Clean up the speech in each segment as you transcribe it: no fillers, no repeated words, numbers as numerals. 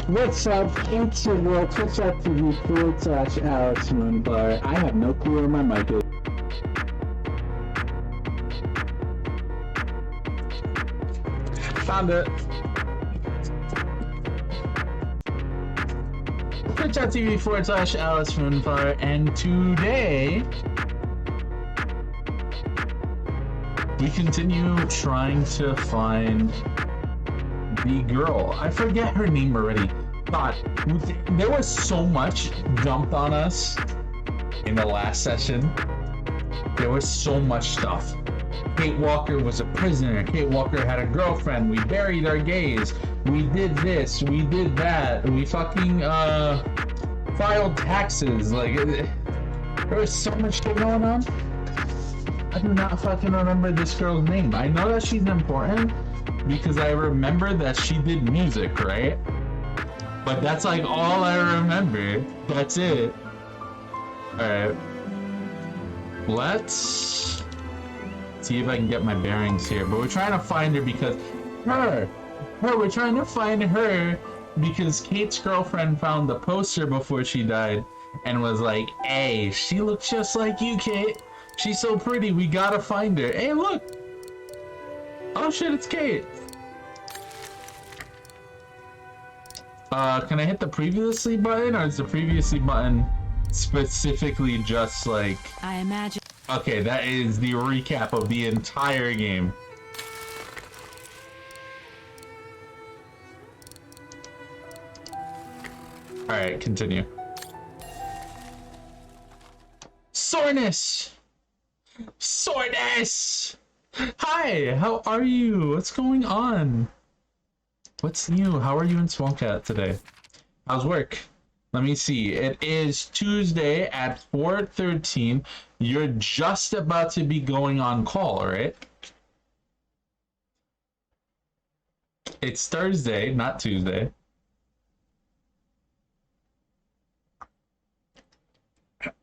What's up? It's your boy Twitch.tv/Alex Moonbar. I have no clue where my mic is. Found it. Twitch.tv/Alex Moonbar, and today we continue trying to find the girl. I forget her name already. God, there was so much dumped on us in the last session. There was so much stuff. Kate Walker was a prisoner. Kate Walker had a girlfriend. We buried our gays. We did this. We did that. We fucking filed taxes. Like, there was so much shit going on. I do not fucking remember this girl's name. I know that she's important because I remember that she did music, right? But that's like all I remember. That's it. Alright. Let's see if I can get my bearings here. But we're trying to find her because we're trying to find her because Kate's girlfriend found the poster before she died and was like, hey, she looks just like you, Kate. She's so pretty, we gotta find her. Hey, look! Oh shit, it's Kate! Can I hit the previously button, or is the previously button specifically just like... I imagine... Okay, that is the recap of the entire game. Alright, continue. Soreness! Soreness! Hi, how are you? What's going on? What's new? How are you in Small Cat today? How's work? Let me see. It is Tuesday at 4:13. You're just about to be going on call, right? It's Thursday, not Tuesday.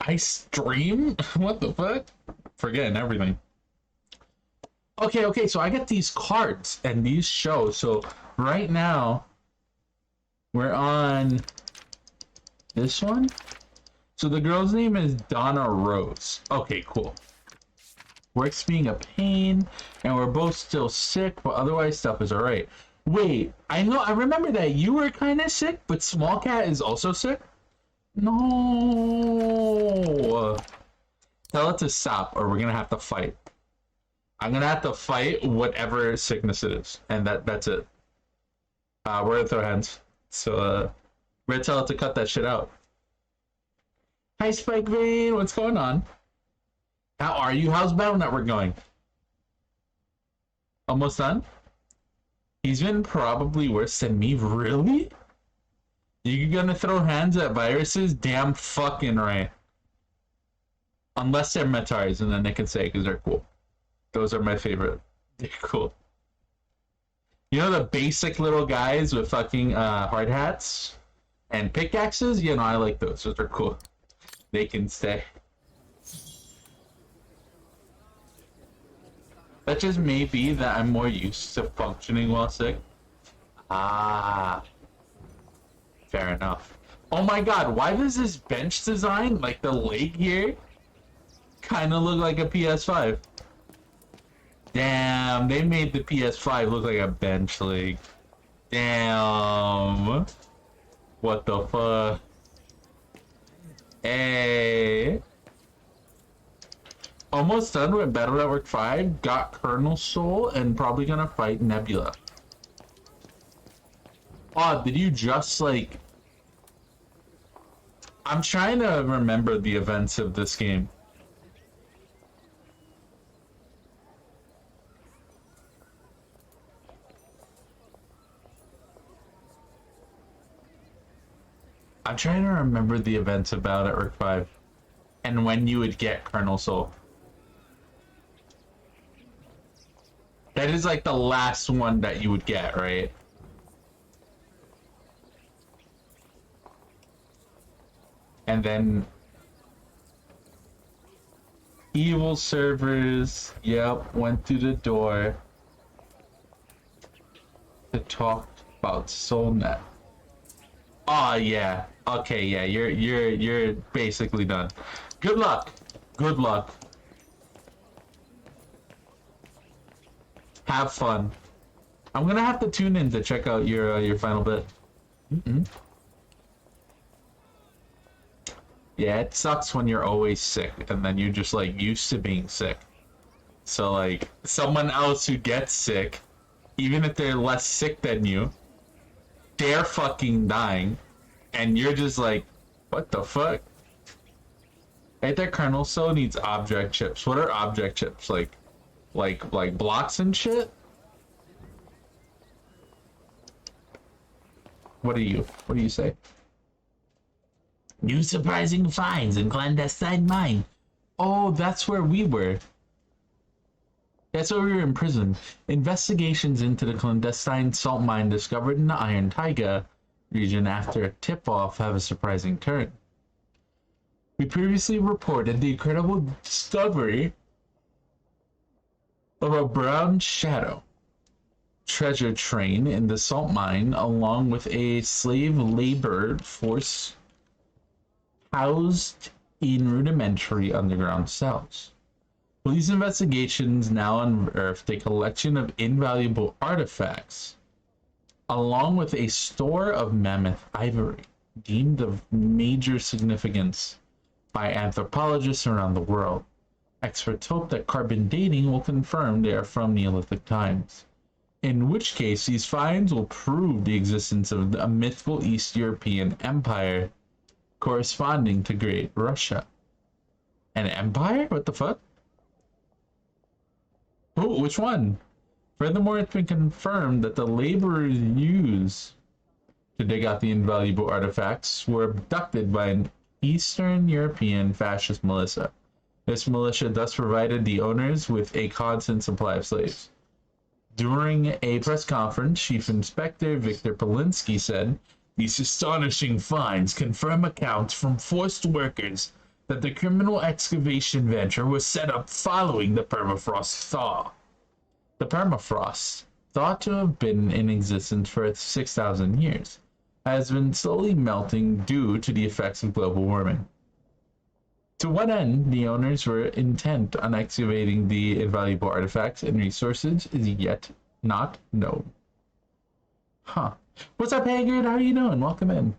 I stream? What the fuck? Forgetting everything. Okay, so I get these cards and these shows. So right now, we're on this one. So the girl's name is Donna Rose. Okay, cool. Work's being a pain, and we're both still sick, but otherwise stuff is alright. Wait, I remember that you were kind of sick, but Small Cat is also sick? No. Tell it to stop, or we're gonna have to fight. I'm gonna have to fight whatever sickness it is, and that's it. We're gonna throw hands. So, we're gonna tell it to cut that shit out. Hi, Spike Vein. What's going on? How are you? How's Battle Network going? Almost done? He's been probably worse than me. Really? You gonna throw hands at viruses? Damn fucking right. Unless they're Metars, and then they can say because they're cool. Those are my favorite. They're cool. You know the basic little guys with fucking hard hats and pickaxes? You know, I like those. Those are cool. They can stay. That just may be that I'm more used to functioning while sick. Ah. Fair enough. Oh my god, why does this bench design, like the leg here, kind of look like a PS5? Damn, they made the PS5 look like a bench leg. Damn. What the fuck? Hey. Almost done with Battle Network 5. Got Colonel Soul and probably gonna fight Nebula. Oh, did you just like... I'm trying to remember the events of this game. I'm trying to remember the events of Battle Network 5 and when you would get Colonel Soul. That is like the last one that you would get, right? And then evil servers, yep, went through the door to talk about SoulNet. Oh yeah. Okay, yeah. You're basically done. Good luck. Good luck. Have fun. I'm gonna have to tune in to check out your final bit. Mm-mm. Yeah, it sucks when you're always sick and then you're just like used to being sick. So like someone else who gets sick, even if they're less sick than you, they're fucking dying, and you're just like, what the fuck? Right, that kernel cell needs object chips. What are object chips? Like blocks and shit? What are you? What do you say? New surprising finds in clandestine mine. Oh, that's where we were. That's where we were in prison. Investigations into the clandestine salt mine discovered in the Iron Taiga region after a tip-off have a surprising turn. We previously reported the incredible discovery of a brown shadow treasure train in the salt mine, along with a slave labor force housed in rudimentary underground cells. Police investigations now unearthed a collection of invaluable artifacts, along with a store of mammoth ivory, deemed of major significance by anthropologists around the world. Experts hope that carbon dating will confirm they are from Neolithic times, in which case these finds will prove the existence of a mythical East European empire corresponding to Great Russia. An empire? What the fuck? Oh, which one? Furthermore, it's been confirmed that the laborers used to dig out the invaluable artifacts were abducted by an Eastern European fascist militia. This militia thus provided the owners with a constant supply of slaves. During a press conference, Chief Inspector Viktor Polinsky said, "These astonishing finds confirm accounts from forced workers that the criminal excavation venture was set up following the permafrost thaw. The permafrost, thought to have been in existence for 6,000 years, has been slowly melting due to the effects of global warming. To what end the owners were intent on excavating the invaluable artifacts and resources is yet not known." Huh. What's up, Hagrid? How are you doing? Welcome in.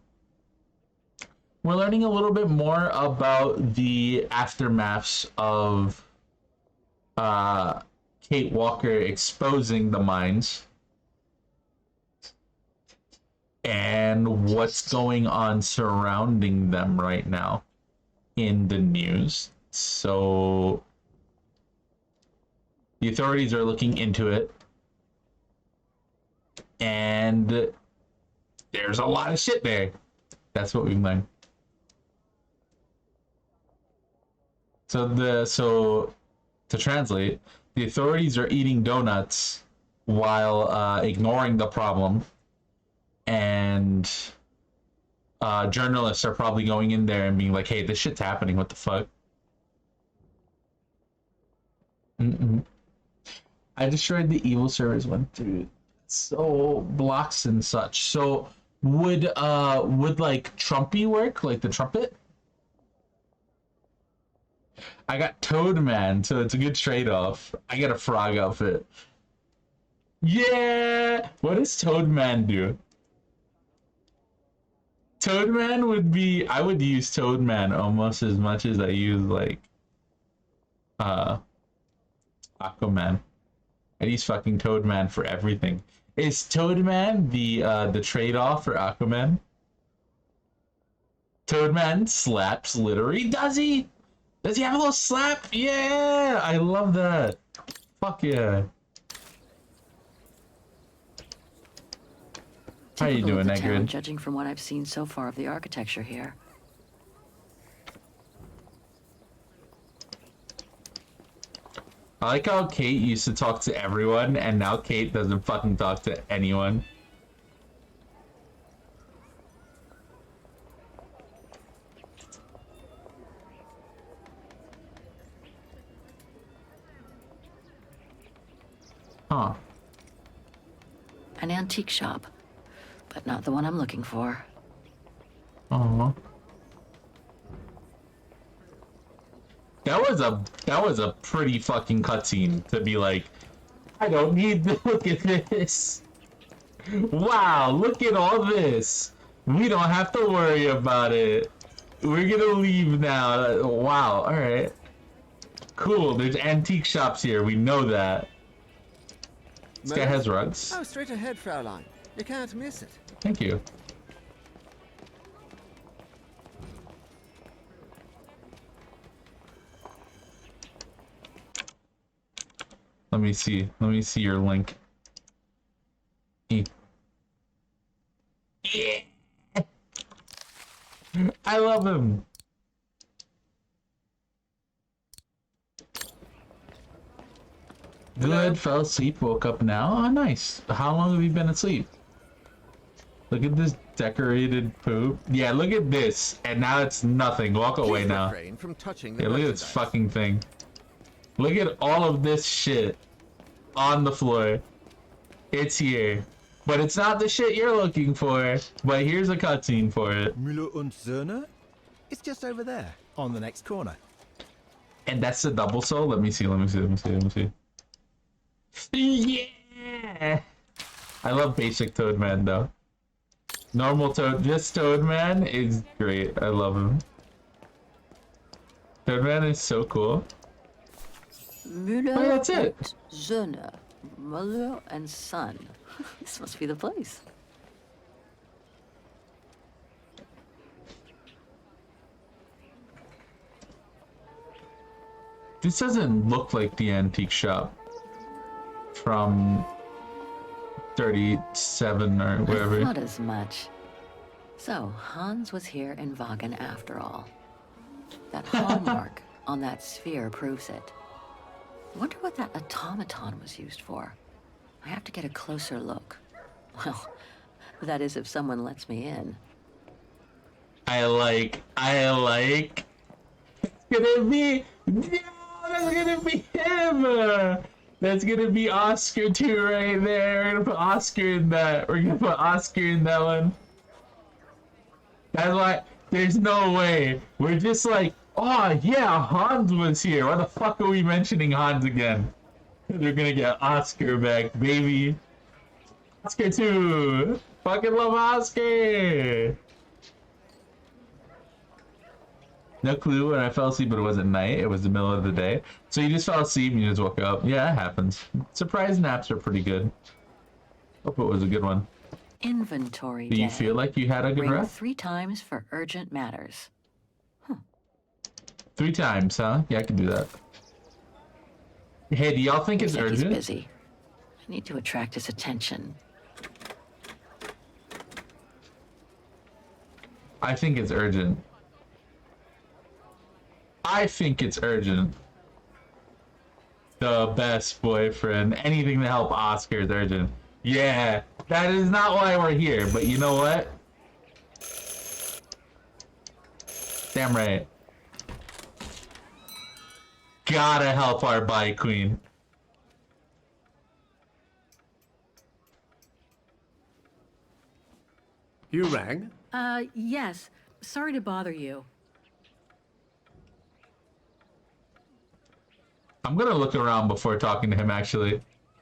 We're learning a little bit more about the aftermaths of Kate Walker exposing the mines and what's going on surrounding them right now in the news. So the authorities are looking into it, and there's a lot of shit there. That's what we've learned. So to translate, the authorities are eating donuts while ignoring the problem, and journalists are probably going in there and being like, "Hey, this shit's happening. What the fuck?" Mm-mm. I destroyed the evil servers went through so blocks and such. So would like Trumpy work, like the trumpet? I got Toadman, so it's a good trade-off. I get a frog outfit. Yeah! What does Toadman do? Toadman would be... I would use Toadman almost as much as I use, like... Aquaman. I'd use fucking Toadman for everything. Is Toadman the trade-off for Aquaman? Toadman slaps Littery, does he? Does he have a little slap? Yeah! I love that. Fuck yeah. How you doing, Egrid? Judging from what I've seen so far of the architecture here. I like how Kate used to talk to everyone, and now Kate doesn't fucking talk to anyone. Huh. An antique shop, but not the one I'm looking for. Oh. That was a pretty fucking cutscene to be like, I don't need to look at this. Wow, look at all this. We don't have to worry about it. We're gonna leave now. Wow, alright. Cool, there's antique shops here, we know that. This guy has rugs. Oh, straight ahead, Fraulein. You can't miss it. Thank you. Let me see. Let me see your link. Yeah. I love him. Good, fell asleep, woke up now. Oh, nice. How long have you been asleep? Look at this decorated poop. Yeah, look at this. And now it's nothing. Walk away Please now. refrain from touching the Yeah, look at this merchandise. fucking thing. Look at all of this shit on the floor. It's here. But it's not the shit you're looking for. But here's a cutscene for it. Müller und Söhne? It's just over there, on the next corner. And that's the double soul? Let me see, let me see, let me see, let me see. Yeah! I love basic Toadman though. Normal Toad, just Toadman is great. I love him. Toadman is so cool. Müller Oh, that's it. und Söhne. Mother and son. This must be the place. This doesn't look like the antique shop from 37 or I whatever. thought as much. So, Hans was here in Wagen after all. That hallmark on that sphere proves it. I wonder what that automaton was used for. I have to get a closer look. Well, that is if someone lets me in. I like. It's gonna be. No, that's gonna be him. That's gonna be Oscar too, right there. We're gonna put Oscar in that. We're gonna put Oscar in that one. That's why. There's no way. We're just like, oh yeah, Hans was here. Why the fuck are we mentioning Hans again? They're gonna get Oscar back, baby. Oscar too. Fucking love Oscar. No clue when I fell asleep, but it wasn't night. It was the middle of the day. So you just fell asleep and you just woke up. Yeah, it happens. Surprise naps are pretty good. Hope it was a good one. Inventory Do you day. feel like you had a good Ring rest? 3 times for urgent matters. 3 times, huh? Yeah, I can do that. Hey, do y'all think it's Looks like he's urgent? busy. I need to attract his attention. I think it's urgent. I think it's urgent. The best boyfriend. Anything to help Oscar is urgent. Yeah, that is not why we're here, but you know what? Damn right. Gotta help our bike queen. You rang? Yes. Sorry to bother you. I'm gonna look around before talking to him, actually.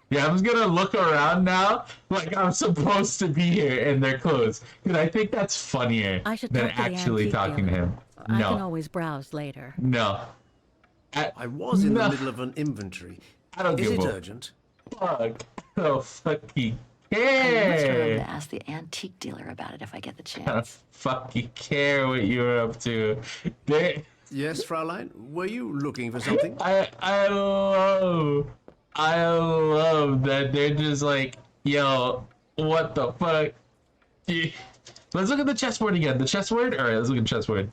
Yeah, I'm just gonna look around now like I'm supposed to be here and they're closed. Because I think that's funnier I should than talk to the actually antique talking to dealer. him. I can No, always browse later. no. I was in No. the middle of an inventory. I don't Is give it a urgent? fuck. Oh, fucking I must remember care. to ask the antique dealer about it if I get the I don't chance. fucking care what you're up to. They, Yes, Fraulein? Were you looking for something? I love that they're just like, yo, what the fuck? Yeah. Let's look at the chessboard again. The chessboard? Alright, let's look at the chessboard.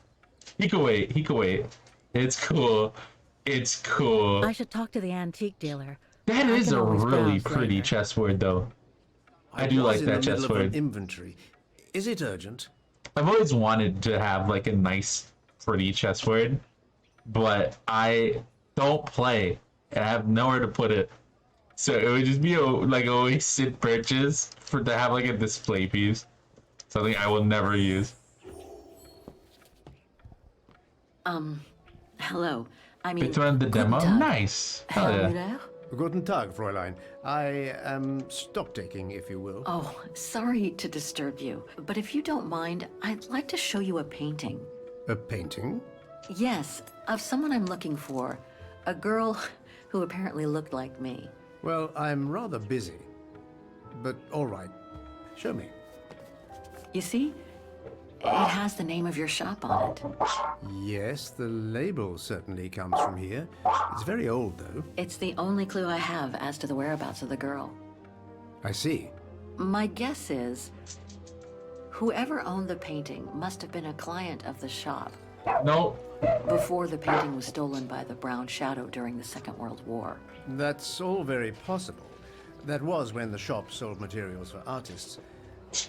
He can wait. He can wait. It's cool. It's cool. I should talk to the antique dealer. That I is can a always really browse pretty later. chessboard, though. I do was like in that the middle of an chessboard. inventory. Is it urgent? I've always wanted to have like a nice, pretty chessboard, but I don't play and I have nowhere to put it. So it would just be like a wasted purchase for to have like a display piece. Something I will never use. Hello. I mean, It's run the guten demo. Tag. Nice. Hell Herr yeah. Müller? Guten Tag, Fräulein. I am stock-taking, if you will. Oh, sorry to disturb you, but if you don't mind, I'd like to show you a painting. A painting? Yes, of someone I'm looking for. A girl who apparently looked like me. Well, I'm rather busy. But all right. Show me. You see? It has the name of your shop on it. Yes, the label certainly comes from here. It's very old, though. It's the only clue I have as to the whereabouts of the girl. I see. My guess is whoever owned the painting must have been a client of the shop No. before the painting was stolen by the Brown Shadow during the Second World War. That's all very possible. That was when the shop sold materials for artists.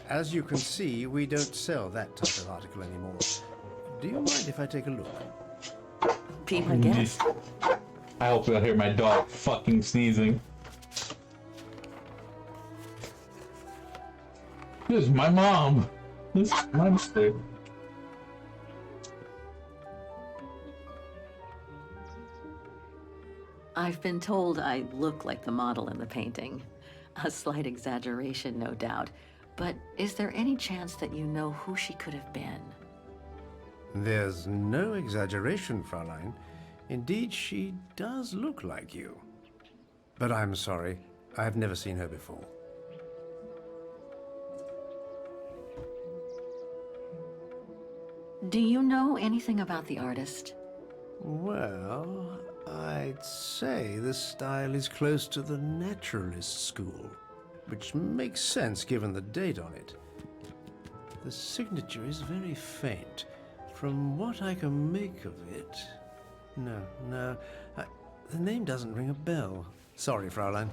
As you can see, we don't sell that type of article anymore. Do you mind if I take a look? Be my guest. I hope you'll hear my dog fucking sneezing. This is my mom. This is my mistake. I've been told I look like the model in the painting. A slight exaggeration, no doubt. But is there any chance that you know who she could have been? There's no exaggeration, Fräulein. Indeed, she does look like you. But I'm sorry, I've never seen her before. Do you know anything about the artist? Well, I'd say the style is close to the naturalist school, which makes sense given the date on it. The signature is very faint. From what I can make of it... No, the name doesn't ring a bell. Sorry, Fräulein.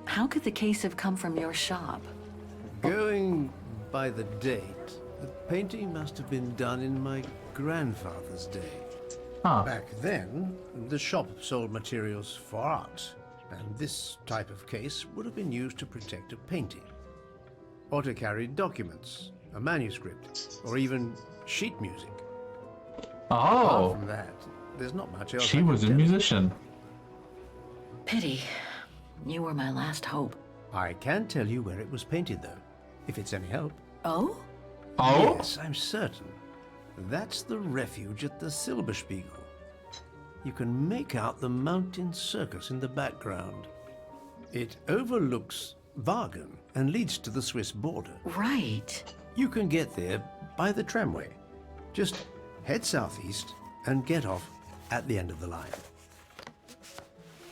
How could the case have come from your shop? Going by the date, the painting must have been done in my grandfather's day. Huh. Back then, the shop sold materials for art, and this type of case would have been used to protect a painting. Or to carry documents, a manuscript, or even sheet music. Apart Oh. from that, there's not much else. She I was a can tell you. musician. Pity. You were my last hope. I can tell you where it was painted, though, if it's any help. Oh? Oh? Yes, I'm certain. That's the refuge at the Silberspiegel. You can make out the mountain circus in the background. It overlooks Wagen and leads to the Swiss border. Right. You can get there by the tramway. Just head southeast and get off at the end of the line.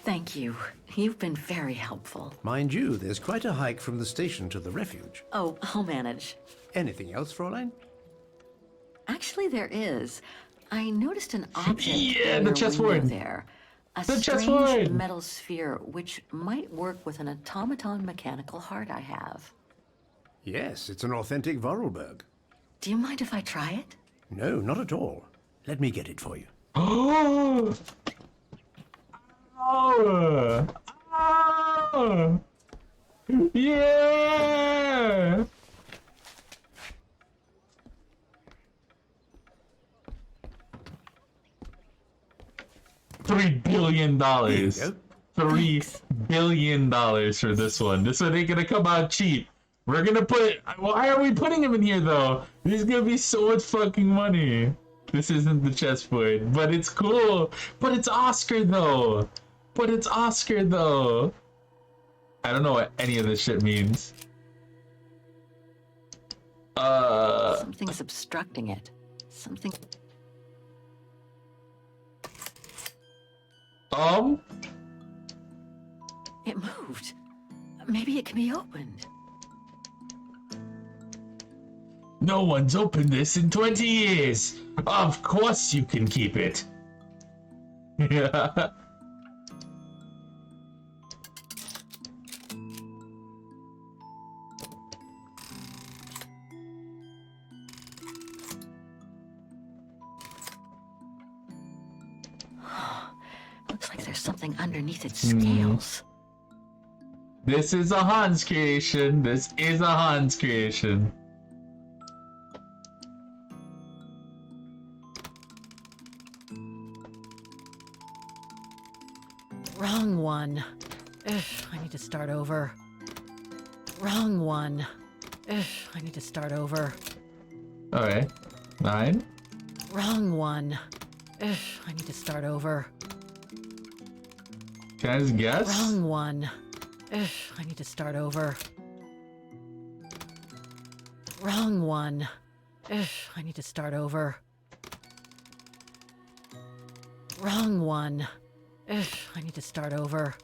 Thank you. You've been very helpful. Mind you, there's quite a hike from the station to the refuge. Oh, I'll manage. Anything else, Fräulein? Actually, there is. I noticed an object Yeah, in the your chessboard. window there. A The strange chessboard. metal sphere which might work with an automaton mechanical heart I have. Yes, it's an authentic Vorarlberg. Do you mind if I try it? No, not at all. Let me get it for you. Oh. Oh. Oh. Yeah. $3 billion. There you go. $3 billion for this one. This one ain't gonna come out cheap. We're gonna put. Why are we putting him in here though? There's gonna be so much fucking money. This isn't the chessboard, but it's cool. But it's Oscar though. I don't know what any of this shit means. Something's obstructing it. Something. It moved. Maybe it can be opened. No one's opened this in 20 years. Of course you can keep it. Yeah. Looks like there's something underneath its scales. This is a Hans creation. Wrong one. Ugh, I need to start over. Wrong one. Ugh, I need to start over. Okay. 9. Wrong one. Ugh, I need to start over. Can I just guess? Wrong one. Ugh, I need to start over. Wrong one. Ugh, I need to start over. Wrong one. Ugh, I need to start over.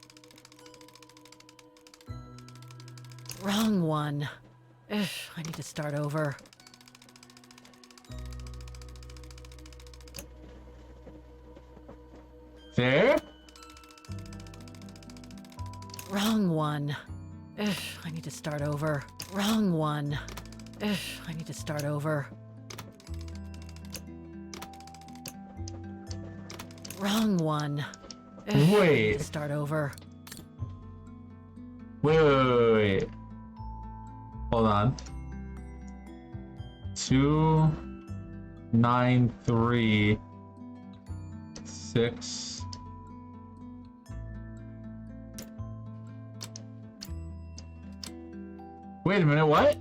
Wrong one. Ugh, I need to start over. There? Wrong one. Ugh, I need to start over. Wrong one. Ugh, I need to start over. Wrong one. Ugh, I need Wait. to start over. Wait. Hold on. 2, 9, 3, 6. Wait a minute, what?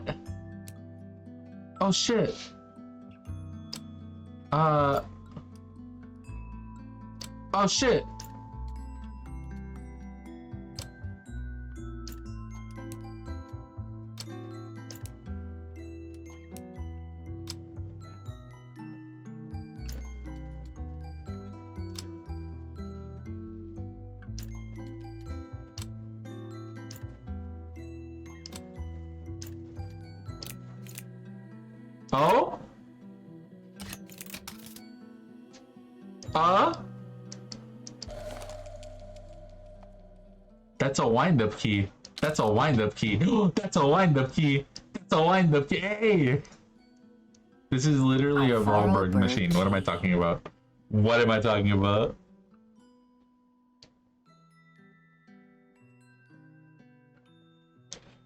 Oh shit. Oh shit. Oh? That's a wind-up key. That's a wind-up key. That's a wind-up key. That's a wind-up key. Hey! This is literally I a follow Wahlberg machine. bird What am I talking about? What am I talking about?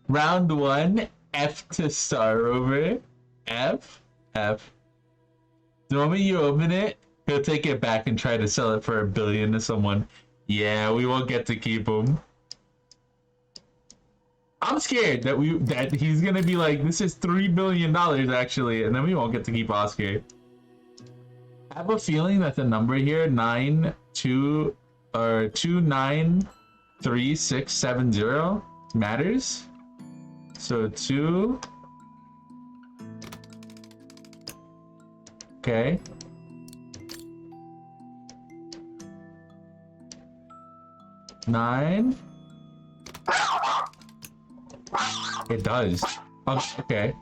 Round 1, F to start over. F. The moment you open it, he'll take it back and try to sell it for $1 billion to someone. Yeah, we won't get to keep him. I'm scared that he's gonna be like, this is $3 billion actually, and then we won't get to keep Oscar. I have a feeling that the number here, 293670 matters. So 2. Okay. Nine. It does. Okay.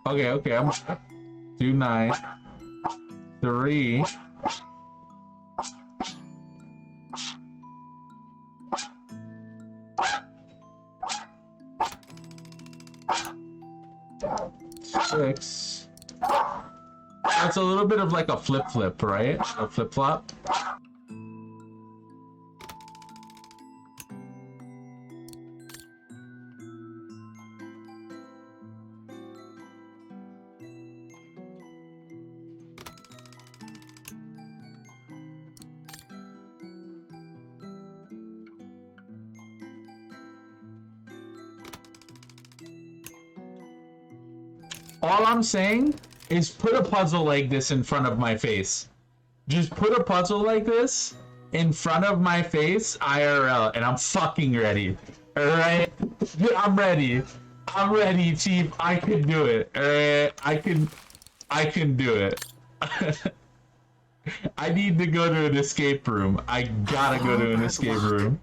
Okay. I'm 2, 9, 3. Six. That's a little bit of like a flip, right? A flip-flop. All I'm saying is put a puzzle like this in front of my face. Just put a puzzle like this in front of my face, IRL, and I'm fucking ready. Alright? I'm ready. I'm ready, Chief. I can do it. Alright? I can do it. I need to go to an escape room. I gotta go to an escape room.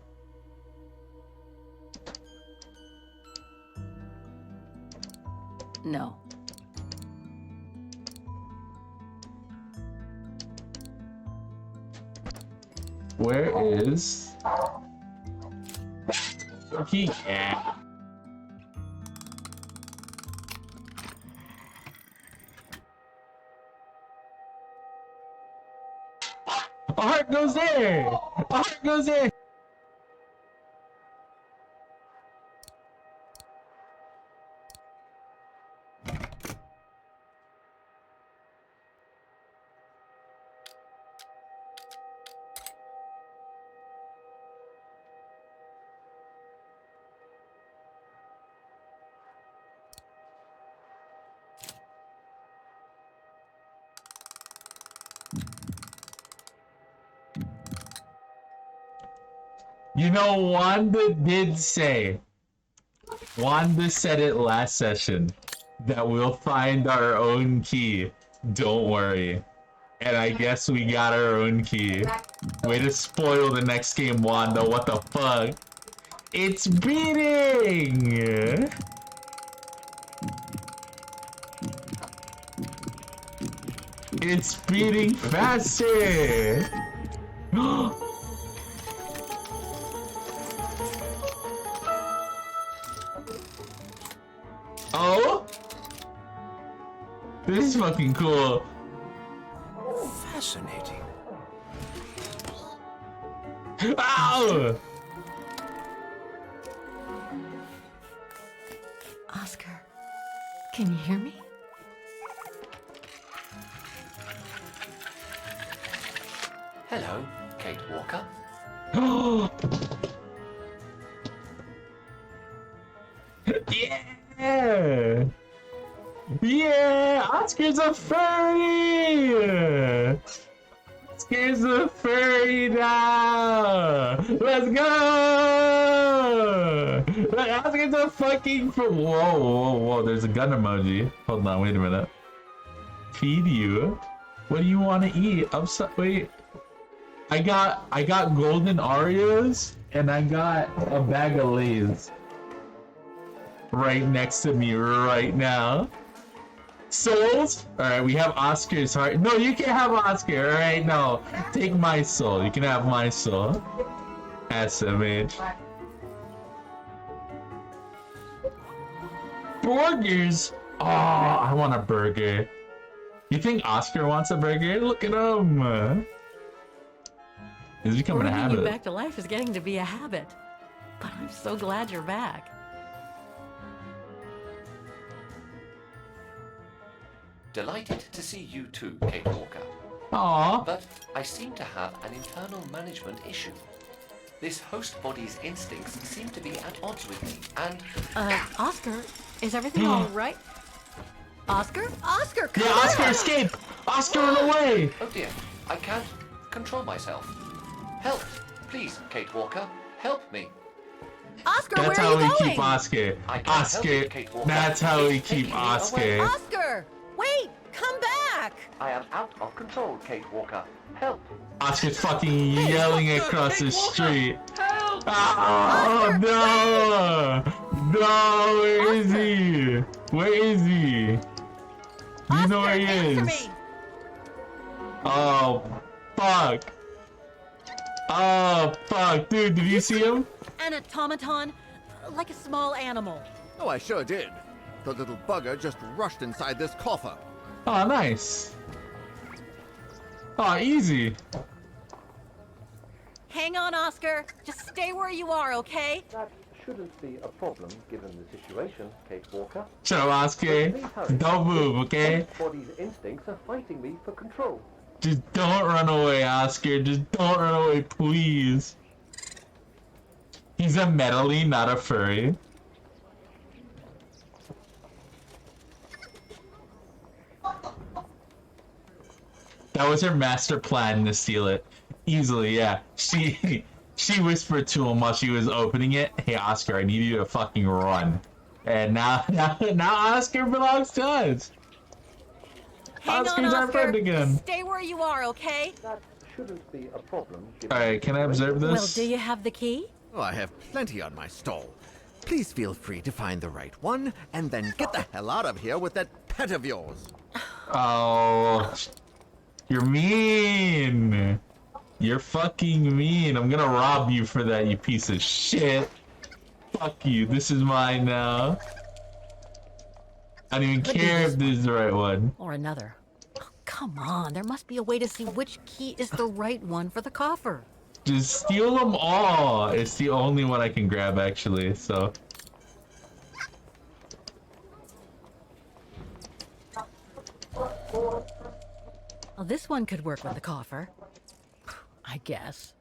No. Where is the key? Yeah. A heart goes there. A heart goes there. You know, Wanda said it last session, that we'll find our own key. Don't worry. And I guess we got our own key. Way to spoil the next game, Wanda. What the fuck? It's beating! It's beating faster! Oh? This is fucking cool. Fascinating. Ow! Oscar, can you hear me? Hello, Kate Walker. Yeah! Yeah! Oscar's a furry! Oscar's a furry now! Let's go! Oscar's a fucking furry! Whoa, whoa, whoa, there's a gun emoji. Hold on, wait a minute. Feed you? What do you want to eat? Wait. I got golden Oreos and I got a bag of Lay's right next to me right now. Souls? Alright, we have Oscar's heart. No, you can't have Oscar. Alright, no. Take my soul. You can have my soul. SMH. Burgers? Oh, I want a burger. You think Oscar wants a burger? Look at him. It's becoming a Bringing habit. you back to life is getting to be a habit. But I'm so glad you're back. Delighted to see you too, Kate Walker. Aww. But I seem to have an internal management issue. This host body's instincts seem to be at odds with me, and Oscar, is everything all right? Oscar? Oscar, come Yeah, Oscar, back! escape! Oscar, run away! oh dear, I can't control myself. Help, please, Kate Walker, help me. Oscar, That's where how are we you keep going? Oscar. I can't help Oscar. it, Kate Walker. That's how we It's keep taking me away. Oscar. Oscar, wait, come back! I am out of control, Kate Walker. Help. Oscar's fucking yelling Oscar, across the Kate Walker, street. help! Oh, no! No, where is Oscar. he? Where is he? Do you know where he answer is? me! Oh, fuck. Oh, fuck. Dude, did you see him? An automaton, like a small animal. Oh, I sure did. The little bugger just rushed inside this coffer. Oh, nice. Oh, easy. Hang on, Oscar. Just stay where you are, okay? That shouldn't be a problem given the situation, Kate Walker. Shut up, Oscar. Don't move, okay? Body's instincts are fighting me for control. Just don't run away, Oscar. Just don't run away, please. He's a metally, not a furry. That was her master plan to steal it. Easily, yeah. She whispered to him while she was opening it, "Hey Oscar, I need you to fucking run." And now Oscar belongs to us. Hang Oscar's on, our Oscar. friend again. Just stay where you are, okay? That shouldn't be a problem given Alright, can I observe Well, this? do you have the key? Oh, I have plenty on my stall. Please feel free to find the right one, and then get the hell out of here with that pet of yours. Oh, you're mean. You're fucking mean. I'm gonna rob you for that, you piece of shit. Fuck you. This is mine now. I don't even Could be care this if this is the right one. Or another? Oh, come on, there must be a way to see which key is the right one for the coffer. Just steal them all. It's the only one I can grab, actually, so. Well, this one could work with the coffer. I guess.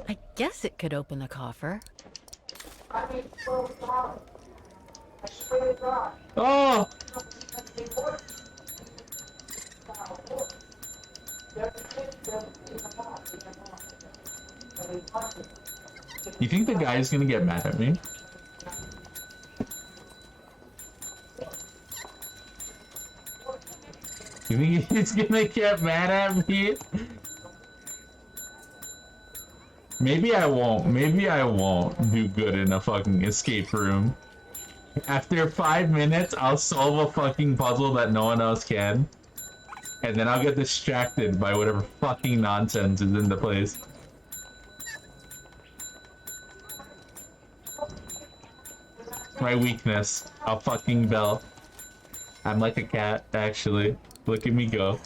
I guess it could open the coffer. Oh! You think the guy's gonna get mad at me? You think he's gonna get mad at me? Maybe I won't. Maybe I won't do good in a fucking escape room. After 5 minutes, I'll solve a fucking puzzle that no one else can. And then I'll get distracted by whatever fucking nonsense is in the place. My weakness. A fucking bell. I'm like a cat, actually. Look at me go.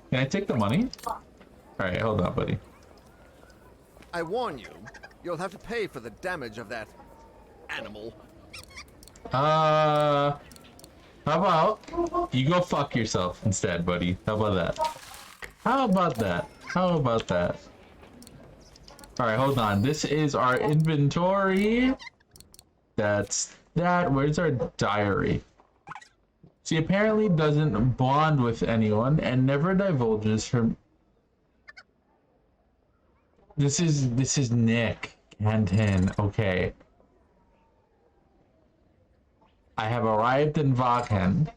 Can I take the money? Alright, hold on, buddy. I warn you, you'll have to pay for the damage of that animal. How about you go fuck yourself instead, buddy? How about that? How about that? How about that? Alright, hold on. This is our inventory. That's that. Where's our diary? She apparently doesn't bond with anyone and never divulges her. This is Nick Canton. Okay. I have arrived in Vagen,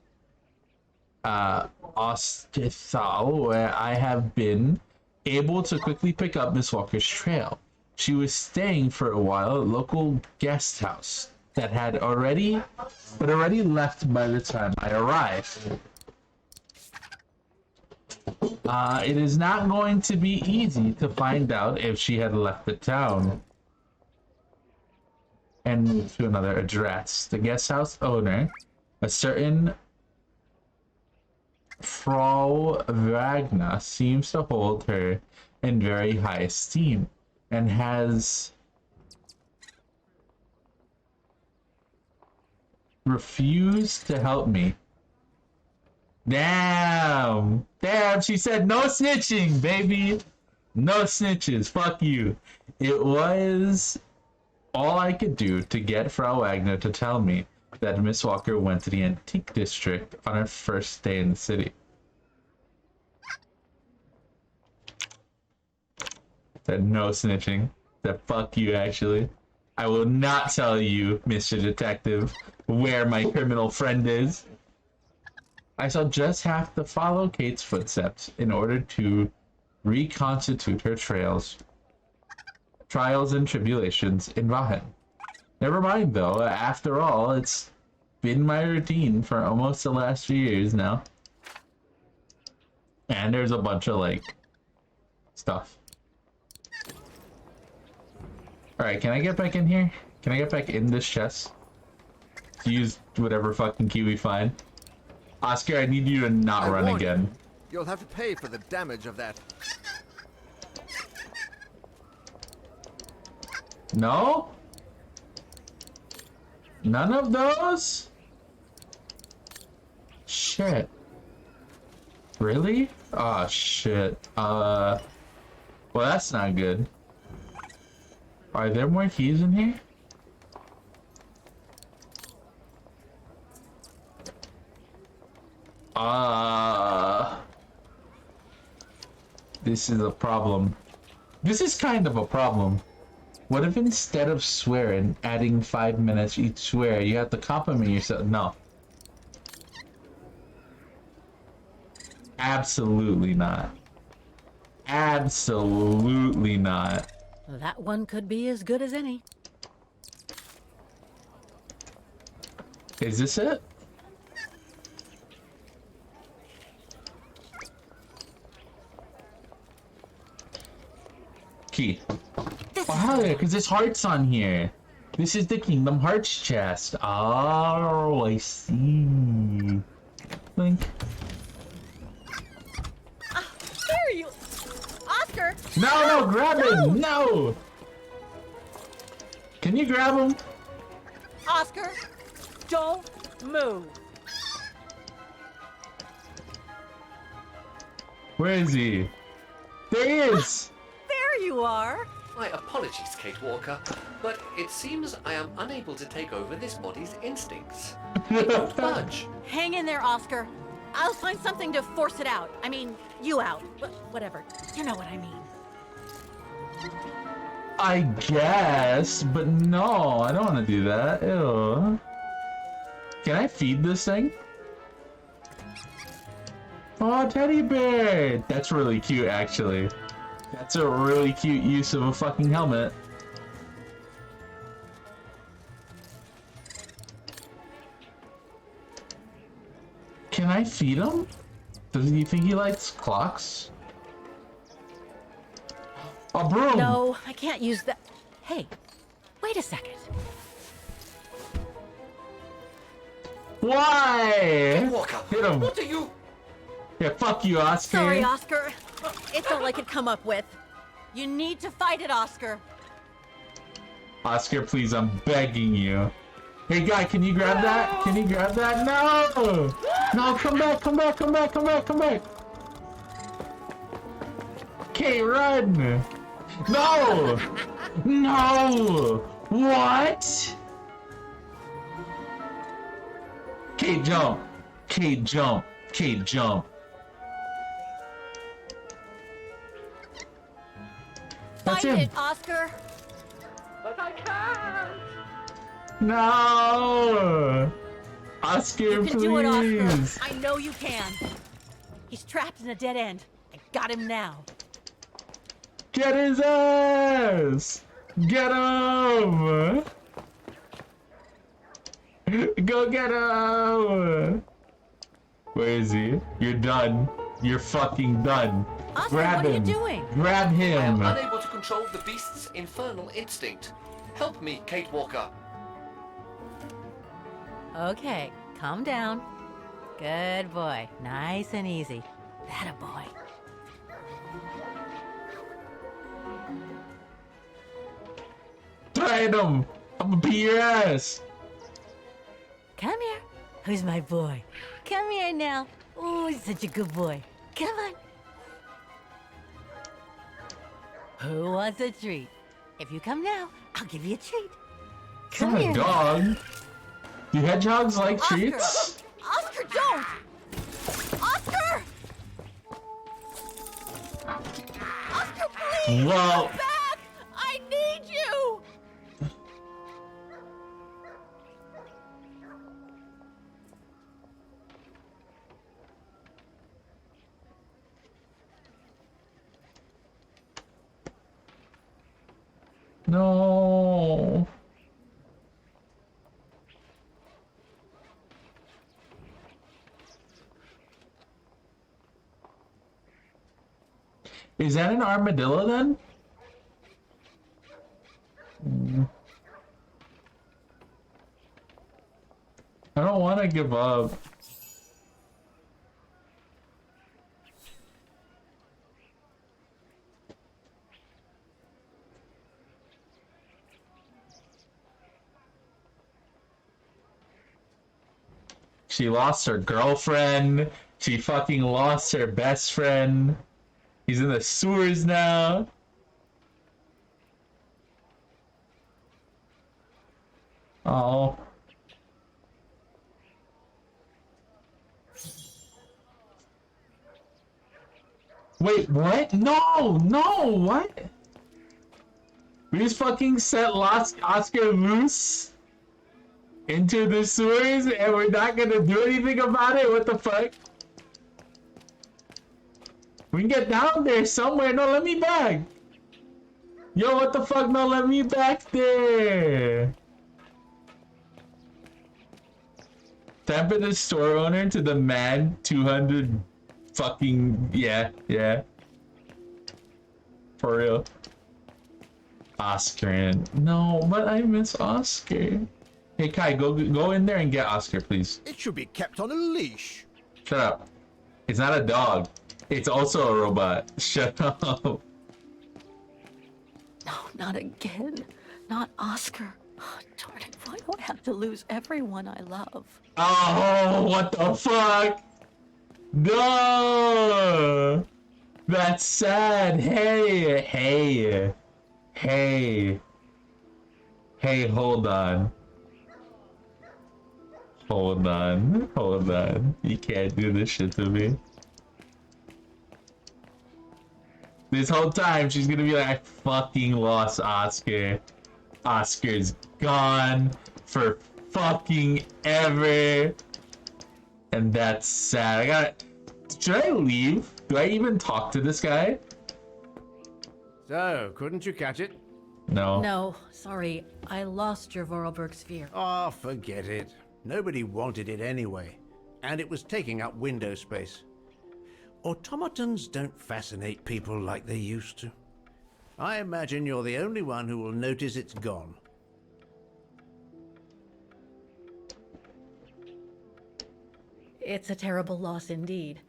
Ostithal, where I have been able to quickly pick up Miss Walker's trail. She was staying for a while at a local guest house that had already left by the time I arrived. It is not going to be easy to find out if she had left the town and moved to another address. The guest house owner, a certain Frau Wagner, seems to hold her in very high esteem and has refused to help me. Damn, she said no snitching, baby. No snitches, fuck you. It was all I could do to get Frau Wagner to tell me that Miss Walker went to the antique district on her first day in the city. Said no snitching. Said fuck you, actually. I will not tell you, Mr. Detective, where my criminal friend is. I shall just have to follow Kate's footsteps in order to reconstitute her trials and tribulations in Vahen. Never mind, though. After all, it's been my routine for almost the last few years now. And there's a bunch of, like, stuff. Alright, can I get back in here? Can I get back in this chest? Use whatever fucking key we find. Oscar, I need you to not run again. You'll have to pay for the damage of that. No? None of those? Shit. Really? Oh, shit. Well, that's not good. Are there more keys in here? This is a problem. This is kind of a problem. What if instead of swearing, adding 5 minutes each swear, you have to compliment yourself? No. Absolutely not. Absolutely not. That one could be as good as any. Is this it? Key. Oh, yeah, because there's hearts on here. This is the Kingdom Hearts chest. Oh, I see. Blink. There you... Oscar! No, grab him! No! Can you grab him? Oscar, don't move. Where is he? There he is! There you are. My apologies, Kate Walker, but it seems I am unable to take over this body's instincts. It won't budge. Hang in there, Oscar. I'll find something to force it out. I mean, you out. Whatever. You know what I mean. I guess, but no, I don't want to do that. Ew. Can I feed this thing? Oh, teddy bear! That's really cute, actually. That's a really cute use of a fucking helmet. Can I feed him? Does he think he likes clocks? A broom! No, I can't use that. Hey, wait a second. Why? Walker, Hit him. what are you? Yeah, fuck you, Oscar. Sorry, Oscar. It's all I could come up with. You need to fight it, Oscar. Oscar, please, I'm begging you. Hey, guy, can you grab that? Can you grab that? No! No, come back, come back, come back, come back, come back! Okay, run! No! No! What? Okay, jump. Okay, jump. Okay, jump. That's Fight him. it, Oscar. No! Oscar, You can do it, please! Oscar. I know you can. He's trapped in a dead end. I got him now. Get his ass! Get him! Go get him! Where is he? You're done. You're fucking done. Oscar, Grab what him. are you doing? Grab I am him. unable to control the beast's infernal instinct. Help me, Kate Walker. Okay, calm down. Good boy. Nice and easy. That a boy. Try him. I'm gonna beat your ass. Come here. Who's my boy? Come here now. Oh, he's such a good boy. Come on. Who wants a treat? If you come now, I'll give you a treat. It's not Come a here. dog. Do hedgehogs like Oscar! treats? Oscar, don't! Oscar! Oscar, please! Well, Come back! I need you! no. Is that an armadillo then? I don't want to give up. She lost her girlfriend. She fucking lost her best friend. He's in the sewers now. Oh. Wait, what? No, no, what? We just fucking set Oscar loose into the sewers and we're not gonna do anything about it? What the fuck? We can get down there somewhere. No, let me back. Yo, what the fuck? No, let me back there. Temper the store owner to the man 200 fucking yeah. For real. Oscar. No, but I miss Oscar. Hey Kai, go in there and get Oscar, please. It should be kept on a leash. Shut up. It's not a dog. It's also a robot. Shut up. No, not again. Not Oscar. Oh, darn it. Why do I have to lose everyone I love? Oh, what the fuck? No! That's sad. Hey, hold on. Hold on. You can't do this shit to me. This whole time, she's gonna be like, I fucking lost Oscar. Oscar's gone for fucking ever. And that's sad. I gotta... Should I leave? Do I even talk to this guy? So, couldn't you catch it? No. No, sorry. I lost your Vorarlberg sphere. Oh, forget it. Nobody wanted it anyway. And it was taking up window space. Automatons don't fascinate people like they used to. I imagine you're the only one who will notice it's gone. It's a terrible loss indeed.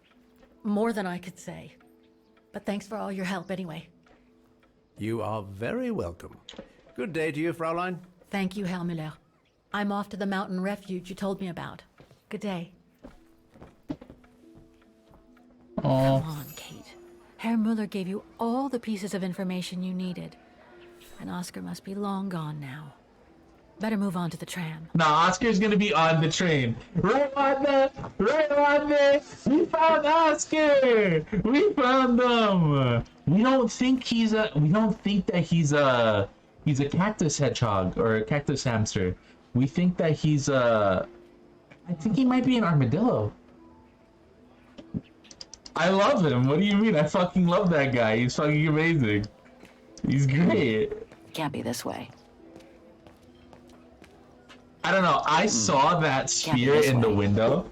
More than I could say. But thanks for all your help anyway. You are very welcome. Good day to you, Fraulein. Thank you, Herr Müller. I'm off to the mountain refuge you told me about. Good day. Oh. Come on, Kate. Herr Müller gave you all the pieces of information you needed. And Oscar must be long gone now. Better move on to the tram. Nah, Oscar's gonna be on the train. Right on there! We found Oscar! We found him! We don't think that he's a cactus hedgehog or a cactus hamster. We think that he's I think he might be an armadillo. I love him. What do you mean? I fucking love that guy. He's fucking amazing. He's great. Can't be this way. I don't know. I saw that sphere this in the way. window,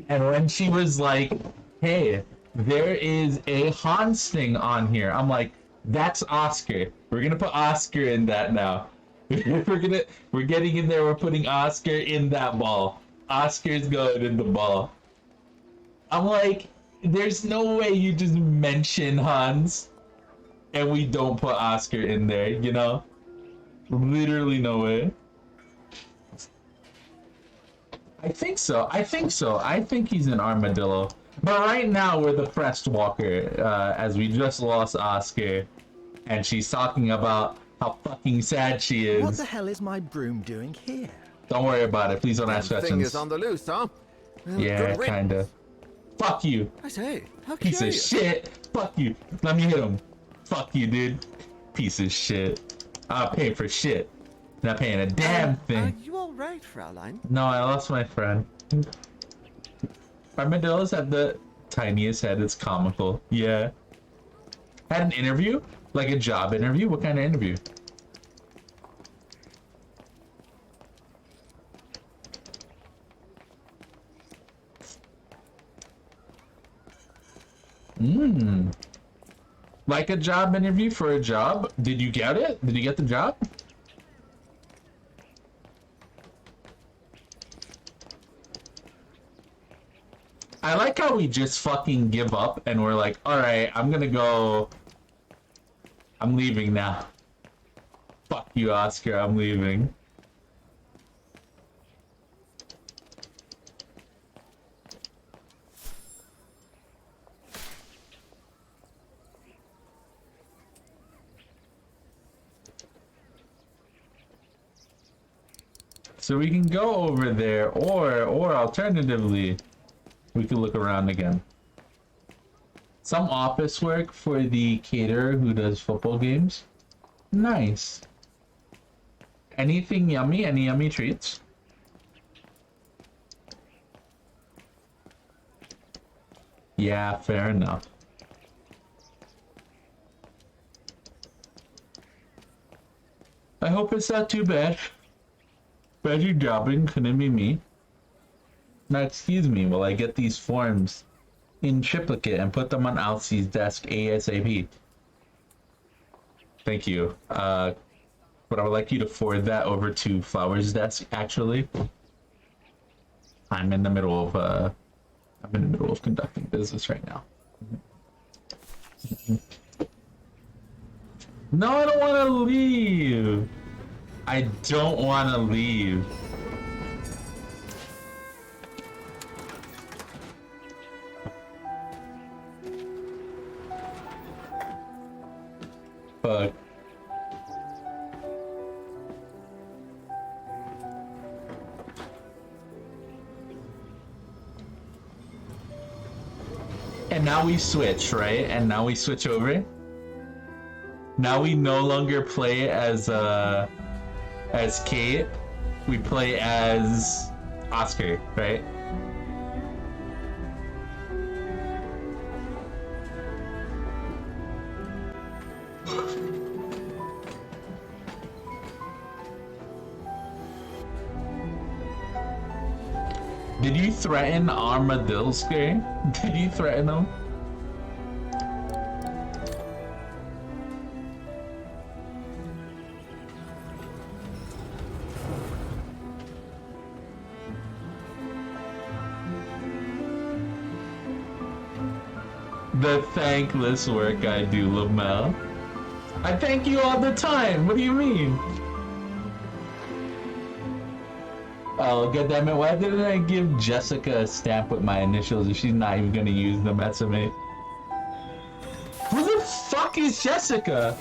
and when she was like, "Hey, there is a Hans thing on here," I'm like, "That's Oscar. We're gonna put Oscar in that now. we're getting in there. We're putting Oscar in that ball. Oscar's going in the ball." I'm like, "There's no way you just mention Hans, and we don't put Oscar in there. You know, literally no way." I think so. I think he's an armadillo. But right now we're the Pressed Walker, as we just lost Oscar, and she's talking about how fucking sad she is. What the hell is my broom doing here? Don't worry about it. Please don't ask Thing questions. is on the loose, huh? Well, Yeah, good riddance. kinda. Fuck you, I say, how piece curious. of shit. Fuck you. Let me hit him. Fuck you, dude. Piece of shit. I'll pay for shit. Not paying a damn Are thing. you all right, Fraulein? No, I lost my friend. Armadillos have the tiniest head. It's comical. Yeah. Had an interview? Like a job interview? What kind of interview? Like a job interview for a job? Did you get it? Did you get the job? I like how we just fucking give up and we're like, alright, I'm gonna go. I'm leaving now. Fuck you, Oscar, I'm leaving. So we can go over there, or alternatively, we could look around again. Some office work for the caterer who does football games. Nice. Anything yummy? Any yummy treats? Yeah, fair enough. I hope it's not too bad. Better jobbing, couldn't be me. Now, excuse me while I get these forms in triplicate and put them on Alcie's desk ASAP. Thank you. But I would like you to forward that over to Flower's desk, actually. I'm in the middle of conducting business right now. No, I don't want to leave. I don't want to leave. Fuck. And now we switch, right? And now we switch over. Now we no longer play as Kate. We play as Oscar, right? Did you threaten Armadilsker? Did you threaten him? The thankless work I do, Lamel. I thank you all the time. What do you mean? Oh, goddammit, why didn't I give Jessica a stamp with my initials if she's not even gonna use them as a mate? Who the fuck is Jessica?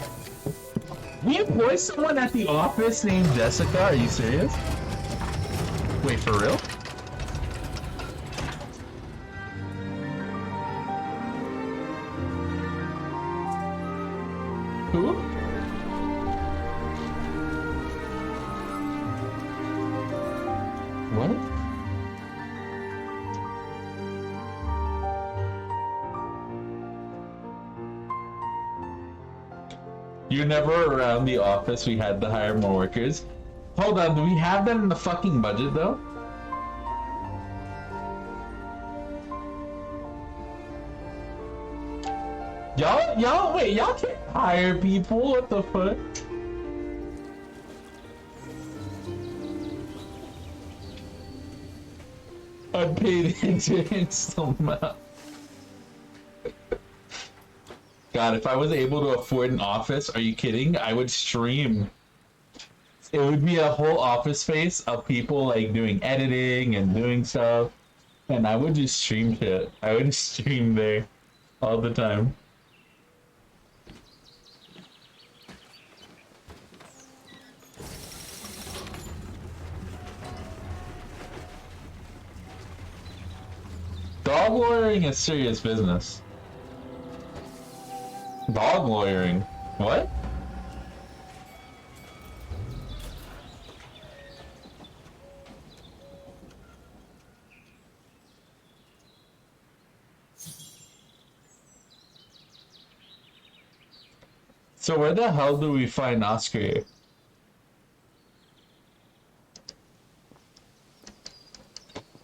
We employ someone at the office named Jessica? Are you serious? Wait, for real? Who? What? You're never around the office. We had to hire more workers. Hold on, do we have that in the fucking budget though? Wait, y'all can't hire people? What the fuck? Unpaid interns somehow. God, if I was able to afford an office, are you kidding? I would stream. It would be a whole office space of people like doing editing and doing stuff. And I would just stream shit. I would stream there all the time. Dog lawyering is serious business. Dog lawyering? What? So where the hell do we find Oscar?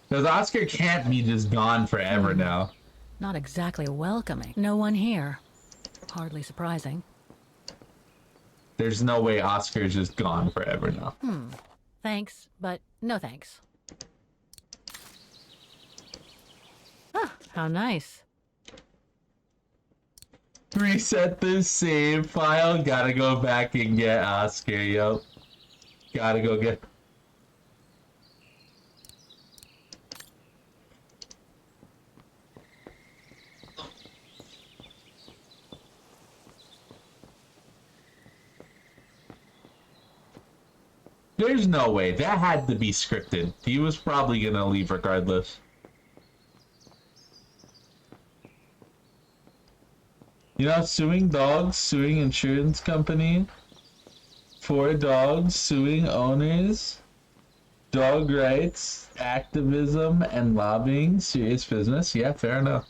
Because Oscar can't be just gone forever now. Not exactly welcoming. No one here. Hardly surprising. There's no way Oscar's just gone forever now. Thanks, but no thanks. Ah, how nice. Reset the save file. Gotta go back and get Oscar, yo. Gotta go get... There's no way. That had to be scripted. He was probably gonna leave regardless. You know, suing dogs, suing insurance company, for dogs, suing owners, dog rights, activism, and lobbying, serious business. Yeah, fair enough.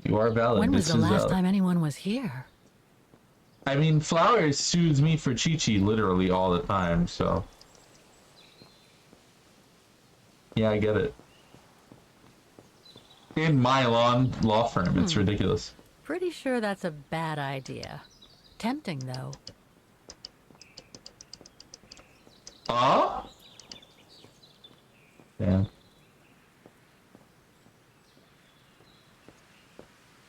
You are valid. When was This the is last valid. time anyone was here? I mean, Flowers sues me for Chi-Chi literally all the time, so... Yeah, I get it. In my law firm, it's ridiculous. Pretty sure that's a bad idea. Tempting, though. Oh? Damn.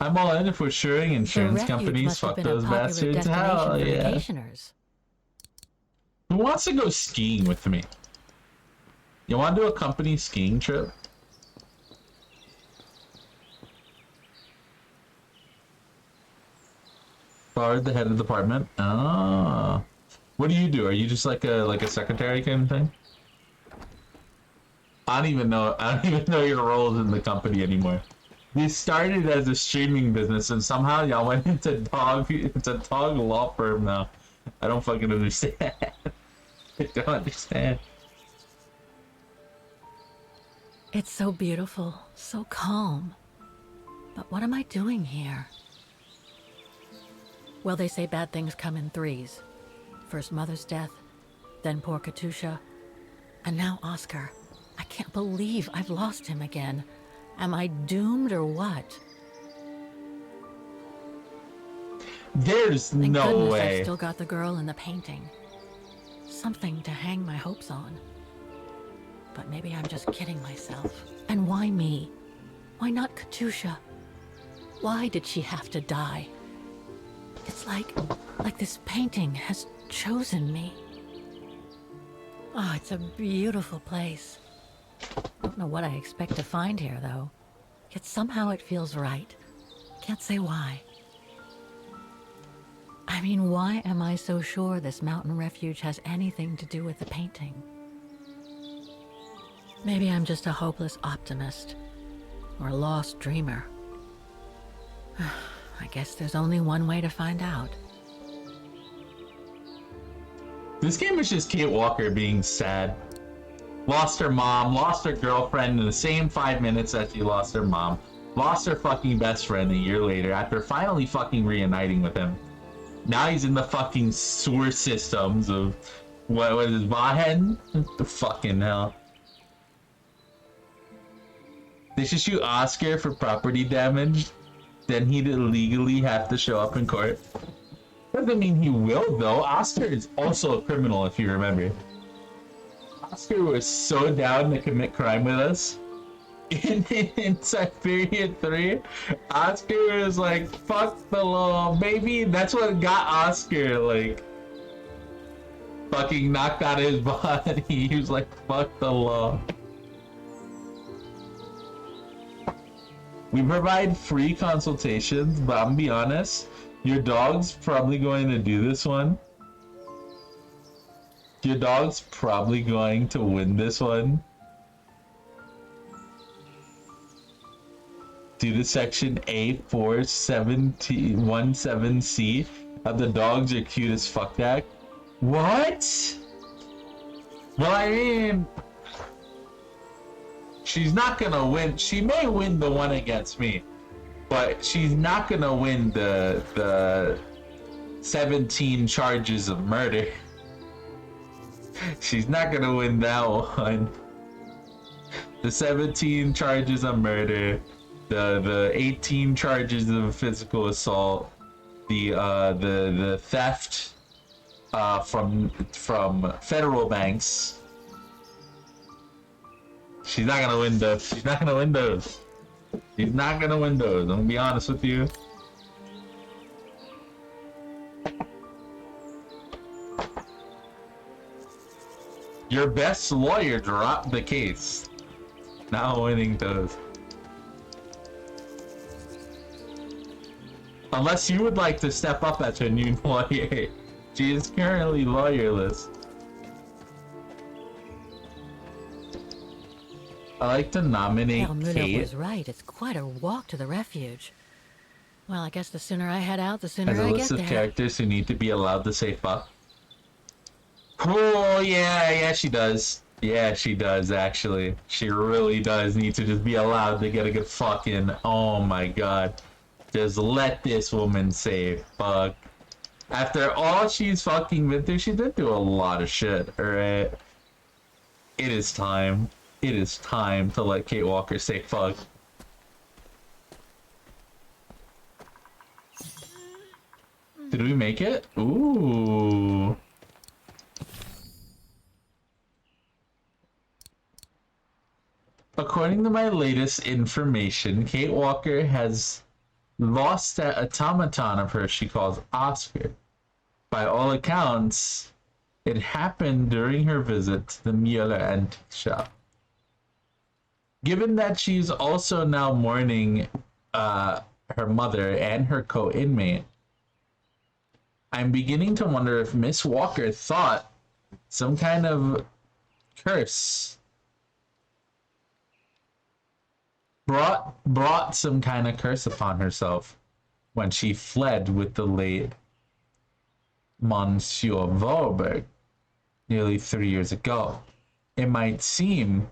I'm all in if we're suing insurance companies. Fuck those bastards. Hell yeah. Vacationers. Who wants to go skiing with me? You want to do a company skiing trip? Bard, the head of the department. Ah. What do you do? Are you just like a secretary kind of thing? I don't even know your roles in the company anymore. This started as a streaming business, and somehow y'all went into dog. It's a dog law firm now. I don't fucking understand. I don't understand. It's so beautiful, so calm. But what am I doing here? Well, they say bad things come in threes. First Mother's death, then poor Katusha, and now Oscar. I can't believe I've lost him again. Am I doomed or what? There's Thank no goodness way. I've still got the girl in the painting. Something to hang my hopes on. But maybe I'm just kidding myself. And why me? Why not Katusha? Why did she have to die? It's like this painting has chosen me. Oh, it's a beautiful place. Don't know what I expect to find here, though. Yet somehow it feels right. Can't say why. I mean, why am I so sure this mountain refuge has anything to do with the painting? Maybe I'm just a hopeless optimist. Or a lost dreamer. I guess there's only one way to find out. This game is just Kate Walker being sad. Lost her mom, lost her girlfriend in the same 5 minutes that she lost her mom. Lost her fucking best friend a year later after finally fucking reuniting with him. Now he's in the fucking sewer systems of what was his Bahen? What the fucking hell? They should shoot Oscar for property damage. Then he'd illegally have to show up in court. Doesn't mean he will though. Oscar is also a criminal if you remember. Oscar was so down to commit crime with us. In Syberia 3, Oscar was like, fuck the law, baby. That's what got Oscar, like, fucking knocked out his body. He was like, fuck the law. We provide free consultations, but I'm gonna be honest, your dog's probably going to do this one. Your dog's probably going to win this one. Due to section A417C of the Dogs Are Cute as Fuck Act. What? Well, I mean, she's not gonna win. She may win the one against me, but she's not gonna win the 17 charges of murder. She's not gonna win that one. The 17 charges of murder, the 18 charges of physical assault, the theft from federal banks. She's not gonna win those. She's not gonna win those. She's not gonna win those. I'm gonna be honest with you. Your best lawyer dropped the case. Not winning those. Unless you would like to step up as a new lawyer. She is currently lawyerless. I like to nominate Kate was right. It's quite a walk to the refuge. Well, I guess the sooner I head out, the sooner as a I list get of there. characters who need to be allowed to say fuck. Oh, yeah, she does. Yeah, she does, actually. She really does need to just be allowed to get a good fuck in. Oh my god. Just let this woman say fuck. After all she's fucking been through, she's been through a lot of shit, alright? It is time. It is time to let Kate Walker say fuck. Did we make it? Ooh. According to my latest information, Kate Walker has lost that automaton of hers she calls Oscar. By all accounts, it happened during her visit to the Mueller antique shop. Given that she's also now mourning her mother and her co-inmate, I'm beginning to wonder if Miss Walker thought some kind of curse brought some kind of curse upon herself when she fled with the late Monsieur Vorberg nearly 3 years ago. It might seem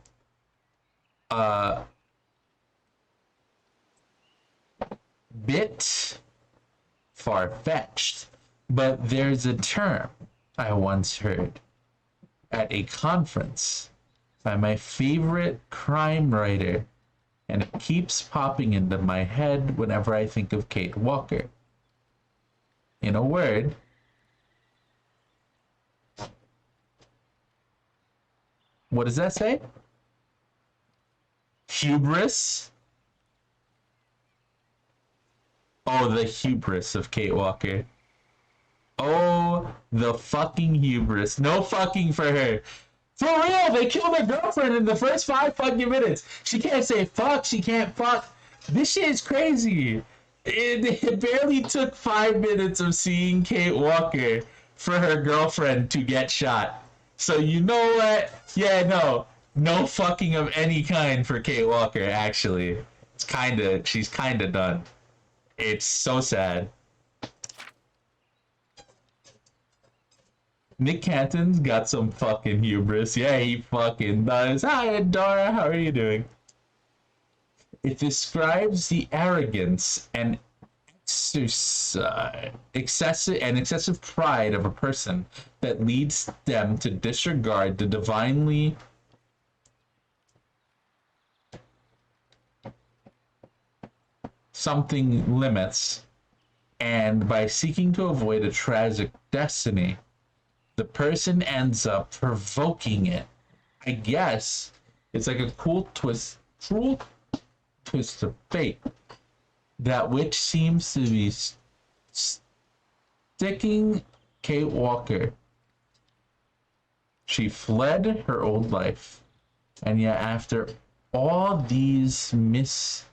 bit far-fetched, but there's a term I once heard at a conference by my favorite crime writer, and it keeps popping into my head whenever I think of Kate Walker. In a word, what does that say? Hubris? Oh, the hubris of Kate Walker. Oh, the fucking hubris. No fucking for her. For real, they killed her girlfriend in the first 5 fucking minutes. She can't say fuck, she can't fuck. This shit is crazy. It barely took 5 minutes of seeing Kate Walker for her girlfriend to get shot. So you know what? Yeah, no fucking of any kind for Kate Walker, actually. She's kinda done. It's so sad. Nick Canton's got some fucking hubris. Yeah, he fucking does. Hi, Dora. How are you doing? It describes the arrogance and excessive pride of a person that leads them to disregard the divinely something limits, and by seeking to avoid a tragic destiny, the person ends up provoking it. I guess it's like a cruel twist of fate, that which seems to be sticking Kate Walker. She fled her old life, and yet after all these misfortunes,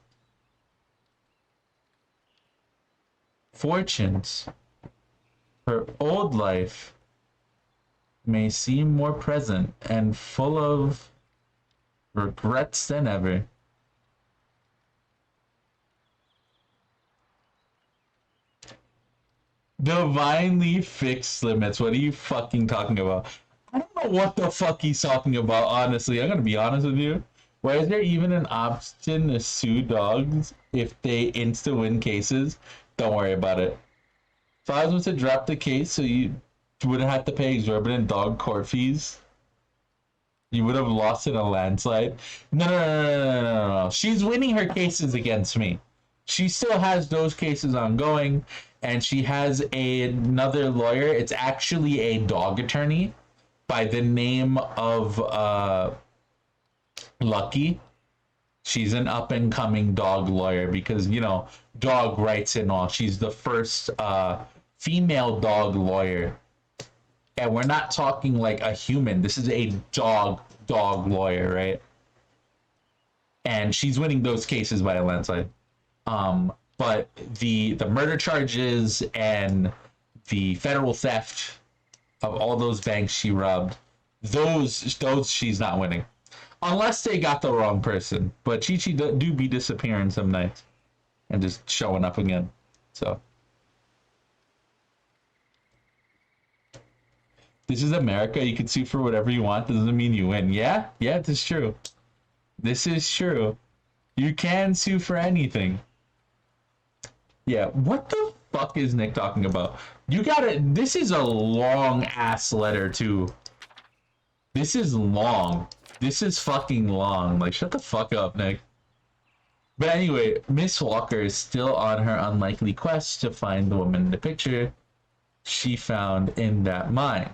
her old life may seem more present and full of regrets than ever. Divinely fixed limits. What are you fucking talking about? I don't know what the fuck he's talking about, honestly. I'm gonna be honest with you. Why is there even an option to sue dogs if they insta-win cases? Don't worry about it. If I was to drop the case so you wouldn't have to pay exorbitant dog court fees, you would have lost in a landslide. No. She's winning her cases against me. She still has those cases ongoing, and she has another lawyer. It's actually a dog attorney by the name of Lucky. She's an up-and-coming dog lawyer because, you know, dog rights and all. She's the first female dog lawyer. And we're not talking like a human. This is a dog lawyer, right? And she's winning those cases by a landslide. But the murder charges and the federal theft of all those banks she robbed, those she's not winning. Unless they got the wrong person. But Chi-Chi do be disappearing some nights and just showing up again. So this is America. You can sue for whatever you want. Doesn't mean you win. Yeah, this is true. This is true. You can sue for anything. Yeah, what the fuck is Nick talking about? You gotta... This is a long-ass letter, too. This is long. This is fucking long. Like, shut the fuck up, Nick. But anyway, Miss Walker is still on her unlikely quest to find the woman in the picture she found in that mine.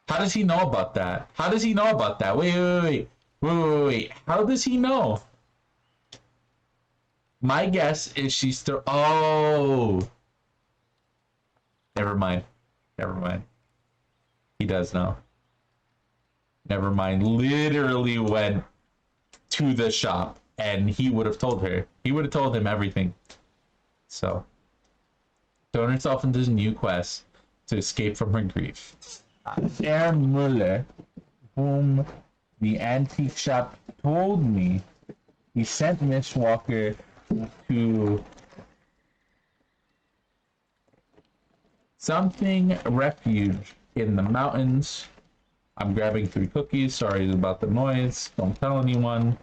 How does he know about that? How does he know about that? Wait. How does he know? My guess is she's still... Oh! Never mind. He does know. Never mind. Literally went to the shop and he would have told her. He would have told him everything. So, thrown herself into this new quest to escape from her grief. Herr Muller, whom the antique shop told me He sent Miss Walker to something refuge in the mountains. I'm grabbing 3 cookies. Sorry about the noise. Don't tell anyone.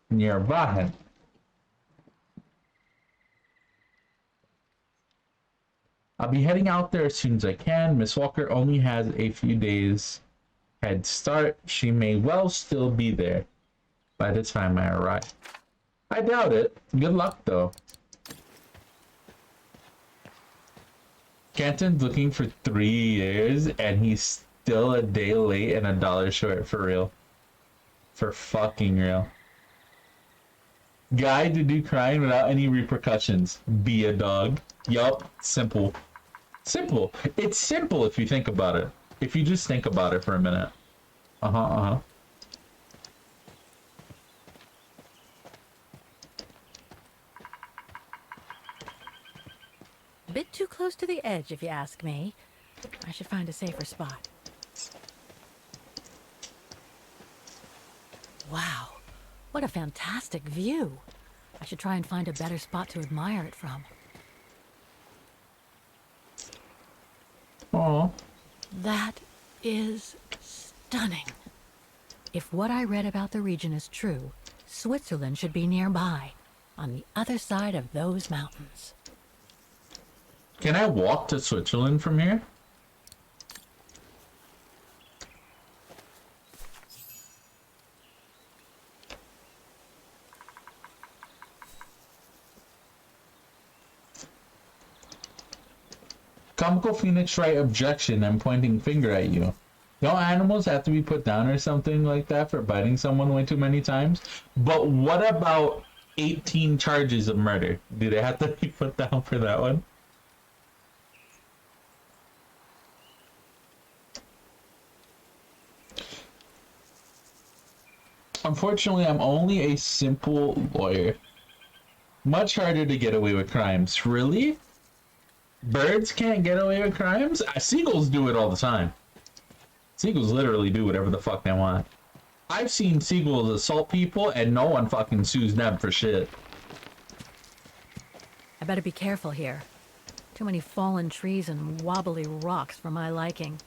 Near Vahen. I'll be heading out there as soon as I can. Miss Walker only has a few days head start. She may well still be there by the time I arrive. I doubt it. Good luck, though. Canton's looking for 3 years, and he's still a day late and $1 short, for real. For fucking real. Guide to do crime without any repercussions. Be a dog. Yup. Simple. Simple. It's simple if you think about it. If you just think about it for a minute. Bit too close to the edge, if you ask me. I should find a safer spot. Wow, what a fantastic view. I should try and find a better spot to admire it from. Oh. That is stunning. If what I read about the region is true, Switzerland should be nearby, on the other side of those mountains. Can I walk to Switzerland from here? Comical Phoenix right objection. I'm pointing finger at you. Don't animals have to be put down or something like that for biting someone way too many times? But what about 18 charges of murder? Do they have to be put down for that one? Unfortunately, I'm only a simple lawyer. Much harder to get away with crimes. Really? Birds can't get away with crimes? Seagulls do it all the time. Seagulls literally do whatever the fuck they want. I've seen seagulls assault people and no one fucking sues them for shit. I better be careful here. Too many fallen trees and wobbly rocks for my liking.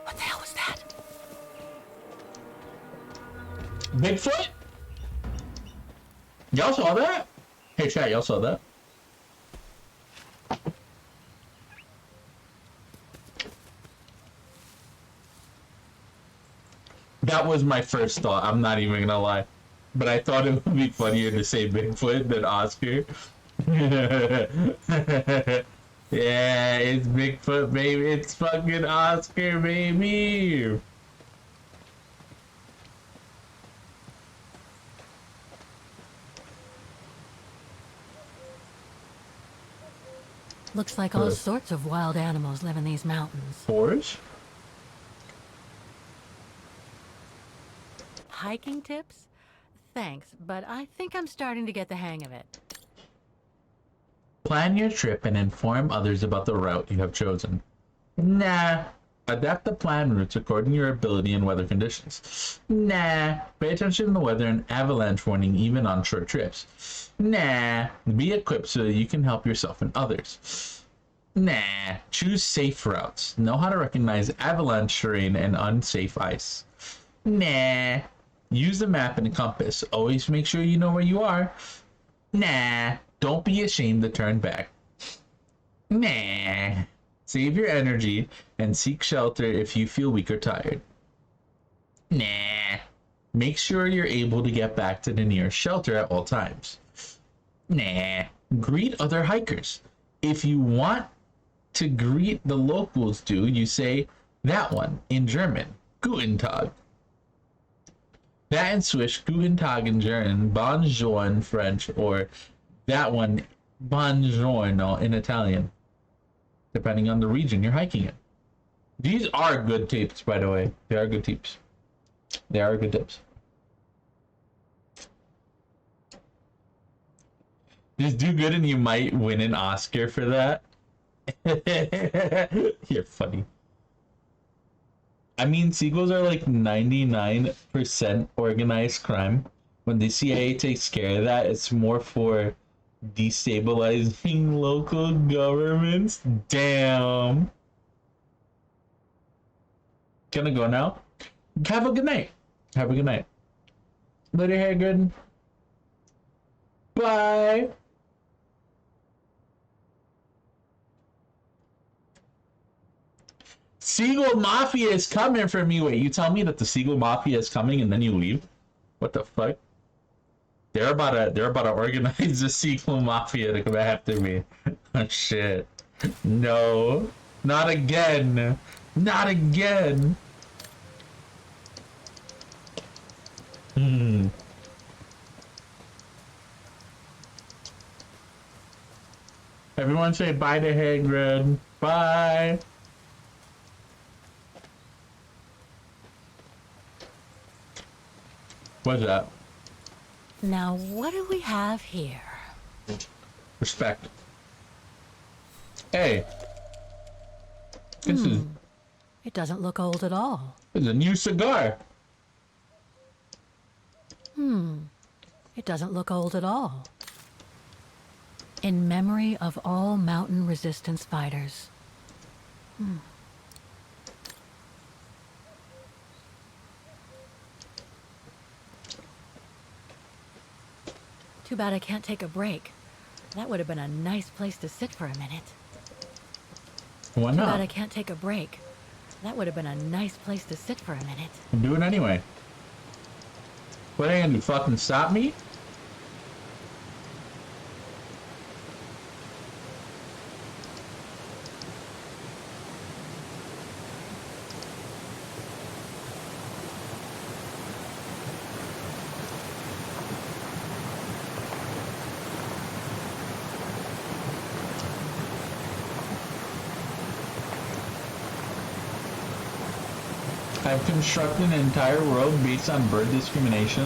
What the hell was that? Bigfoot? Y'all saw that? Hey chat, y'all saw that? That was my first thought, I'm not even gonna lie. But I thought it would be funnier to say Bigfoot than Oscar. Yeah, it's Bigfoot, baby. It's fucking Oscar, baby. Looks like all sorts of wild animals live in these mountains. Boars? Hiking tips? Thanks, but I think I'm starting to get the hang of it. Plan your trip and inform others about the route you have chosen. Nah. Adapt the plan routes according to your ability and weather conditions. Nah. Pay attention to the weather and avalanche warning even on short trips. Nah. Be equipped so that you can help yourself and others. Nah. Choose safe routes. Know how to recognize avalanche terrain and unsafe ice. Nah. Use the map and a compass. Always make sure you know where you are. Nah. Don't be ashamed to turn back. Nah. Save your energy and seek shelter if you feel weak or tired. Nah. Make sure you're able to get back to the nearest shelter at all times. Nah. Greet other hikers. If you want to greet the locals, you say that one in German. Guten Tag. That in Swiss, Guten Tag in German, Bonjour in French, or that one, Buongiorno in Italian, depending on the region you're hiking in. These are good tips, by the way. They are good tips. They are good tips. Just do good and you might win an Oscar for that. You're funny. I mean, sequels are like 99% organized crime. When the CIA takes care of that, it's more for destabilizing local governments. Damn. Gonna go now. Have a good night. Have a good night. Later, Hagrid. Bye. Seagull Mafia is coming for me. Wait, you tell me that the Seagull Mafia is coming and then you leave? What the fuck? They're about to organize the Seagull Mafia to come after me. Oh shit. No. Not again. Not again. Everyone say bye to Hagrid. Bye. What's that? Now, what do we have here? Respect. Hey. This is It doesn't look old at all. a new cigar. It doesn't look old at all. In memory of all mountain resistance fighters. Too bad I can't take a break. That would have been a nice place to sit for a minute. Why Too bad I not? can't take a break. That would have been a nice place to sit for a minute. Do it anyway. What are you gonna do? Fucking stop me? I've constructed an entire world based on bird discrimination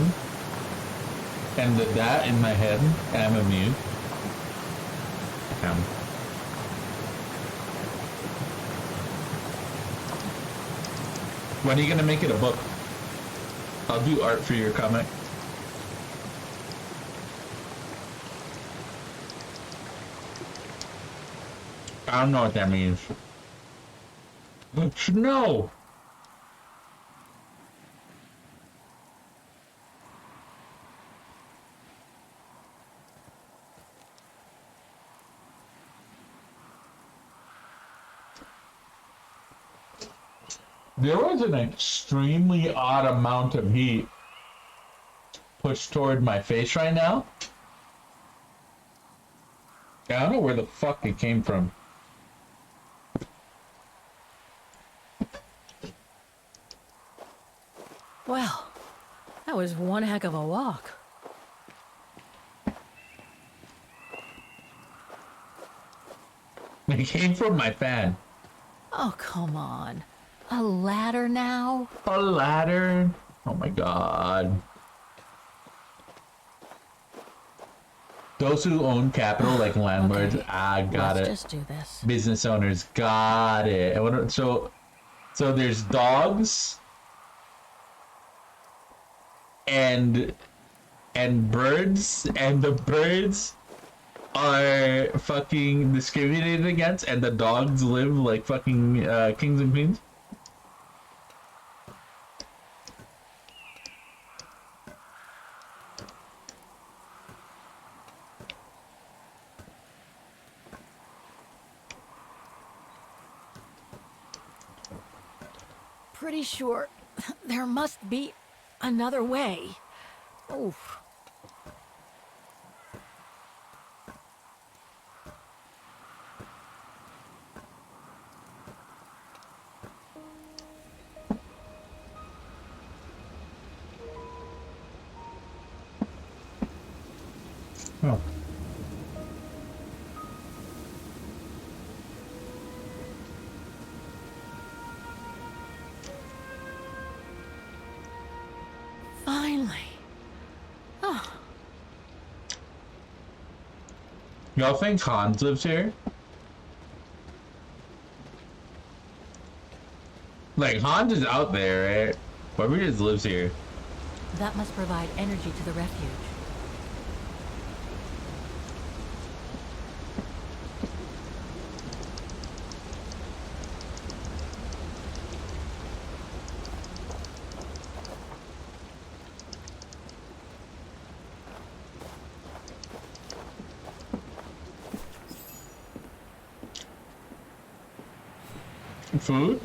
and that in my head, and I'm amused. When are you gonna make it a book? I'll do art for your comic. I don't know what that means. No! There was an extremely odd amount of heat pushed toward my face right now. I don't know where the fuck it came from. Well, that was one heck of a walk. It came from my fan. Oh, come on. A ladder now? A ladder? Oh my god. Those who own capital, like landlords, Okay, got let's it. just do this. Business owners, got it. So there's dogs and birds, and the birds are fucking discriminated against, and the dogs live like fucking kings and queens. Pretty sure there must be another way. Oof. Oh. Finally. Oh, Y'all think Hans lives here? Like, Hans is out there, right? Whoever just lives here. That must provide energy to the refuge. Food?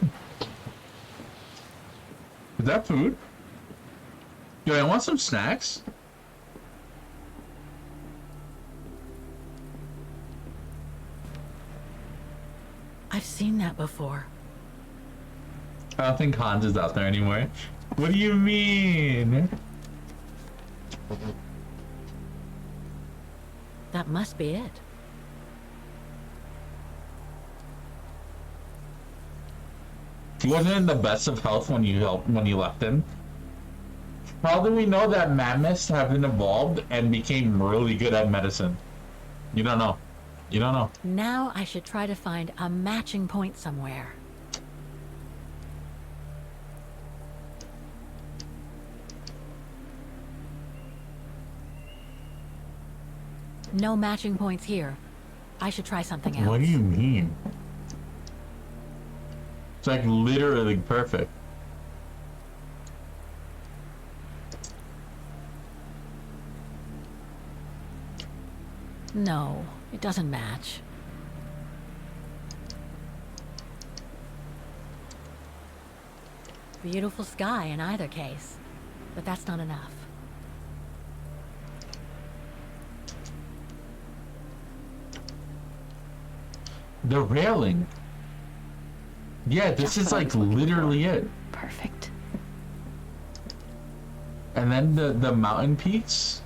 Is that food? Yo, I want some snacks. I've seen that before. I don't think Hans is out there anymore. What do you mean? That must be it. He wasn't in the best of health when you left him. How do we know that mammoths haven't evolved and became really good at medicine? You don't know. You don't know. Now I should try to find a matching point somewhere. No matching points here. I should try something else. What do you mean? It's like literally perfect. No, it doesn't match. Beautiful sky in either case, but that's not enough. The railing. Yeah, this Just is what I like was looking literally for. it. Perfect. And then the mountain peaks.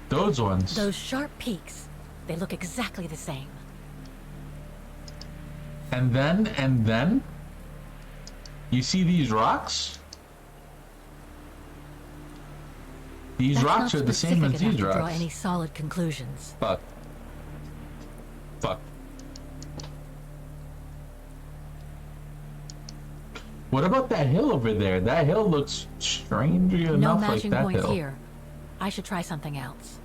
Those ones. Those sharp peaks, they look exactly the same. And then you see these rocks? These That's rocks not are the same as specific enough these to draw rocks. any solid conclusions. Fuck. Fuck. What about that hill over there? That hill looks strangely No enough like matching that points hill. here. I should try something else.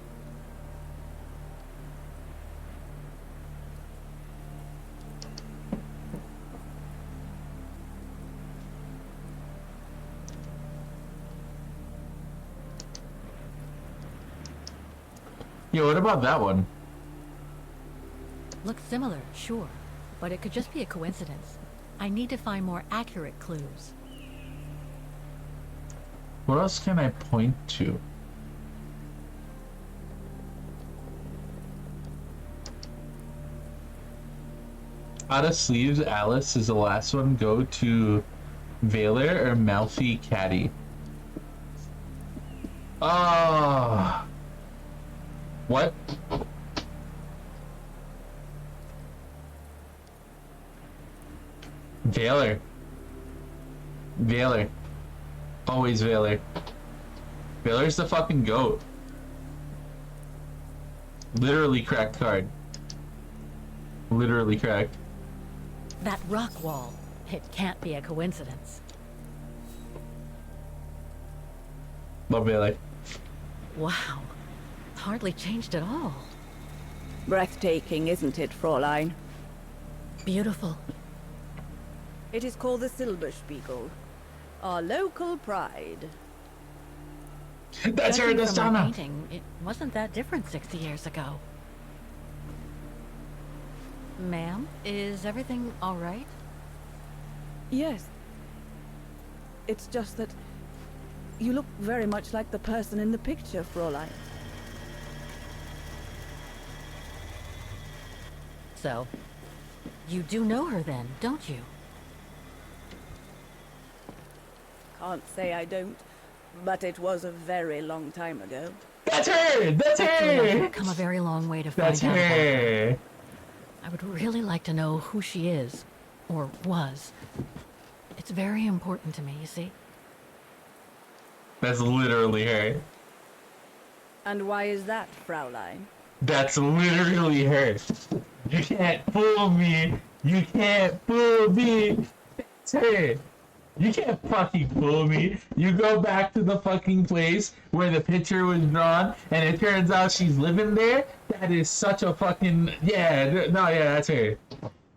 Yeah, what about that one? Looks similar, sure, but it could just be a coincidence. I need to find more accurate clues. What else can I point to? Out of sleeves, Alice is the last one. Go to Valor or Malfi Caddy. Ah. What? Valor. Valor. Always Valor. Valor's the fucking goat. Literally cracked card. Literally cracked. That rock wall. It can't be a coincidence. Love Valor. Wow. Hardly changed at all. Breathtaking, isn't it, Fräulein? Beautiful. It is called the Silberspiegel, our local pride. That's her, Judging that's from my Donna. painting, it wasn't that different 60 years ago. Ma'am, is everything all right? Yes. It's just that you look very much like the person in the picture, Fräulein. So, you do know her then, don't you? Can't say I don't, but it was a very long time ago. That's her! That's Actually, her! I've come a very long way to find That's out about her. her! I would really like to know who she is, or was. It's very important to me, you see? That's literally her. And why is that, Fraulein? That's literally her. You can't fool me. You can't fool me. It's her. You can't fucking fool me. You go back to the fucking place where the picture was drawn, and it turns out she's living there. That is such a fucking yeah. No, yeah, that's her.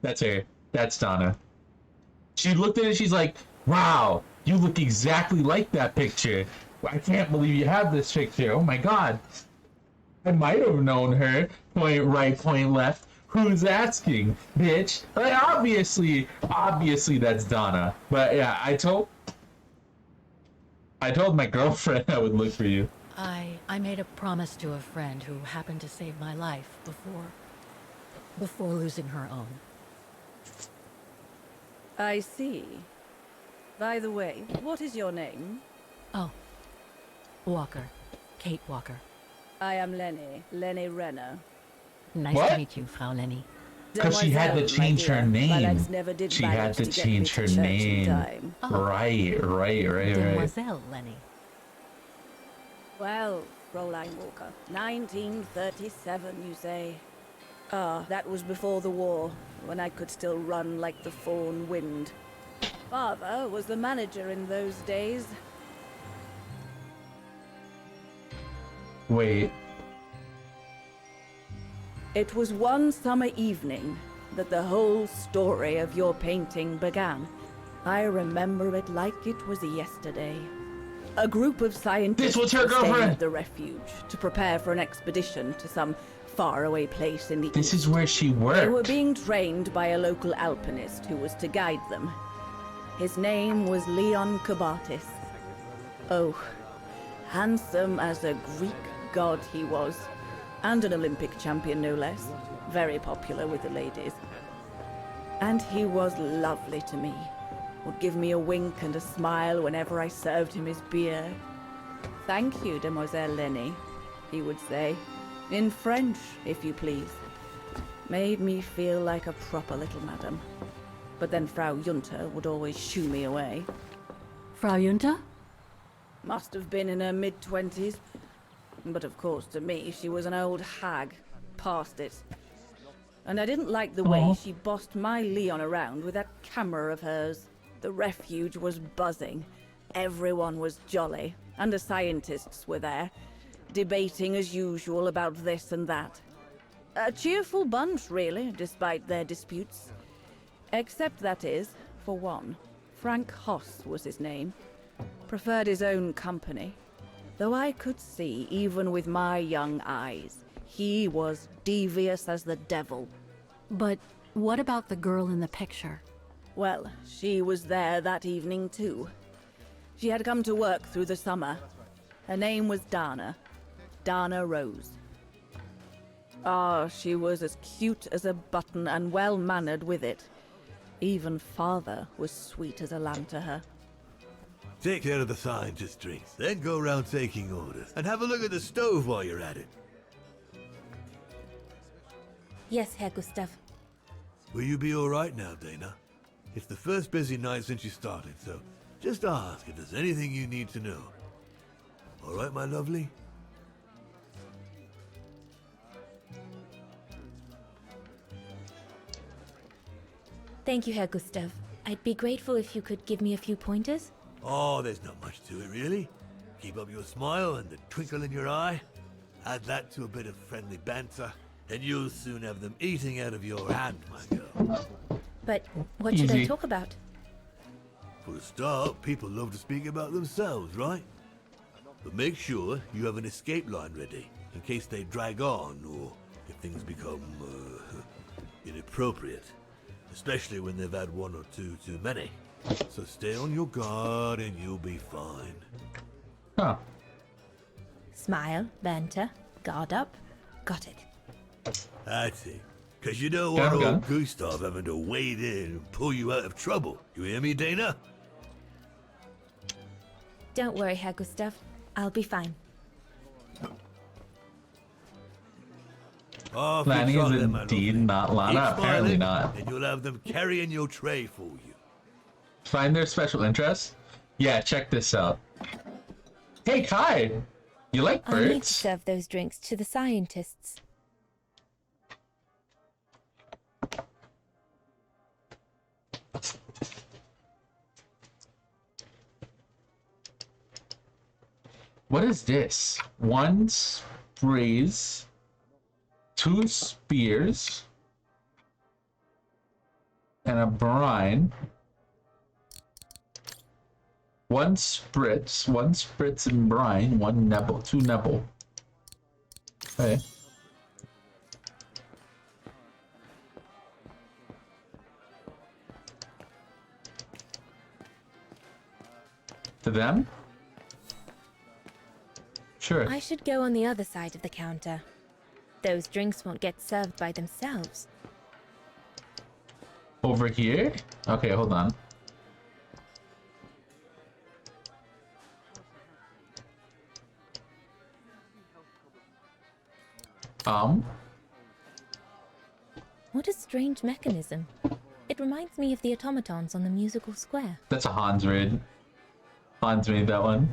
That's her. That's Donna. She looked at it. She's like, "Wow, you look exactly like that picture. I can't believe you have this picture. Oh my god." I might have known her. Point right, point left. Who's asking, bitch? Like, obviously that's Donna. But yeah, I told my girlfriend I would look for you. I made a promise to a friend who happened to save my life before losing her own. I see. By the way, what is your name? Oh, Walker. Kate Walker. I am Lenny Renner. Nice What? to meet you, Frau Lenny. Because she had to Demoiselle, my change her dear. My name. legs never did She had manage to get me change her church in name. time. Oh. Right. Demoiselle Lenny. Well, Fräulein Walker, 1937, you say? Ah, that was before the war, when I could still run like the fawn wind. Father was the manager in those days. Wait. It was one summer evening that the whole story of your painting began. I remember it like it was yesterday. A group of scientists This was her were staying girlfriend! at the refuge to prepare for an expedition to some faraway place in the This east. is where she They were worked. being trained by a local alpinist who was to guide them. His name was Leon Kabatis. Oh, handsome as a Greek god he was, and an Olympic champion no less, very popular with the ladies. And he was lovely to me, would give me a wink and a smile whenever I served him his beer. "Thank you, Demoiselle Lenny," he would say, in French, if you please. Made me feel like a proper little madam. But then Frau Junta would always shoo me away. Frau Junta? Must have been in her mid-20s. But of course, to me, she was an old hag. Past it. And I didn't like the way she bossed my Leon around with that camera of hers. The refuge was buzzing. Everyone was jolly. And the scientists were there, debating as usual about this and that. A cheerful bunch, really, despite their disputes. Except, that is, for one, Frank Hoss was his name. Preferred his own company. Though I could see, even with my young eyes, he was devious as the devil. But what about the girl in the picture? Well, she was there that evening too. She had come to work through the summer. Her name was Dana. Dana Rose. Ah, she was as cute as a button and well-mannered with it. Even father was sweet as a lamb to her. Take care of the scientist drinks, then go around taking orders. And have a look at the stove while you're at it. Yes, Herr Gustav. Will you be alright now, Dana? It's the first busy night since you started, so just ask if there's anything you need to know. Alright, my lovely? Thank you, Herr Gustav. I'd be grateful if you could give me a few pointers. Oh, there's not much to it, really. Keep up your smile and the twinkle in your eye. Add that to a bit of friendly banter, and you'll soon have them eating out of your hand, my girl. But what should I Easy. talk about? For a start, people love to speak about themselves, right? But make sure you have an escape line ready, in case they drag on, or if things become, inappropriate. Especially when they've had one or two too many. So stay on your guard and you'll be fine. Huh. Smile, banter, guard up. Got it. That's it. Because you don't Got want a old gun. Gustav having to wade in and pull you out of trouble. You hear me, Dana? Don't worry, Herr Gustav. I'll be fine. Oh, if you Lanny try is them, my indeed lovely. not Lana. Keep Apparently smiling, not. And you'll have them carrying your tray for you. Find their special interests? Yeah, check this out. Hey, Kai! You like I need to birds? serve those drinks to the scientists. What is this? 1 sprays, 2 spears, and a brine. 1 spritz in brine, 1 nebble, 2 nebble. Okay. To them? Sure. I should go on the other side of the counter. Those drinks won't get served by themselves. Over here? Okay, hold on. What a strange mechanism. It reminds me of the automatons on the musical square. That's a Hans raid. Hans made that one.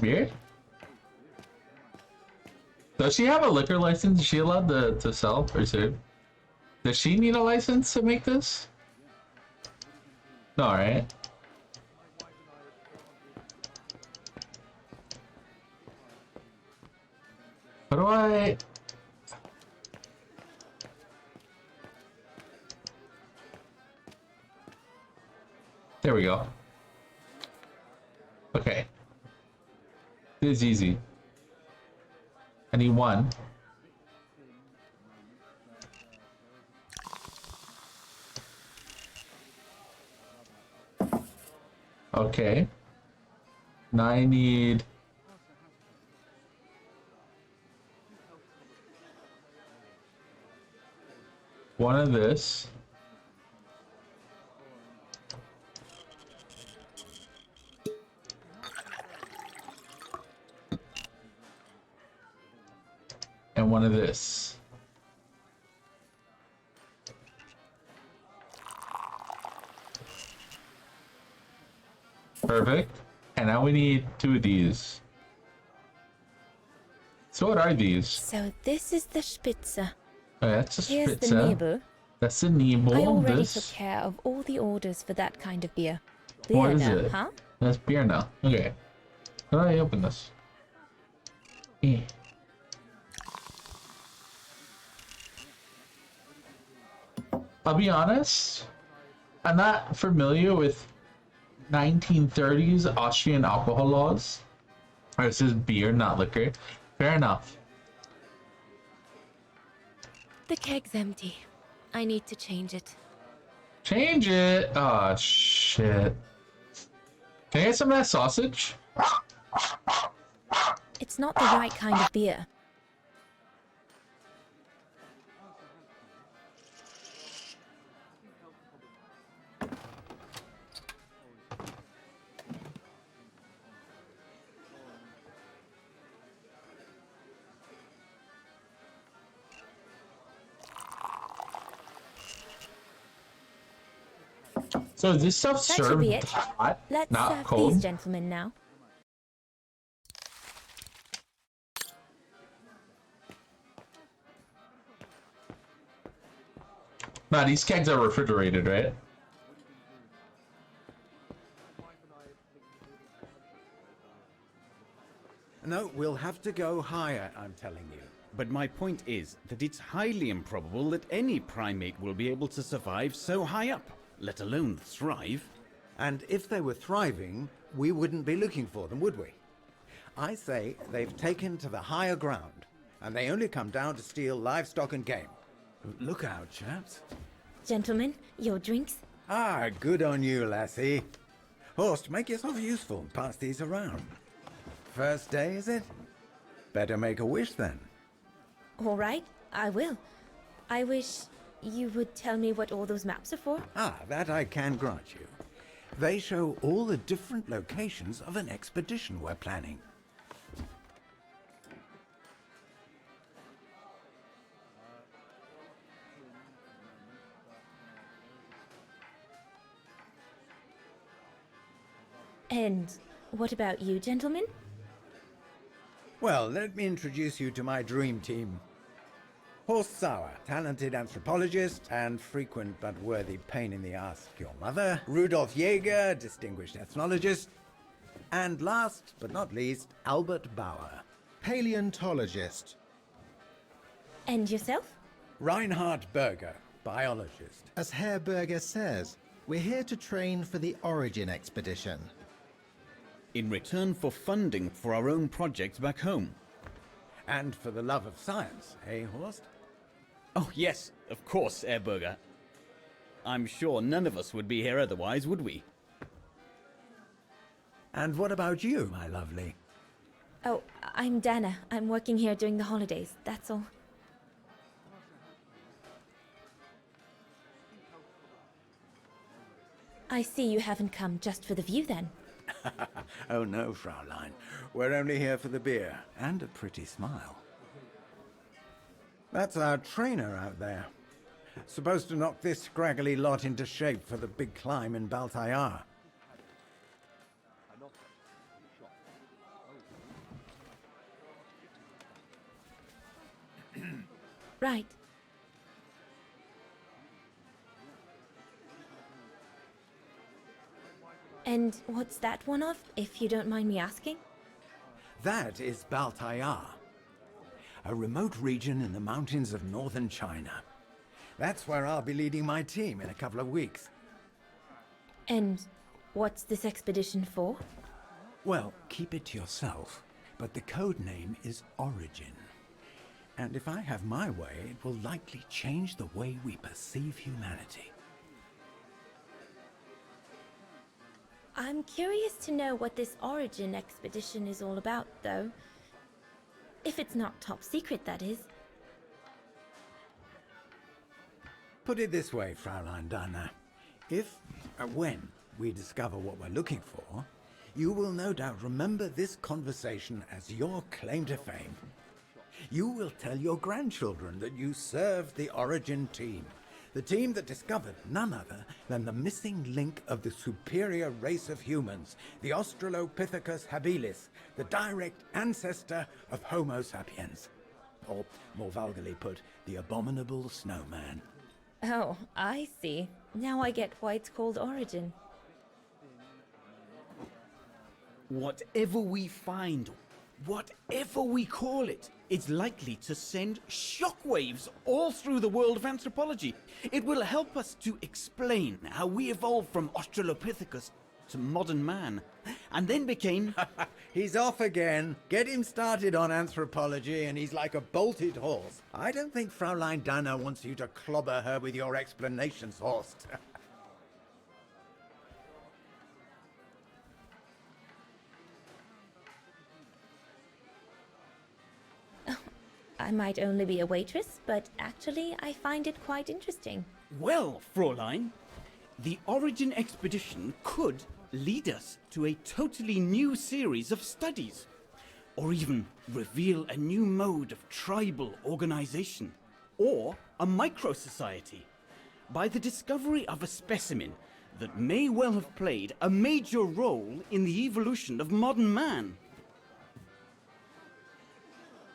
Weird. Does she have a liquor license? Is she allowed to sell or serve? Does she need a license to make this? No, right? How do I... There we go. Okay. This is easy. I need 1. Okay. Now I need... one of this. And one of this. Perfect. And now we need 2 of these. So what are these? So this is the Spitze. Oh, that's a Here's the spitzer. Nebel. That's a Nebel. I already This... took care of all the orders for that kind of beer. What is now, it? huh? That's beer now. Okay. How do I open this? Eh. I'll be honest, I'm not familiar with 1930s Austrian alcohol laws. Or this is beer, not liquor. Fair enough. The keg's empty. I need to change it. Change it. Oh shit. Can I get some of that sausage? It's not the right kind of beer. So is this stuff That should served be it. hot, Let's not serve cold? these gentlemen now. Nah, these kegs are refrigerated, right? No, we'll have to go higher, I'm telling you. But my point is that it's highly improbable that any primate will be able to survive so high up, let alone thrive. And if they were thriving, we wouldn't be looking for them, would we? I say they've taken to the higher ground, and they only come down to steal livestock and game. Look out, chaps. Gentlemen, your drinks? Ah, good on you, lassie. Horst, make yourself useful and pass these around. First day, is it? Better make a wish then. All right, I will. I wish you would tell me what all those maps are for. Ah, that I can grant you. They show all the different locations of an expedition we're planning. And what about you, gentlemen? Well, let me introduce you to my dream team. Horst Sauer, talented anthropologist and frequent but worthy pain in the ass to your mother. Rudolf Jäger, distinguished ethnologist. And last but not least, Albert Bauer, paleontologist. And yourself? Reinhard Berger, biologist. As Herr Berger says, we're here to train for the Origin expedition. In return for funding for our own projects back home. And for the love of science, eh, Horst? Oh, yes, of course, Herr Berger. I'm sure none of us would be here otherwise, would we? And what about you, my lovely? Oh, I'm Dana. I'm working here during the holidays, that's all. I see you haven't come just for the view then. Oh no, Fraulein. We're only here for the beer and a pretty smile. That's our trainer out there. Supposed to knock this scraggly lot into shape for the big climb in Baltayar. Right. And what's that one of, if you don't mind me asking? That is Baltayar, a remote region in the mountains of northern China. That's where I'll be leading my team in a couple of weeks. And what's this expedition for? Well, keep it to yourself, but the code name is Origin. And if I have my way, it will likely change the way we perceive humanity. I'm curious to know what this Origin expedition is all about, though. If it's not top secret, that is. Put it this way, Fraulein Dana. When we discover what we're looking for, you will no doubt remember this conversation as your claim to fame. You will tell your grandchildren that you served the Origin team. The team that discovered none other than the missing link of the superior race of humans, the Australopithecus habilis, the direct ancestor of Homo sapiens. Or, more vulgarly put, the abominable snowman. Oh, I see. Now I get why it's called Origin. Whatever we find, whatever we call it, it's likely to send shockwaves all through the world of anthropology. It will help us to explain how we evolved from Australopithecus to modern man, and then became... He's off again. Get him started on anthropology and he's like a bolted horse. I don't think Fraulein Dana wants you to clobber her with your explanations, Horst. I might only be a waitress, but actually I find it quite interesting. Well, Fräulein, the Origin expedition could lead us to a totally new series of studies, or even reveal a new mode of tribal organization, or a micro-society, by the discovery of a specimen that may well have played a major role in the evolution of modern man.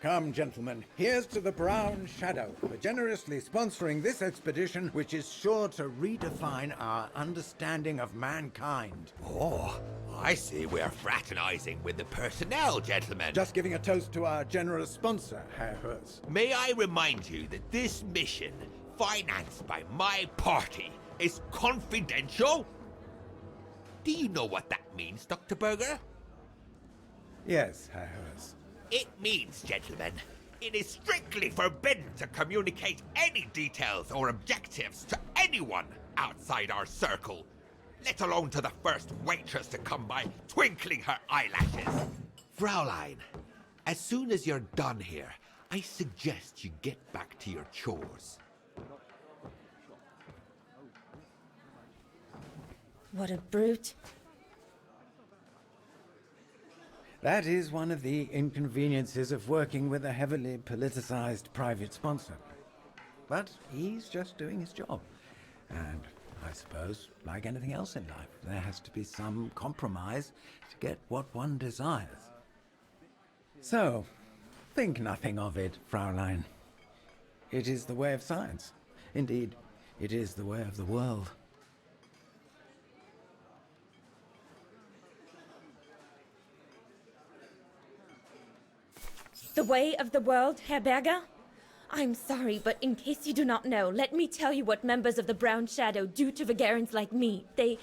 Come, gentlemen, here's to the Brown Shadow for generously sponsoring this expedition, which is sure to redefine our understanding of mankind. Oh, I see we're fraternizing with the personnel, gentlemen. Just giving a toast to our generous sponsor, Herr Herz. May I remind you that this mission, financed by my party, is confidential? Do you know what that means, Dr. Berger? Yes, Herr Herz. It means, gentlemen, it is strictly forbidden to communicate any details or objectives to anyone outside our circle, let alone to the first waitress to come by twinkling her eyelashes. Fraulein, as soon as you're done here, I suggest you get back to your chores. What a brute. That is one of the inconveniences of working with a heavily politicized private sponsor. But he's just doing his job. And I suppose, like anything else in life, there has to be some compromise to get what one desires. So, think nothing of it, Fraulein. It is the way of science. Indeed, it is the way of the world. The way of the world, Herr Berger? I'm sorry, but in case you do not know, let me tell you what members of the Brown Shadow do to Vagarans like me. They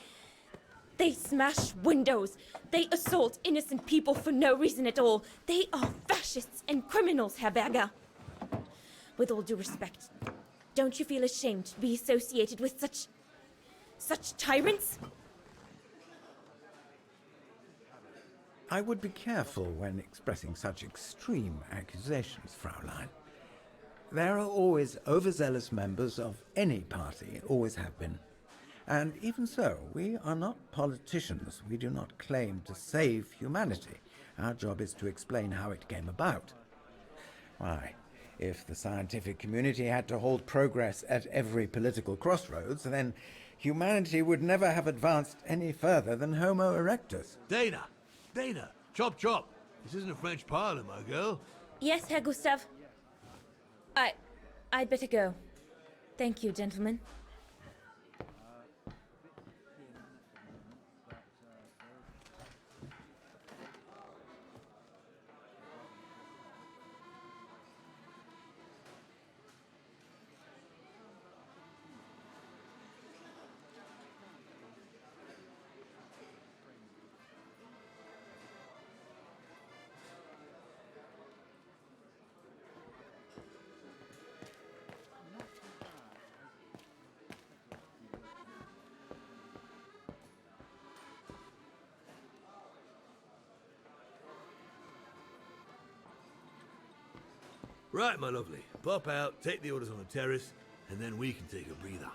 smash windows. They assault innocent people for no reason at all. They are fascists and criminals, Herr Berger. With all due respect, don't you feel ashamed to be associated with such tyrants? I would be careful when expressing such extreme accusations, Fraulein. There are always overzealous members of any party, always have been. And even so, we are not politicians. We do not claim to save humanity. Our job is to explain how it came about. Why, if the scientific community had to halt progress at every political crossroads, then humanity would never have advanced any further than Homo erectus. Dana! Dana! Chop chop! This isn't a French parlor, my girl. Yes, Herr Gustav. I'd better go. Thank you, gentlemen. Right, my lovely. Pop out, take the orders on the terrace, and then we can take a breather.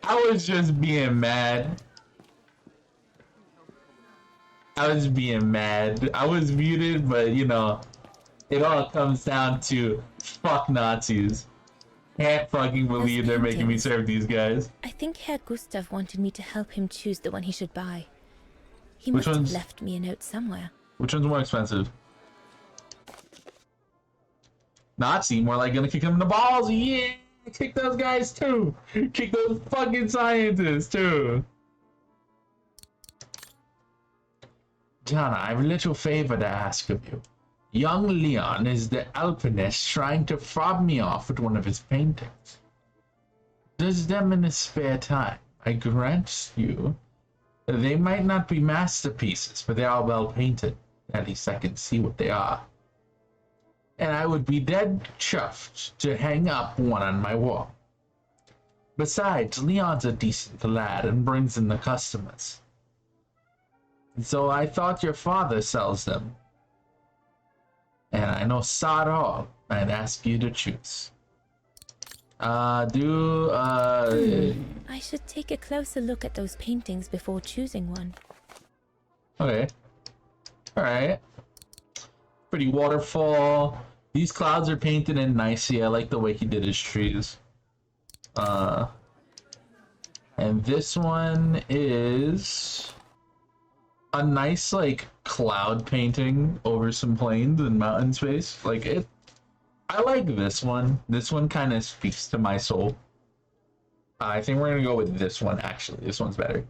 I was just being mad. I was being mad. I was muted, but you know, it all comes down to fuck Nazis. Can't fucking believe they're making me serve these guys. I think Herr Gustav wanted me to help him choose the one he should buy. He Which must have one's- left me a note somewhere. Which one's more expensive? Nazi, more like gonna kick them in the balls. Yeah, kick those guys too. Kick those fucking scientists too. Jana, I have a little favor to ask of you. Young Leon is the alpinist trying to fob me off with one of his paintings. Does them in his spare time. I grant you, they might not be masterpieces, but they are well painted. At least I can see what they are. And I would be dead chuffed to hang up one on my wall. Besides, Leon's a decent lad and brings in the customers. So I thought your father sells them. And I know sod all. I'd ask you to choose. I should take a closer look at those paintings before choosing one. Okay. Alright. Pretty waterfall. These clouds are painted in nicely. I like the way he did his trees. And this one is a nice like cloud painting over some plains and mountain space. Like it, I like this one. This one kind of speaks to my soul. I think we're gonna go with this one actually. This one's better.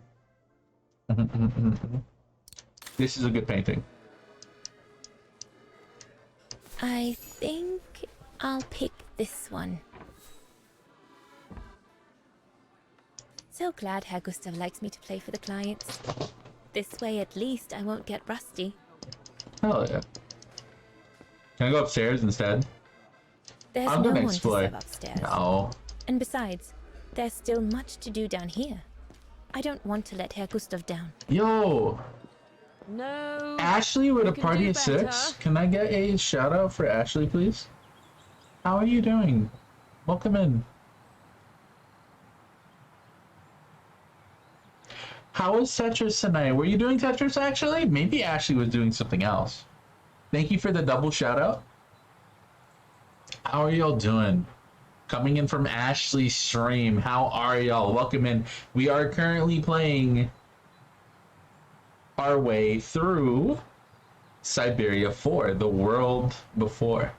This is a good painting. I think I'll pick this one. So glad Herr Gustav likes me to play for the clients. This way, at least, I won't get rusty. Hell yeah. Can I go upstairs instead? There's I'm no gonna one explore. to serve upstairs. No. And besides, there's still much to do down here. I don't want to let Herr Gustav down. Yo! No. Ashley with you a can party do of better. 6? Can I get a shout out for Ashley, please? How are you doing? Welcome in. How was Tetris tonight? Were you doing Tetris actually? Maybe Ashley was doing something else. Thank you for the double shout out. How are y'all doing? Coming in from Ashley's stream. How are y'all? Welcome in. We are currently playing our way through Syberia 4, the world before.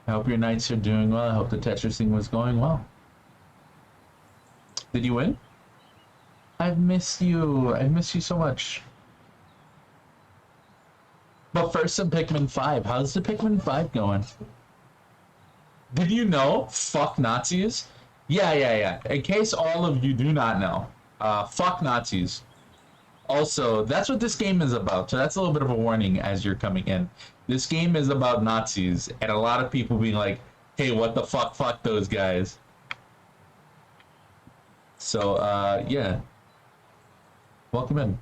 I hope your nights are doing well. I hope the Tetris thing was going well. Did you win? I've missed you. I've missed you so much. But first, some Pikmin 5. How's the Pikmin 5 going? Did you know? Fuck Nazis? Yeah. In case all of you do not know, fuck Nazis. Also, that's what this game is about. So that's a little bit of a warning as you're coming in. This game is about Nazis, and a lot of people being like, hey, what the fuck? Fuck those guys. So, yeah. Welcome in.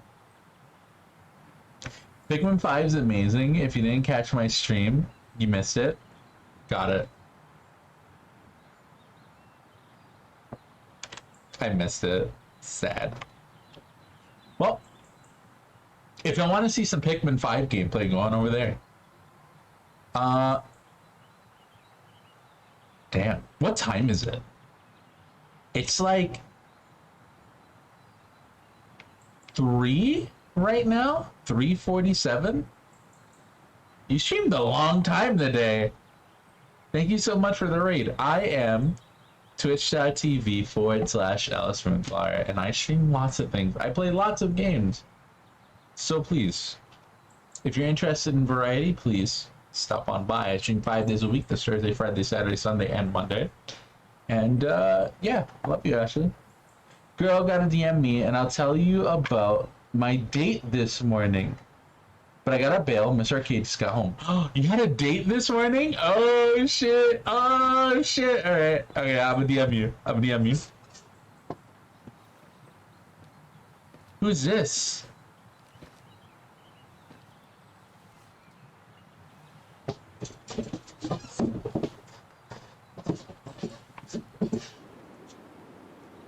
Pikmin 5 is amazing. If you didn't catch my stream, you missed it. Got it. I missed it. Sad. Well, if you want to see some Pikmin 5 gameplay, go on over there. Damn. What time is it? It's like 3 right now? 3:47? You streamed a long time today. Thank you so much for the raid. I am twitch.tv/Ellis Moonflower, and I stream lots of things. I play lots of games. So please, if you're interested in variety, please stop on by. I stream 5 days a week, this Thursday, Friday, Saturday, Sunday, and Monday. And yeah, love you, Ashley. Girl gotta DM me, and I'll tell you about my date this morning. But I gotta bail. Miss Arcade just got home. Oh, you had a date this morning? Oh shit! Oh shit! All right. Okay, I'm gonna DM you. Who's this?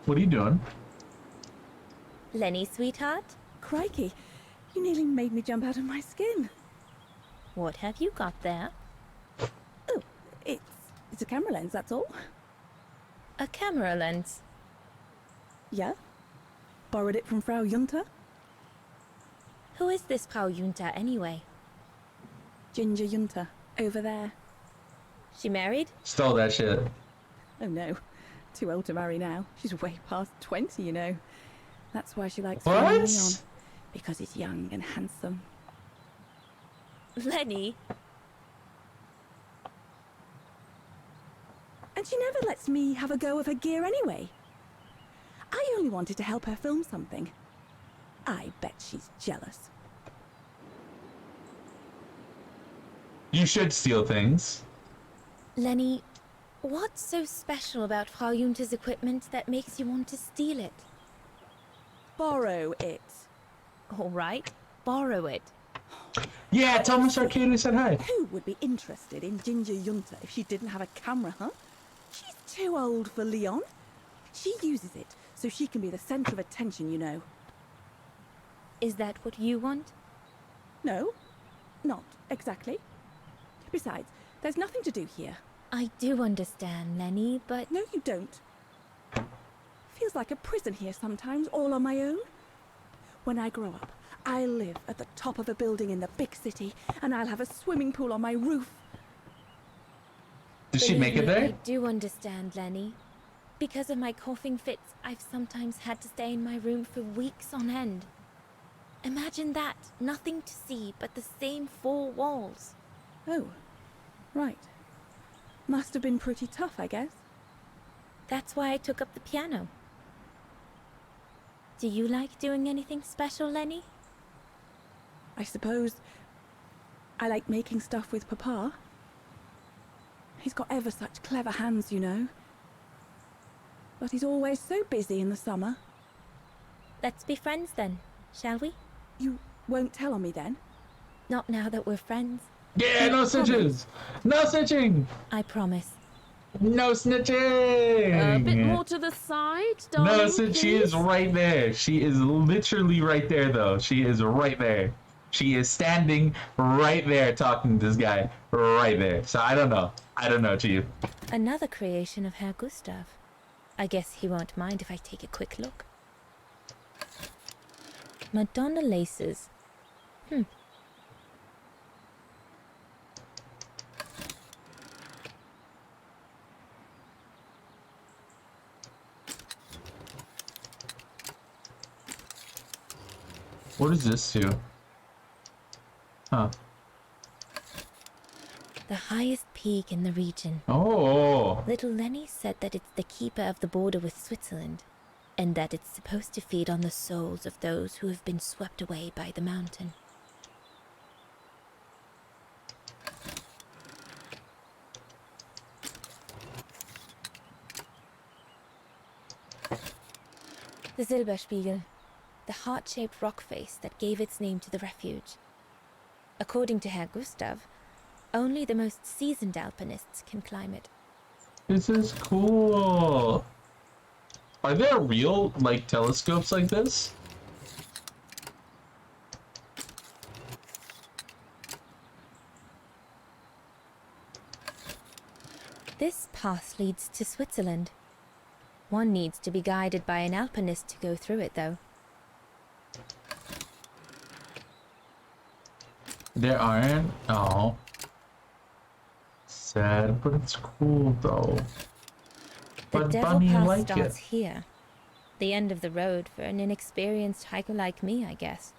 What are you doing? Lenny, sweetheart? Crikey, you nearly made me jump out of my skin. What have you got there? Oh, it's a camera lens, that's all. A camera lens? Yeah. Borrowed it from Frau Junta. Who is this Frau Junta, anyway? Ginger Junta, over there. She married? Stole that shit. Oh no, too old to marry now. She's way past 20, you know. That's why she likes Leon, because he's young and handsome. Lenny? And she never lets me have a go of her gear anyway. I only wanted to help her film something. I bet she's jealous. You should steal things. Lenny, what's so special about Frau Junta's equipment that makes you want to steal it? Borrow it. All right, borrow it. Yeah, Thomas Arcade said hi. Who would be interested in Ginger Junta if she didn't have a camera, huh? She's too old for Leon. She uses it so she can be the center of attention, you know. Is that what you want? No, not exactly. Besides, there's nothing to do here. I do understand, Lenny, but... No, you don't. Feels like a prison here sometimes, all on my own. When I grow up, I'll live at the top of a building in the big city, and I'll have a swimming pool on my roof. Did she make it there? I do understand, Lenny. Because of my coughing fits, I've sometimes had to stay in my room for weeks on end. Imagine that, nothing to see but the same 4 walls. Oh, right. Must have been pretty tough, I guess. That's why I took up the piano. Do you like doing anything special, Lenny? I suppose I like making stuff with Papa. He's got ever such clever hands, you know. But he's always so busy in the summer. Let's be friends then, shall we? You won't tell on me then? Not now that we're friends. Yeah, no snitches! No snitching! I promise. No snitching! A bit more to the side, darling, No, since she is please. right there. She is literally right there, though. She is right there. She is standing right there talking to this guy. Right there. So I don't know. I don't know, Chief. Another creation of Herr Gustav. I guess he won't mind if I take a quick look. Madonna laces. What does this do? Huh. The highest peak in the region. Oh. Little Lenny said that it's the keeper of the border with Switzerland, and that it's supposed to feed on the souls of those who have been swept away by the mountain. The Silberspiegel, the heart-shaped rock face that gave its name to the refuge. According to Herr Gustav, only the most seasoned alpinists can climb it. This is cool. Are there real, like, telescopes like this? This path leads to Switzerland. One needs to be guided by an alpinist to go through it, though. There aren't? Oh. Sad, but it's cool, though. The But Devil Bunny Pass like starts it. here. The end of the road for an inexperienced hiker like me, I guess.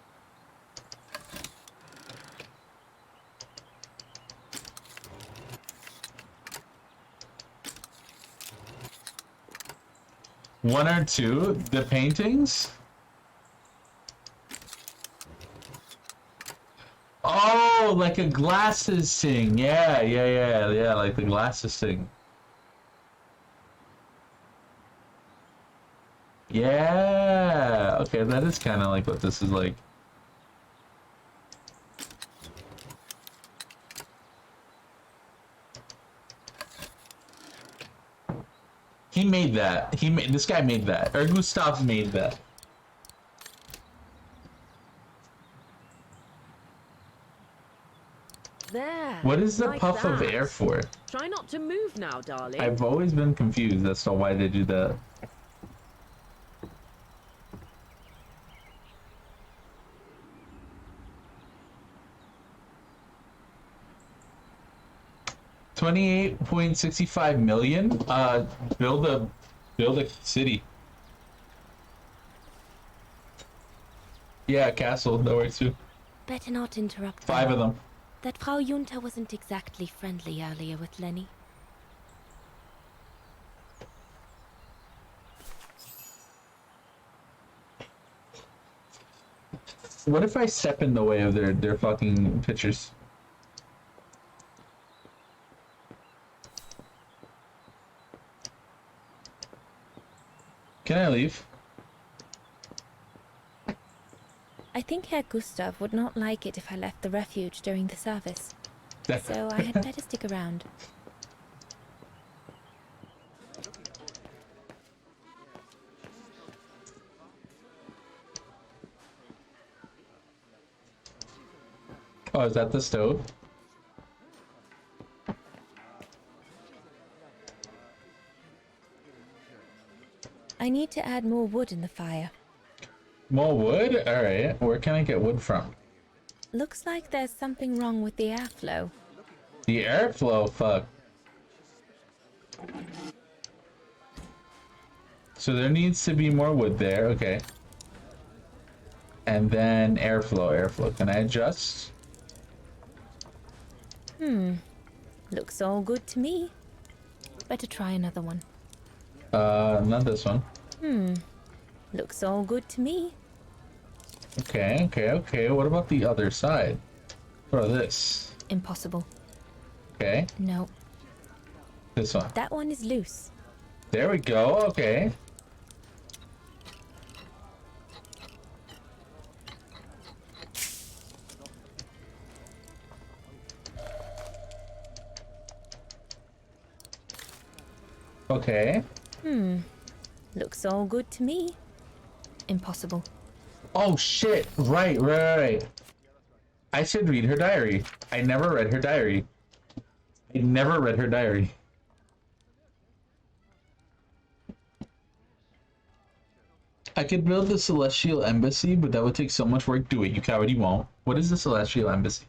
One or two? The paintings? Oh, like a glasses thing. Yeah, like the glasses thing. Yeah. Okay, that is kind of like what this is like. He made that. This guy made that. Or Gustav made that. There. What is the like puff of that. air for? Try not to move now, darling. I've always been confused as to why they do that. $28.65 million. Build a city. Yeah, castle. That works too. Better not interrupt. 5 of them. That Frau Junta wasn't exactly friendly earlier with Lenny. What if I step in the way of their fucking pictures? Can I leave? I think Herr Gustav would not like it if I left the refuge during the service. So I had better stick around. Oh, is that the stove? I need to add more wood in the fire. More wood? Alright. Where can I get wood from? Looks like there's something wrong with the airflow. The airflow? Fuck. So there needs to be more wood there. Okay. And then airflow. Can I adjust? Looks all good to me. Better try another one. Not this one. Looks all good to me. Okay. What about the other side? What about this? Impossible. Okay. No, This one. that one is loose. There we go. Okay. Okay. Looks all good to me. Impossible. Oh shit! Right. I should read her diary. I never read her diary. I could build the Celestial Embassy, but that would take so much work. Do it, you coward, you won't. What is the Celestial Embassy?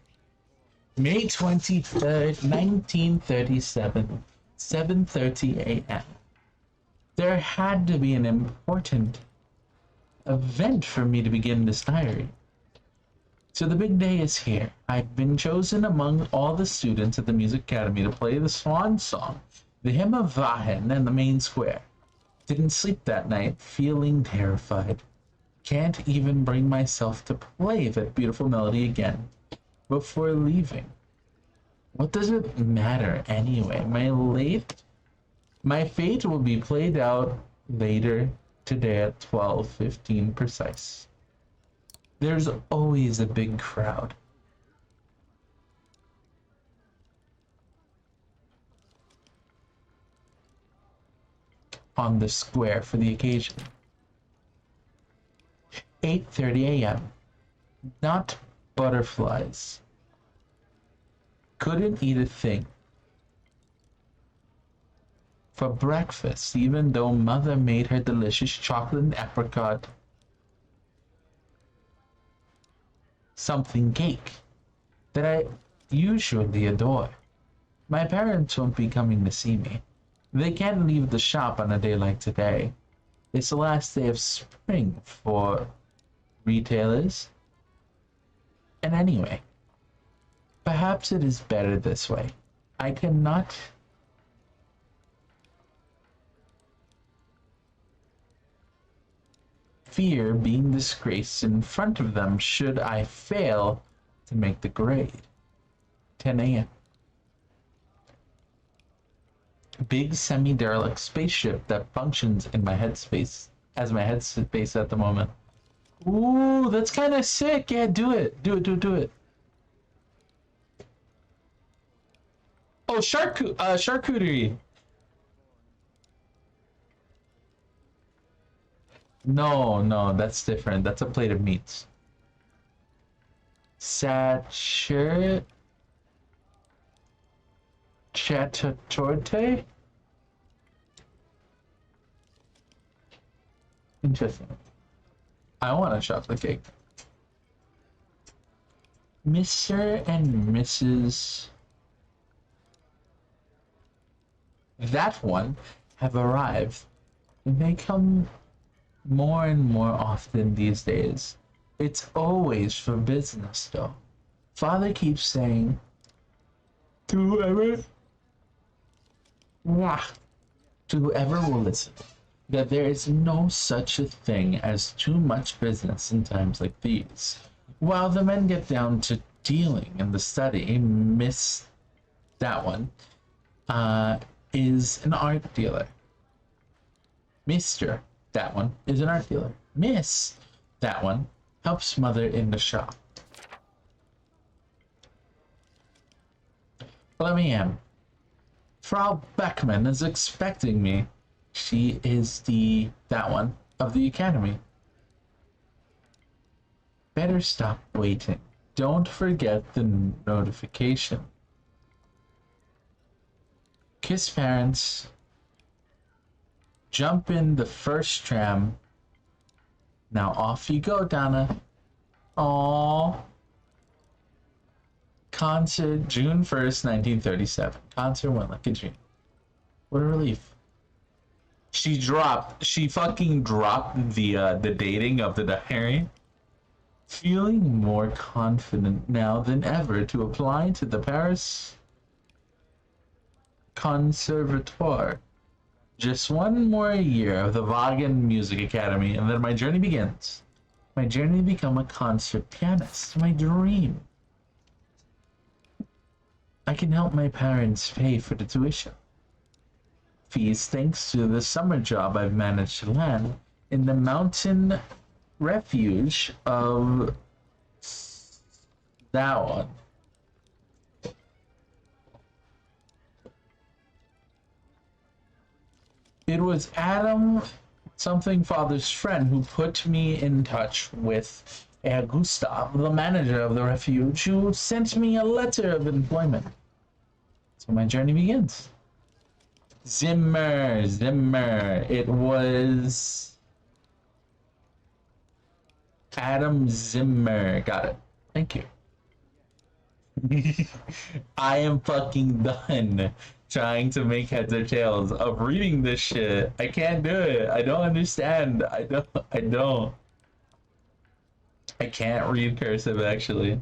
May 23rd, 1937, 7:30 a.m. There had to be an important event for me to begin this diary. So the big day is here. I've been chosen among all the students at the Music Academy to play the swan song, the hymn of Vahen, in the main square. Didn't sleep that night, feeling terrified. Can't even bring myself to play that beautiful melody again before leaving. What does it matter anyway? My fate will be played out later today at 12:15 precise. There's always a big crowd. On the square for the occasion. 8:30 a.m. Not butterflies. Couldn't eat a thing. For breakfast, even though mother made her delicious chocolate and apricot something cake that I usually adore. My parents won't be coming to see me. They can't leave the shop on a day like today. It's the last day of spring for retailers. And anyway, perhaps it is better this way. I cannot fear being disgraced in front of them should I fail to make the grade. 10 a.m. Big semi-derelict spaceship that functions in my headspace as my headspace at the moment. Ooh, that's kind of sick. Yeah, do it. Do it. Oh, charcuterie. No, that's different. That's a plate of meats. Chateautorte? Interesting. I want a chocolate cake. Mr. and Mrs. That one have arrived. They come more and more often these days. It's always for business, though. Father keeps saying, to whoever will listen, that there is no such a thing as too much business in times like these. While the men get down to dealing in the study, Miss that one is an art dealer. Mr. that one is an art dealer. Miss that one helps mother in the shop. 11 a.m. Frau Beckman is expecting me. She is that one of the academy. Better stop waiting. Don't forget the notification. Kiss parents. Jump in the first tram. Now off you go, Donna. Aww. Concert, June 1st, 1937. Concert went like a dream. What a relief. She fucking dropped the dating of the diary. Feeling more confident now than ever to apply to the Paris Conservatoire. Just one more year of the Wagen Music Academy and then my journey begins. My journey to become a concert pianist. My dream. I can help my parents pay for the tuition fees thanks to the summer job I've managed to land in the mountain refuge of that one. It was Adam, something father's friend, who put me in touch with Gustav, the manager of the refuge, who sent me a letter of employment. So my journey begins. Zimmer. It was Adam Zimmer. Got it. Thank you. I am fucking done trying to make heads or tails of reading this shit. I can't do it. I don't understand. I can't read cursive, actually.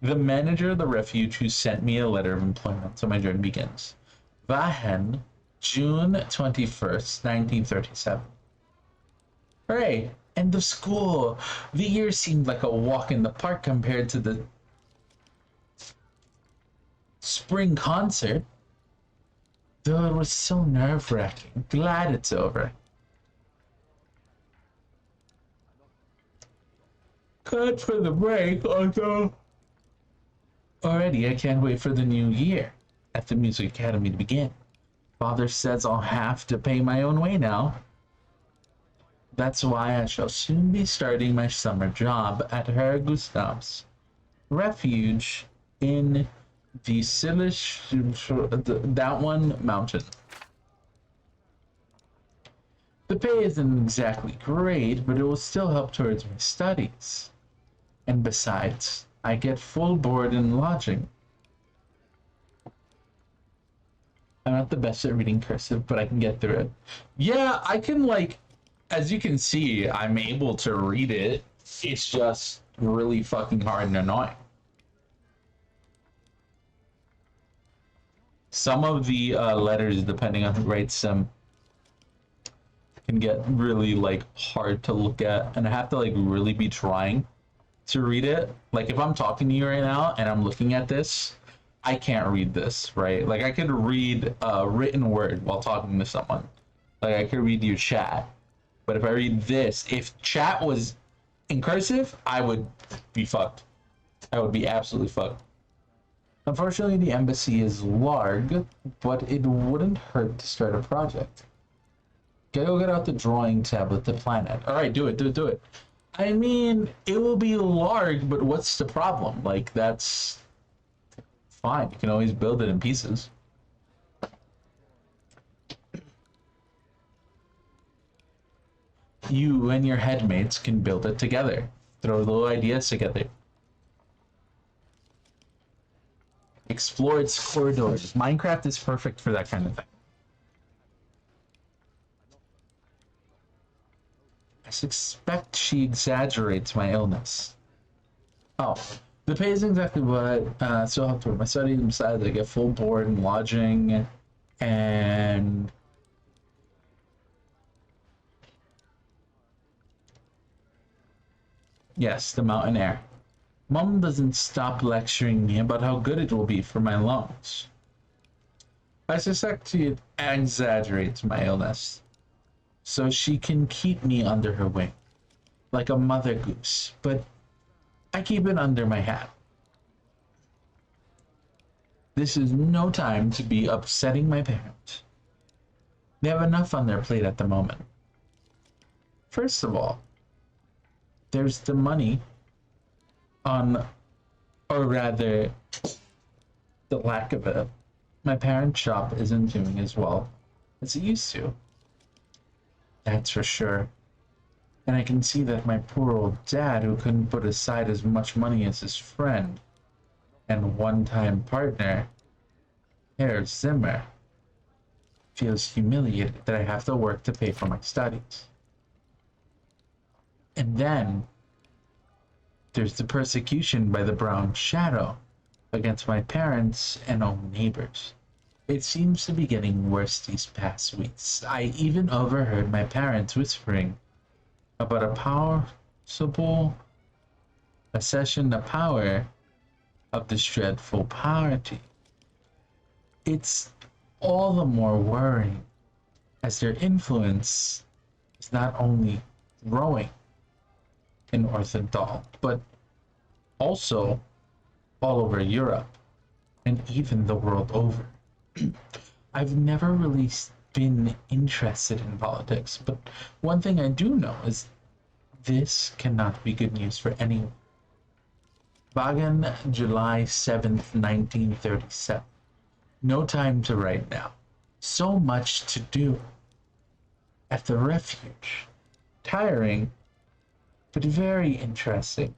The manager of the refuge who sent me a letter of employment. So my journey begins. Wahen, June 21st, 1937. Hooray! End of school. The year seemed like a walk in the park compared to the spring concert. Though it was so nerve-wracking. Glad it's over. Good for the break, although already I can't wait for the new year at the Music Academy to begin. Father says I'll have to pay my own way now. That's why I shall soon be starting my summer job at Herr Gustav's refuge in the Silish, that one mountain. The pay isn't exactly great, but it will still help towards my studies. And besides, I get full board and lodging. I'm not the best at reading cursive, but I can get through it. Yeah, I can, like, as you can see, I'm able to read it. It's just really fucking hard and annoying. Some of the letters, depending on who writes them, can get really, like, hard to look at, and I have to, like, really be trying to read it. Like, if I'm talking to you right now and I'm looking at this, I can't read this, right? Like, I could read a written word while talking to someone. Like, I could read your chat. But if I read this, if chat was in cursive, I would be fucked. I would be absolutely fucked. Unfortunately, the embassy is large, but it wouldn't hurt to start a project. Go get out the drawing tablet to plan it. Alright, do it. I mean, it will be large, but what's the problem? Like, that's fine. You can always build it in pieces. You and your headmates can build it together. Throw little ideas together. Explore its corridors. Minecraft is perfect for that kind of thing. I suspect she exaggerates my illness. Oh, the pay isn't exactly what still help toward my studies. Besides, I get full board and lodging, and yes, the mountain air. Mom doesn't stop lecturing me about how good it will be for my lungs. I suspect she exaggerates my illness, so she can keep me under her wing, like a mother goose, but I keep it under my hat. This is no time to be upsetting my parents. They have enough on their plate at the moment. First of all, there's the money on, or rather, the lack of it. My parents' shop isn't doing as well as it used to. That's for sure. And I can see that my poor old dad, who couldn't put aside as much money as his friend and one-time partner, Herr Zimmer, feels humiliated that I have to work to pay for my studies. And then there's the persecution by the Brown Shadow against my parents and own neighbors. It seems to be getting worse these past weeks. I even overheard my parents whispering about a possible accession to power of this dreadful party. It's all the more worrying as their influence is not only growing in Orthodal, but also all over Europe and even the world over. I've never really been interested in politics, but one thing I do know is this cannot be good news for anyone. Vagan, July 7th, 1937. No time to write now. So much to do. At the refuge. Tiring, but very interesting.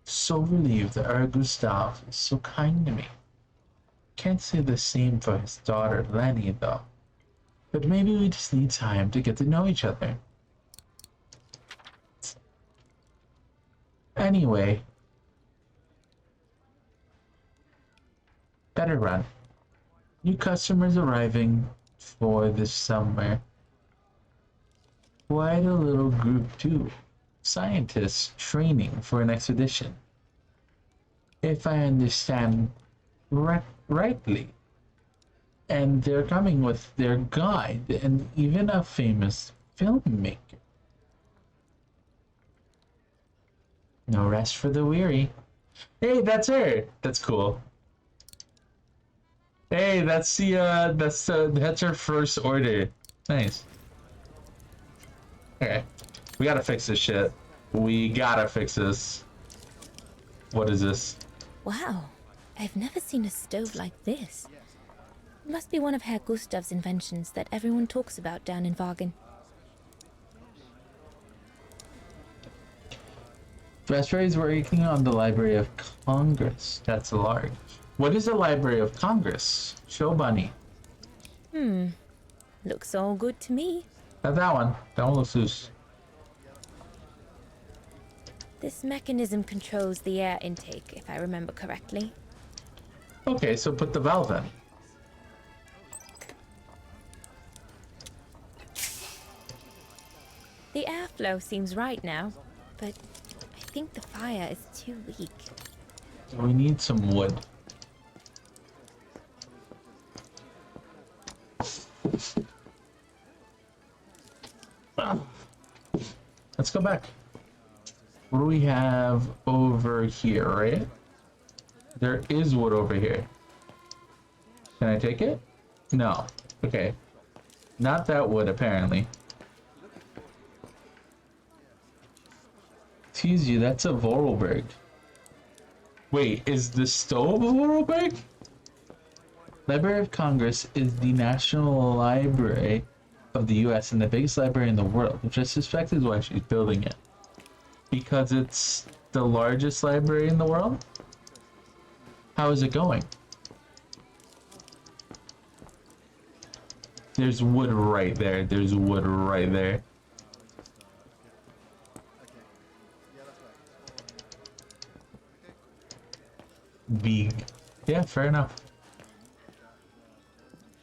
So relieved that our Gustav is so kind to me. Can't say the same for his daughter Lenny though. But maybe we just need time to get to know each other. Anyway, better run. New customers arriving for this summer. Quite a little group too. Scientists training for an expedition. If I understand rightly. And they're coming with their guide and even a famous filmmaker. No rest for the weary. Hey, that's her. That's cool. Hey, that's her first order. Nice. Okay, we gotta fix this shit. We gotta fix this. What is this? Wow, I've never seen a stove like this. It must be one of Herr Gustav's inventions that everyone talks about down in Vagan. Vesper is working on the Library of Congress. That's large. What is the Library of Congress? Show Bunny. Looks all good to me. Not that one. That one looks loose. This mechanism controls the air intake, if I remember correctly. Okay, so put the valve in. The airflow seems right now, but I think the fire is too weak. We need some wood. Let's go back. What do we have over here, right? There is wood over here. Can I take it? No. Okay. Not that wood, apparently. Excuse you, that's a Vorarlberg. Wait, is the stove a Vorarlberg? Library of Congress is the national library of the US and the biggest library in the world, which I suspect is why she's building it. Because it's the largest library in the world? How is it going? There's wood right there. There's wood right there. Big. Yeah, fair enough.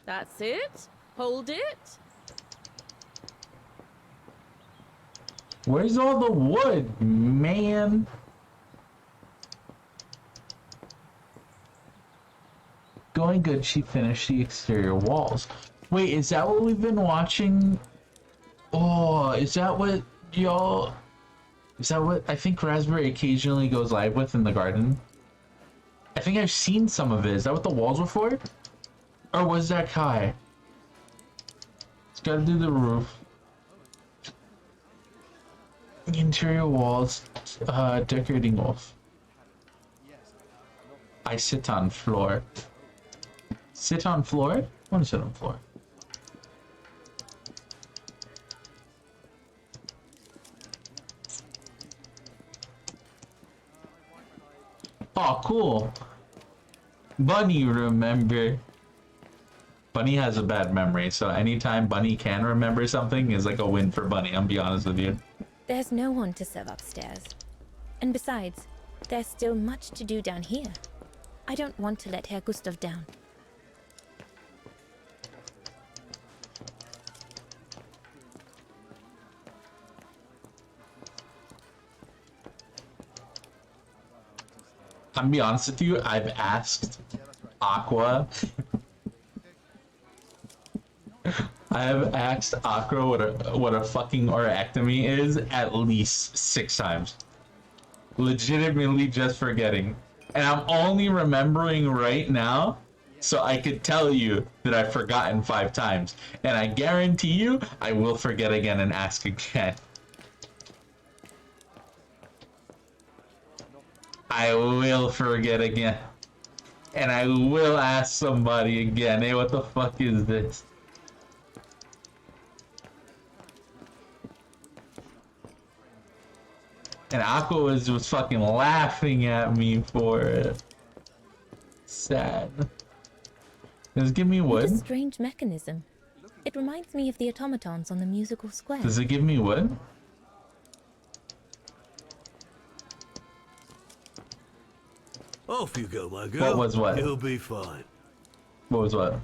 That's it? Hold it? Where's all the wood, man? Going good, she finished the exterior walls. Wait, is that what we've been watching? Oh, is that what y'all... Is that what I think Raspberry occasionally goes live with in the garden? I think I've seen some of it. Is that what the walls were for? Or was that Kai? It's gotta do the roof. Interior walls, decorating wolf. I sit on floor. Sit on floor? I want to sit on floor. Oh, cool. Bunny, remember. Bunny has a bad memory, so anytime Bunny can remember something is like a win for Bunny, I'll be honest with you. There's no one to serve upstairs. And besides, there's still much to do down here. I don't want to let Herr Gustav down. I'm gonna be honest with you, I've asked Aqua. I have asked Aqua what a fucking oractomy is at least 6 times. Legitimately just forgetting. And I'm only remembering right now So I could tell you that I've forgotten 5 times. And I guarantee you, I will forget again and ask again. I will forget again. And I will ask somebody again. Hey, what the fuck is this? And Aqua was fucking laughing at me for it. Sad. Does it give me What a wood? strange mechanism. It reminds me of the automatons on the musical square. Does it give me wood? Off you go, my girl. What was what? You'll be fine. What was what?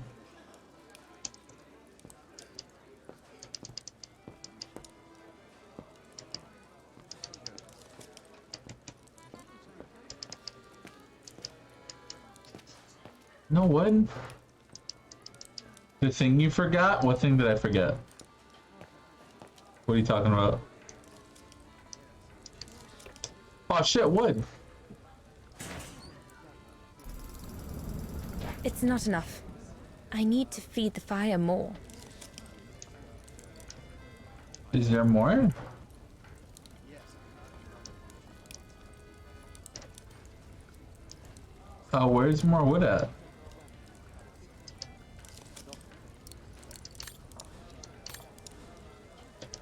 No wood? The thing you forgot? What thing did I forget? What are you talking about? Oh shit, wood. It's not enough. I need to feed the fire more. Is there more? Oh, where's more wood at?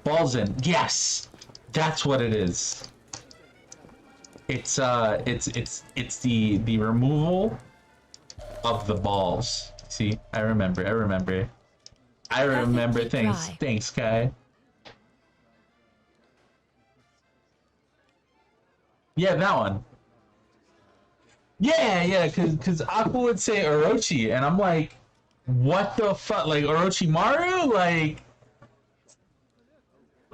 Balls in. Yes! That's what it is. It's the removal of the balls. See, I remember things. Dry. Thanks, Kai. Yeah, that one. Yeah, cause Aqua would say Orochi, and I'm like, what the fuck? Like Orochimaru?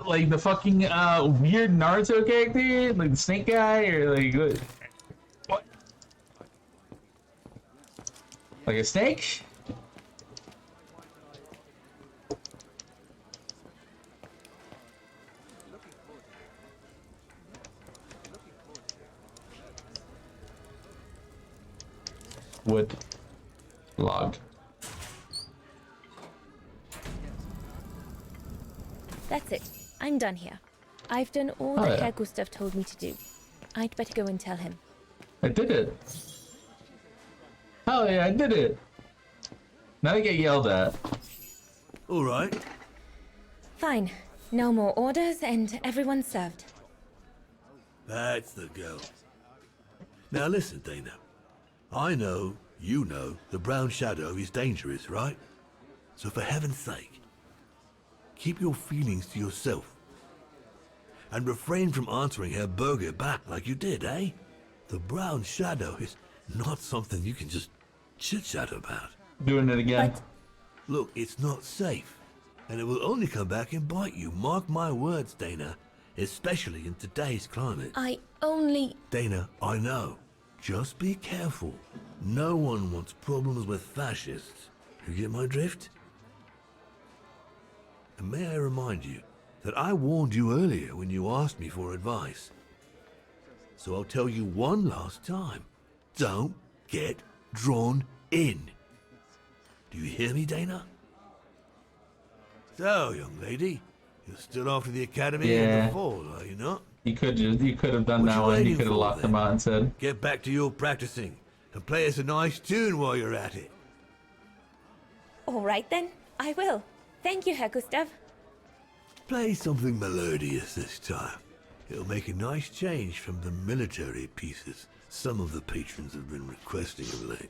Like the fucking weird Naruto character? Like the snake guy? Or like what? Like a snake? Wood. Log. That's it. I'm done here. I've done all Oh, that yeah. Herr Gustav told me to do. I'd better go and tell him. I did it. Hell yeah, I did it. Now I get yelled at. All right. Fine. No more orders and everyone's served. That's the go. Now listen, Dana. I know, you know, the Brown Shadow is dangerous, right? So for heaven's sake, keep your feelings to yourself. And refrain from answering her burger back like you did, eh? The Brown Shadow is not something you can just chit-chat about. Doing it again. Look, it's not safe. And it will only come back and bite you. Mark my words, Dana. Especially in today's climate. I only... Dana, I know. Just be careful. No one wants problems with fascists. You get my drift? And may I remind you that I warned you earlier when you asked me for advice. So I'll tell you one last time. Don't get drawn in. Do you hear me, Dana? So, young lady, you're still off to the academy in Yeah. the fall, are you not? You could have done What that you one. You waiting could have for, locked them out and said, Get back to your practicing and play us a nice tune while you're at it. All right then. I will. Thank you, Herr Gustav. Play something melodious this time. It'll make a nice change from the military pieces some of the patrons have been requesting of late.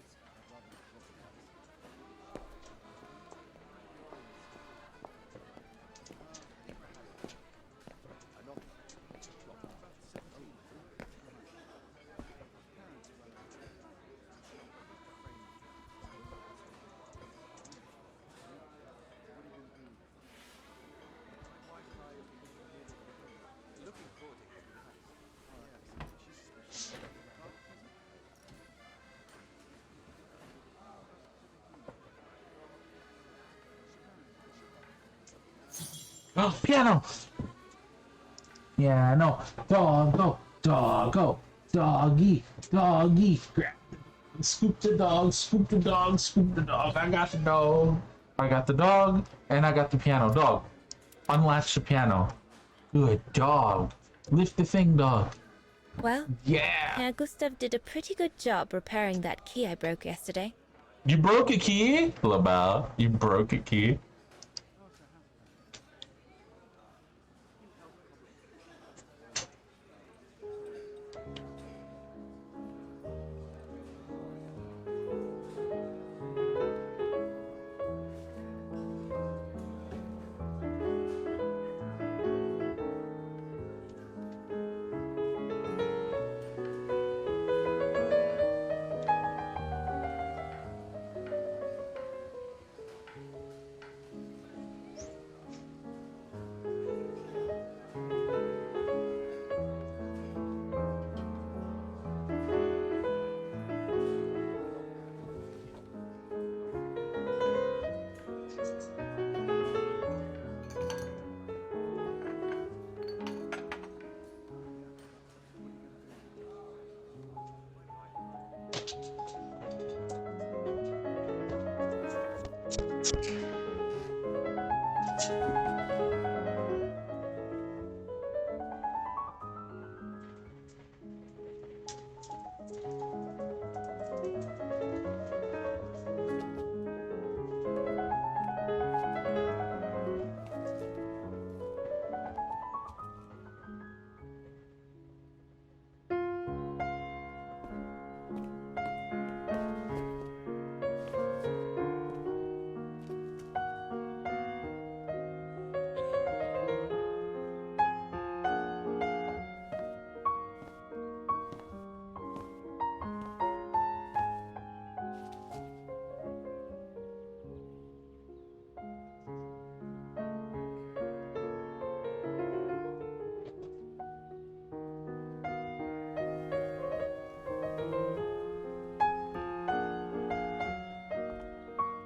"Oh, piano." Yeah, no. Doggo, doggy, doggy. Grab Scoop the dog, scoop the dog, scoop the dog. I got the dog. I got the dog, and I got the piano. Dog, unlatch the piano. Good dog. Lift the thing, dog. Well, yeah. Herr Gustav did a pretty good job repairing that key I broke yesterday. You broke a key? LaBelle, you broke a key?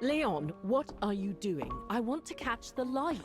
Leon, what are you doing? I want to catch the light.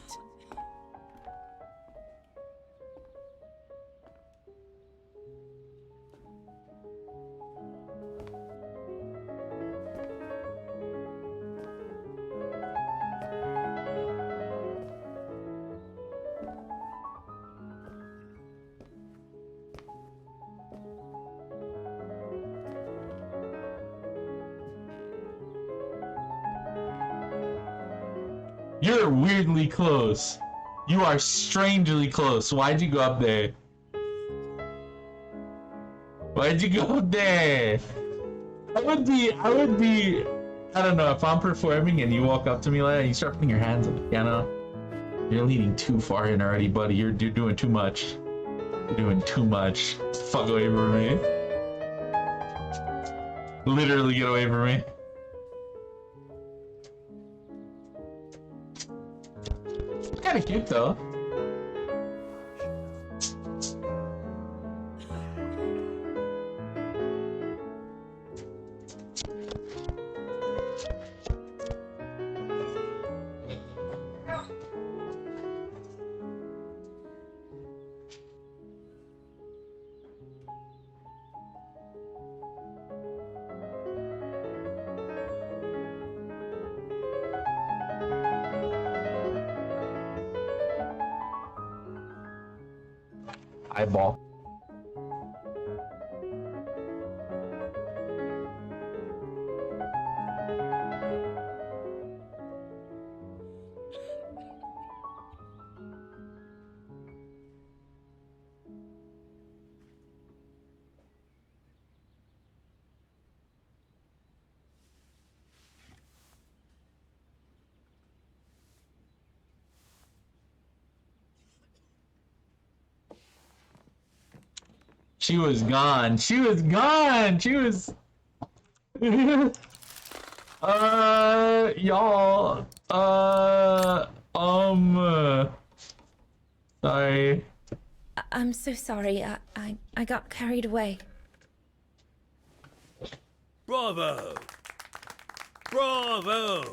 You're weirdly close. You are strangely close. Why'd you go up there? Why'd you go up there? I would be, I don't know, if I'm performing and you walk up to me like that and you start putting your hands on the piano, you're leaning too far in already, buddy. You're doing too much. You're doing too much. Fuck away from me. Literally get away from me. Kinda cute though. Eyeball. She was gone. She was gone. She was. Y'all. Sorry. I'm so sorry. I got carried away. Bravo! Bravo!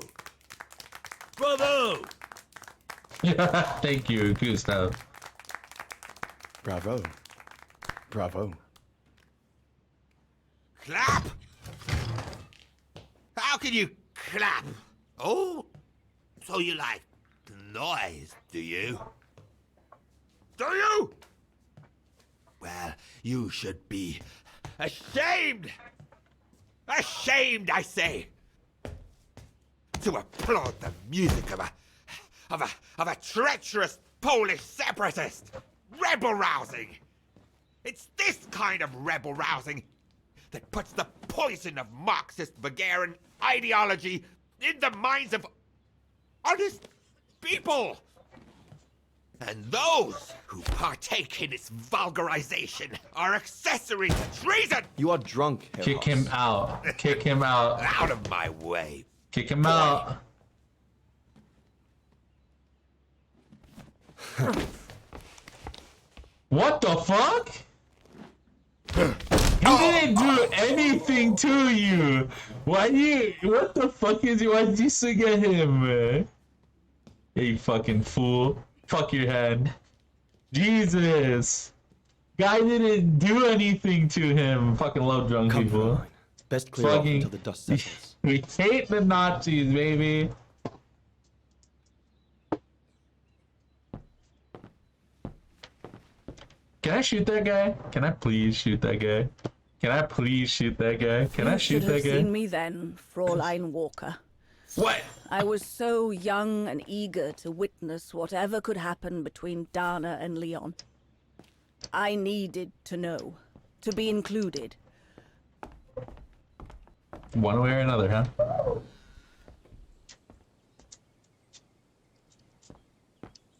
Bravo! Thank you, Gustav. Bravo. Bravo. Clap! can you clap? Oh, so you like the noise, do you? Do you? Well, you should be ashamed! Ashamed, I say! To applaud the music of a treacherous Polish separatist! Rebel rousing! It's this kind of rebel rousing that puts the poison of Marxist Bulgarian ideology in the minds of honest people! And those who partake in its vulgarization are accessory to treason! You are drunk, Herr Kick him out. Kick him out. Out of my way. Kick him out. What the fuck? He didn't do anything to you. What the fuck why did you sing at him, man? Yeah, you fucking fool. Fuck your head. Jesus. Guy didn't do anything to him. Fucking love drunk people. Fräulein. Best clear off until the dust settles. We hate the Nazis, baby. Can I shoot that guy? Can I please shoot that guy? Can I please shoot that guy? Can I shoot that You should guy? have seen me then, Fräulein Walker. What? I was so young and eager to witness whatever could happen between Dana and Leon. I needed to know, to be included. One way or another, huh?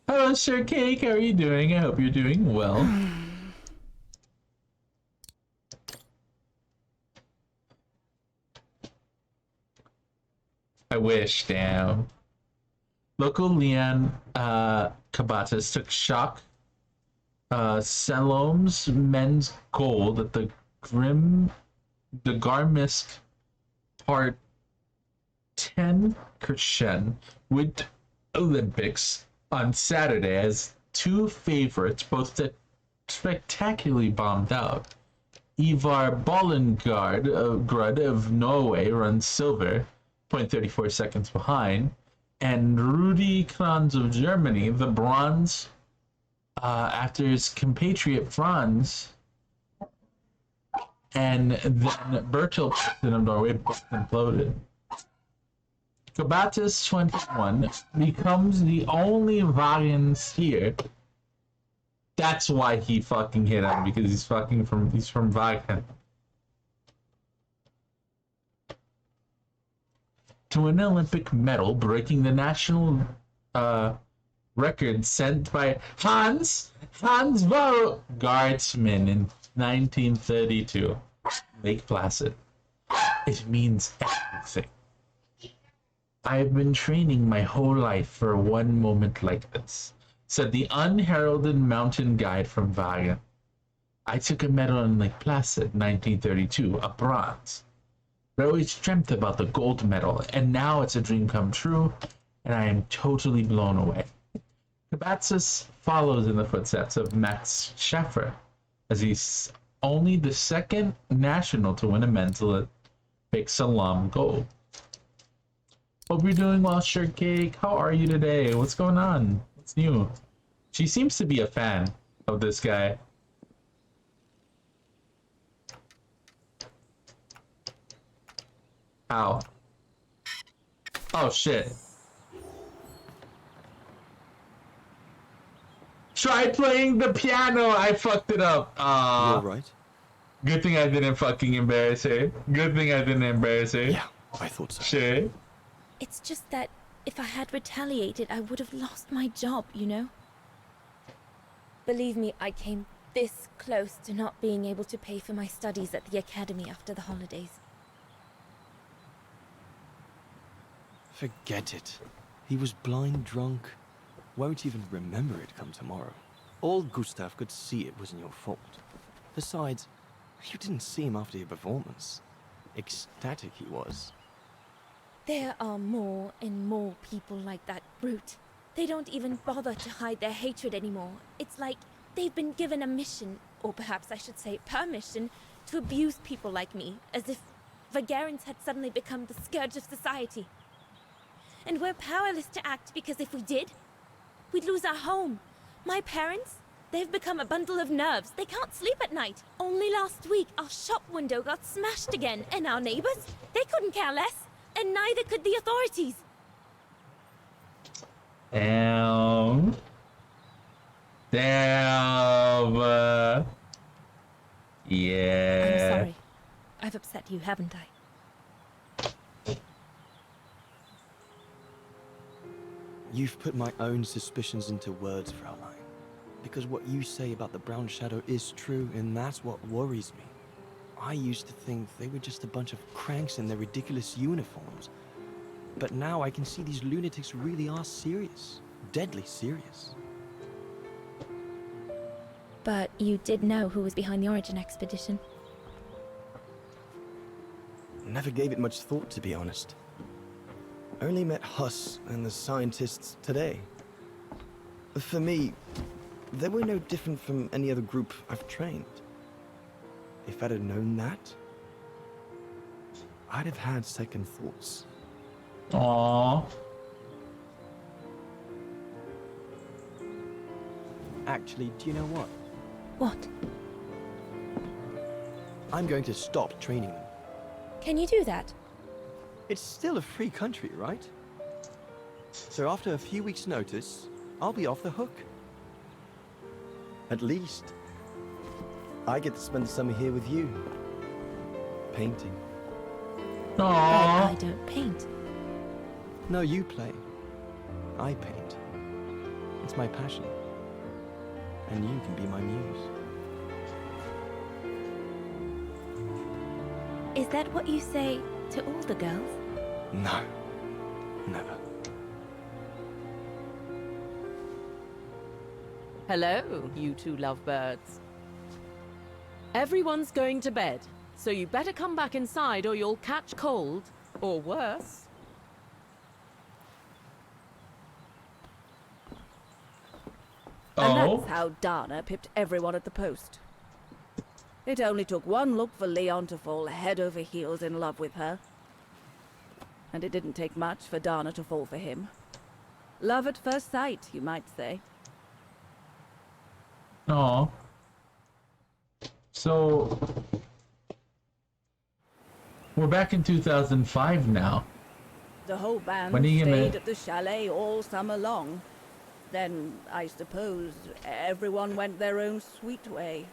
Hello, Sir Cake. How are you doing? I hope you're doing well. I wish, damn. Local Leon Kabatas took shock. Salome's men's gold at the Garmisk Part 10 Kirshen with Olympics on Saturday as two favorites, both spectacularly bombed out. Ivar Bollengard of Norway runs silver, 0.34 seconds behind, and Rudi Kranz of Germany, the bronze, after his compatriot Franz, and then Bertil of Norway both imploded. Kabatis 21 becomes the only Vagan skier. That's why he fucking hit him, because he's from Vagan. To win an Olympic medal, breaking the national record set by Hans Guardsman in 1932. Lake Placid. It means everything. I have been training my whole life for one moment like this, said the unheralded mountain guide from Vaga. I took a medal in Lake Placid, 1932, a bronze. I always dreamt about the gold medal, and now it's a dream come true, and I am totally blown away. Kabatsis follows in the footsteps of Max Schaffer, as he's only the second national to win a men's Olympic Salam gold. Hope you're doing well, Shirt Cake. How are you today? What's going on? What's new? She seems to be a fan of this guy. Ow. Oh, shit. Try playing the piano. I fucked it up. You alright? Good thing I didn't fucking embarrass her. Good thing I didn't embarrass her. Yeah, I thought so. Shit. It's just that if I had retaliated, I would have lost my job, you know? Believe me, I came this close to not being able to pay for my studies at the academy after the holidays. Forget it. He was blind drunk. Won't even remember it come tomorrow. All Gustav could see it wasn't your fault. Besides, you didn't see him after your performance. Ecstatic he was. There are more and more people like that brute. They don't even bother to hide their hatred anymore. It's like they've been given a mission, or perhaps I should say permission, to abuse people like me, as if Vagarans had suddenly become the scourge of society. And we're powerless to act because if we did, we'd lose our home. My parents, they've become a bundle of nerves. They can't sleep at night. Only last week, our shop window got smashed again, and our neighbors, they couldn't care less, and neither could the authorities. Damn. Damn. Yeah. I'm sorry. I've upset you, haven't I? You've put my own suspicions into words, Fraulein. Because what you say about the Brown Shadow is true, and that's what worries me. I used to think they were just a bunch of cranks in their ridiculous uniforms. But now I can see these lunatics really are serious. Deadly serious. But you did know who was behind the Origin expedition. Never gave it much thought, to be honest. Only met Huss and the scientists today. For me, they were no different from any other group I've trained. If I'd have known that, I'd have had second thoughts. Aww. Actually, do you know what? What? I'm going to stop training them. Can you do that? It's still a free country, right? So after a few weeks' notice, I'll be off the hook. At least, I get to spend the summer here with you. Painting. But I don't paint. No, you play. I paint. It's my passion. And you can be my muse. Is that what you say to all the girls? No. Never. Hello, you two lovebirds. Everyone's going to bed, so you better come back inside or you'll catch cold, or worse. And that's how Dana pipped everyone at the post. It only took one look for Leon to fall head over heels in love with her. And it didn't take much for Dana to fall for him. Love at first sight, you might say. Oh. So we're back in 2005 now. The whole band When are you stayed gonna- at the chalet all summer long. Then, I suppose, everyone went their own sweet way.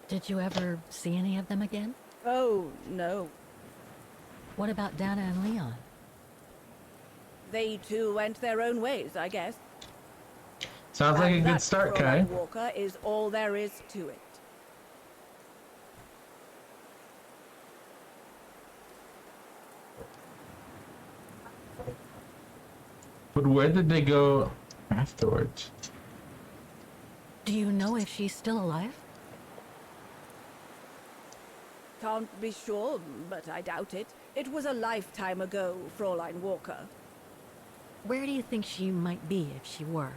Did you ever see any of them again? Oh, no. What about Dana and Leon? They too went their own ways, I guess. Sounds like a And good that, start, Kai. Fraulein Walker, is all there is to it. But where did they go afterwards? Do you know if she's still alive? Can't be sure, but I doubt it. It was a lifetime ago, Fraulein Walker. Where do you think she might be if she were?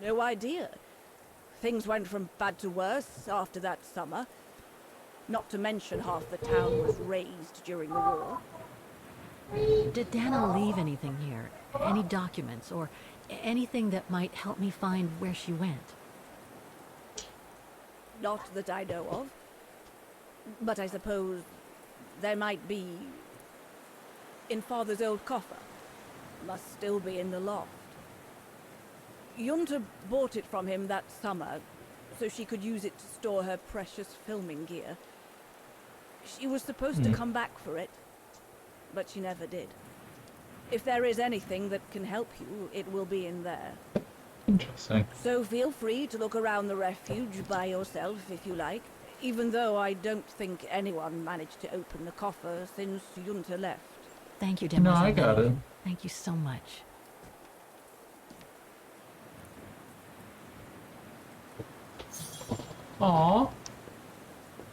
No idea. Things went from bad to worse after that summer. Not to mention half the town was razed during the war. Did Dana leave anything here? Any documents or anything that might help me find where she went? Not that I know of. But I suppose there might be in Father's old coffer. Must still be in the loft. Junta bought it from him that summer, so she could use it to store her precious filming gear. She was supposed to come back for it, but she never did. If there is anything that can help you, it will be in there. Interesting. So feel free to look around the refuge by yourself if you like, even though I don't think anyone managed to open the coffer since Junta left. Thank you, No, Demoiselle. I got it. Thank you so much. Aw.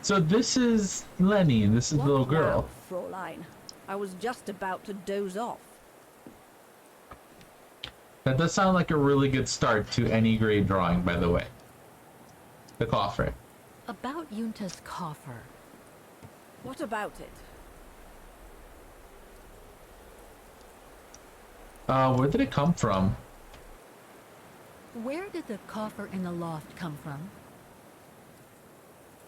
So this is Lenny, and this is the little girl. Now, Fraulein? I was just about to doze off. That does sound like a really good start to any grade drawing, by the way. The coffer. About Junta's coffer. What about it? Where did it come from? Where did the coffer in the loft come from?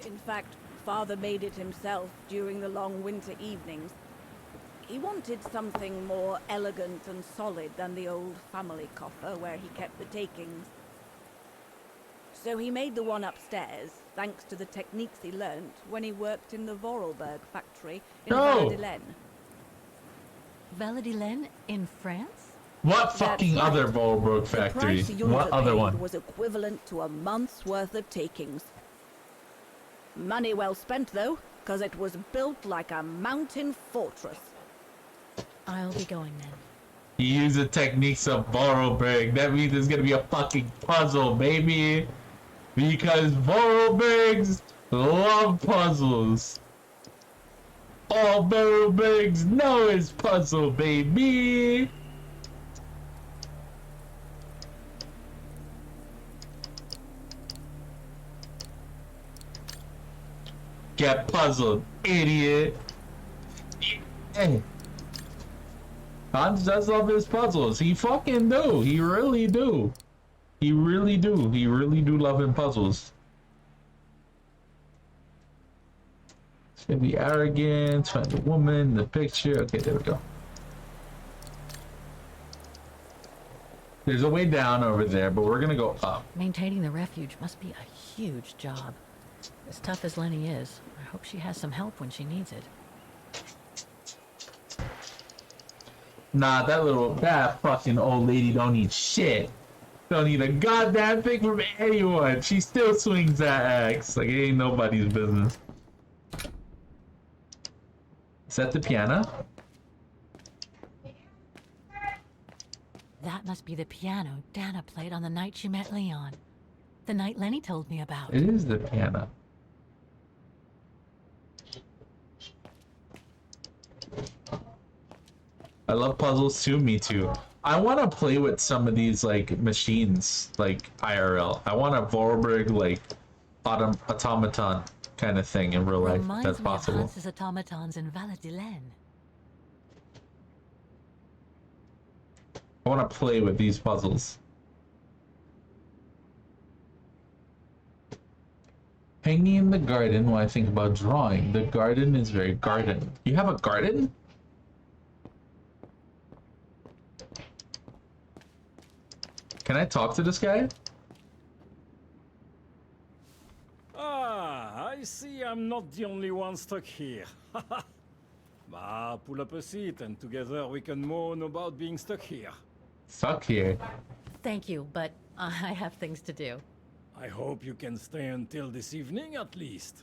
In fact, Father made it himself during the long winter evenings. He wanted something more elegant and solid than the old family coffer where he kept the takings. So he made the one upstairs, thanks to the techniques he learnt when he worked in the Vorarlberg factory in Val-de-Laine. Val-de-Laine in France? What fucking other Vorarlberg factory? What other one? Was equivalent to a month's worth of takings. Money well spent, though, because it was built like a mountain fortress. I'll be going then. He used the techniques of Vorarlberg. That means there's gonna be a fucking puzzle, baby. Because Vorarlbergs love puzzles. All Vorarlbergs know is puzzle, baby. Get puzzled, idiot. Hey. Hans does love his puzzles. He fucking do. He really do. He really do. He really do love him puzzles. It's gonna be arrogance. Find the woman, the picture. Okay, there we go. There's a way down over there, but we're gonna go up. Maintaining the refuge must be a huge job. As tough as Lenny is, I hope she has some help when she needs it. Nah, that fucking old lady don't need shit. Don't need a goddamn thing from anyone. She still swings that axe like it ain't nobody's business. Is that the piano? That must be the piano Dana played on the night she met Leon. The night Lenny told me about. It is the piano. I love puzzles too, me too. I want to play with some of these like machines, like IRL. I want a Vorarlberg like automaton kind of thing in real life. Reminds That's me possible. of Hans's automatons in Val-de-Laine. I want to play with these puzzles. Hanging in the garden while I think about drawing. The garden is very garden. You have a garden? Can I talk to this guy? Ah, I see I'm not the only one stuck here. Pull up a seat and together we can moan about being stuck here. Stuck here? Thank you, but I have things to do. I hope you can stay until this evening at least.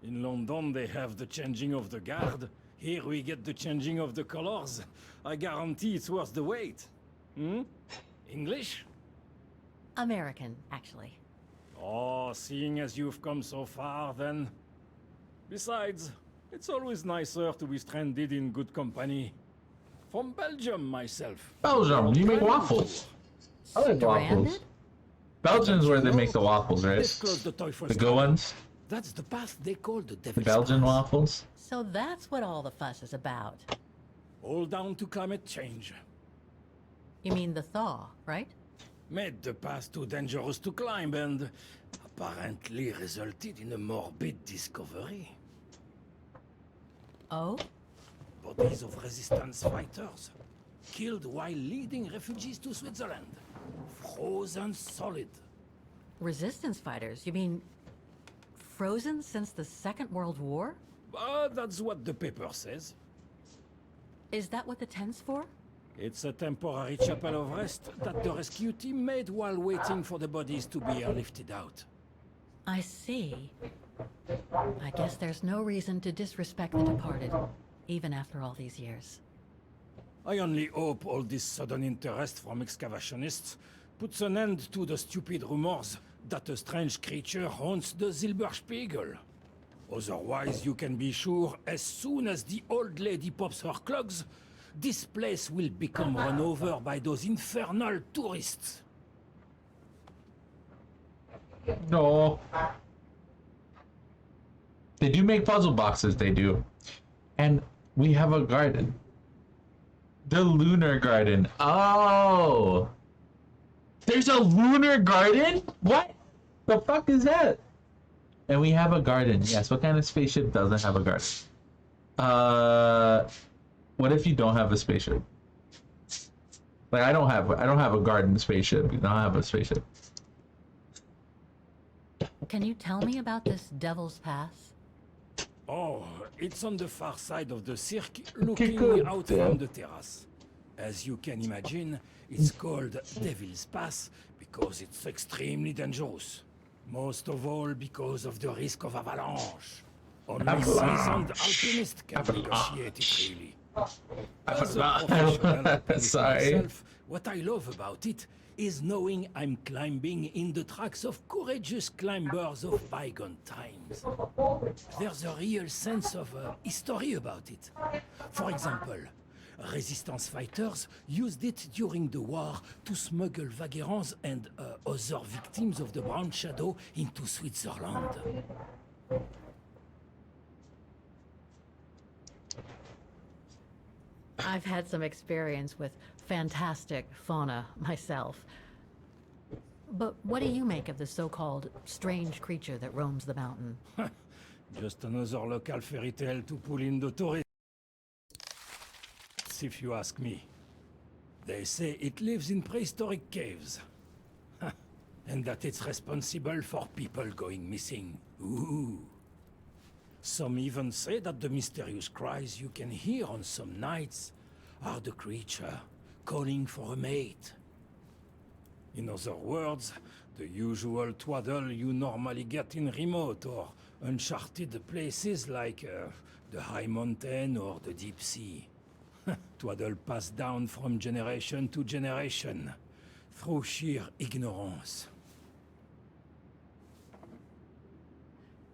In London they have the changing of the guard. Here we get the changing of the colors. I guarantee it's worth the wait. Hmm? English? American, actually. Oh, seeing as you've come so far, then. Besides, it's always nicer to be stranded in good company. From Belgium, myself. Belgium, you make waffles. I like waffles. Belgium's where they make the waffles, right? The good ones? That's the path they call the The Devil's Belgian Pass. waffles? So that's what all the fuss is about. All down to climate change. You mean the thaw, right? Made the path too dangerous to climb and apparently resulted in a morbid discovery. Oh? Bodies of resistance fighters, killed while leading refugees to Switzerland. Frozen solid. Resistance fighters? You mean frozen since the Second World War? That's what the paper says. Is that what the tent's for? It's a temporary chapel of rest that the rescue team made while waiting for the bodies to be airlifted out. I see. I guess there's no reason to disrespect the departed, even after all these years. I only hope all this sudden interest from excavationists puts an end to the stupid rumors that a strange creature haunts the Silberspiegel. Otherwise, you can be sure as soon as the old lady pops her clogs, this place will become run over by those infernal tourists. No. They do make puzzle boxes, they do. And we have a garden. The lunar garden. Oh! There's a lunar garden? What? The fuck is that? And we have a garden. Yes, what kind of spaceship doesn't have a garden? What if you don't have a spaceship? Like I don't have a garden spaceship. You don't have a spaceship. Can you tell me about this Devil's Pass? Oh, it's on the far side of the cirque, looking good. out Yeah. from the terrace. As you can imagine, it's called Devil's Pass because it's extremely dangerous. Most of all because of the risk of avalanche. Only seasoned alpinists can negotiate it, really. As a professional alpinist myself, what I love about it is knowing I'm climbing in the tracks of courageous climbers of bygone times. There's a real sense of history about it. For example, resistance fighters used it during the war to smuggle vagrants and other victims of the Brown Shadow into Switzerland. I've had some experience with fantastic fauna myself. But what do you make of the so-called strange creature that roams the mountain? Just another local fairy tale to pull in the tourists, if you ask me. They say it lives in prehistoric caves. And that it's responsible for people going missing. Ooh. Some even say that the mysterious cries you can hear on some nights are the creature calling for a mate. In other words, the usual twaddle you normally get in remote or uncharted places like the high mountain or the deep sea. Twaddle passed down from generation to generation through sheer ignorance.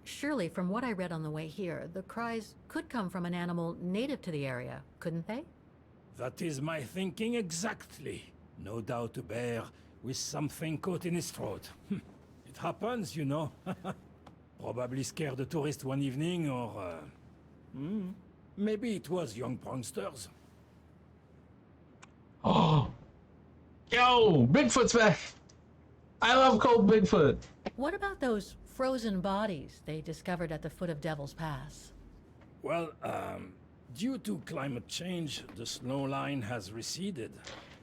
Surely, from what I read on the way here, the cries could come from an animal native to the area, couldn't they? That is my thinking exactly. No doubt a bear with something caught in his throat. It happens, you know. Probably scared a tourist one evening, or... maybe it was young pranksters. Oh! Yo! Bigfoot's back! I love cold Bigfoot! What about those frozen bodies they discovered at the foot of Devil's Pass? Well, due to climate change, the snow line has receded.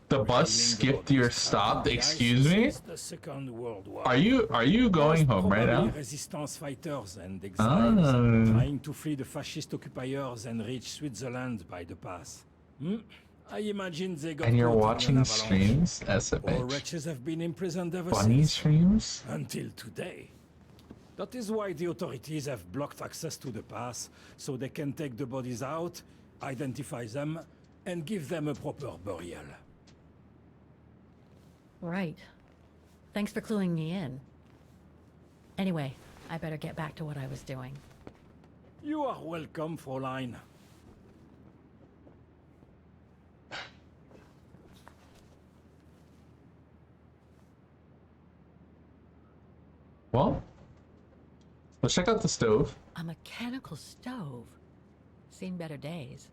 The bus skipped your stop. Excuse me? Since the Second World War. Are you going home right now? Resistance fighters and exiles trying to flee the fascist occupiers and reach Switzerland by the pass. I imagine they got. And you're caught in an watching avalanche. streams? All wretches have been imprisoned ever Bunny since. streams? Until today. That is why the authorities have blocked access to the pass, so they can take the bodies out, identify them, and give them a proper burial. Right. Thanks for cluing me in. Anyway, I better get back to what I was doing. You are welcome, Fräulein. Well, let's check out the stove. A mechanical stove. Seen better days.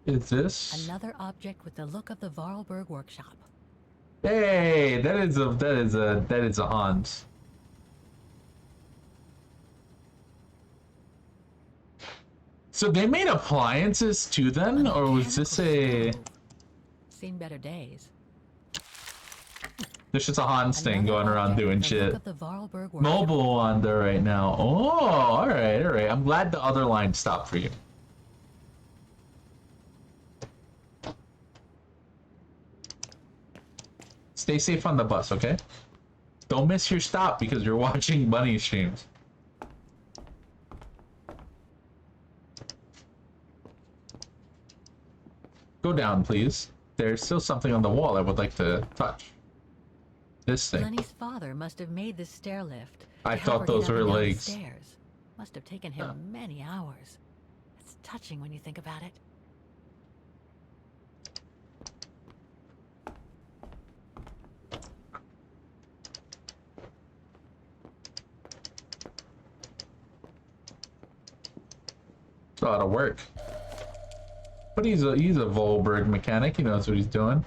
Is this? Another object with the look of the Vorarlberg workshop. Hey, that is a Hans. So they made appliances too then, or was this a? Seen better days. There's just a Hans thing going around doing shit. Of the Vorarlberg workshop. Mobile Wanda right now. Oh, all right. I'm glad the other line stopped for you. Stay safe on the bus, okay? Don't miss your stop because you're watching bunny streams. Go down, please. There's still something on the wall I would like to touch. This thing. Lenny's father must have made this stair lift. I to help thought her those get up were and down the legs. stairs. Must have taken him many hours. It's touching when you think about it. a lot of work. But he's a Volberg mechanic. He knows what he's doing.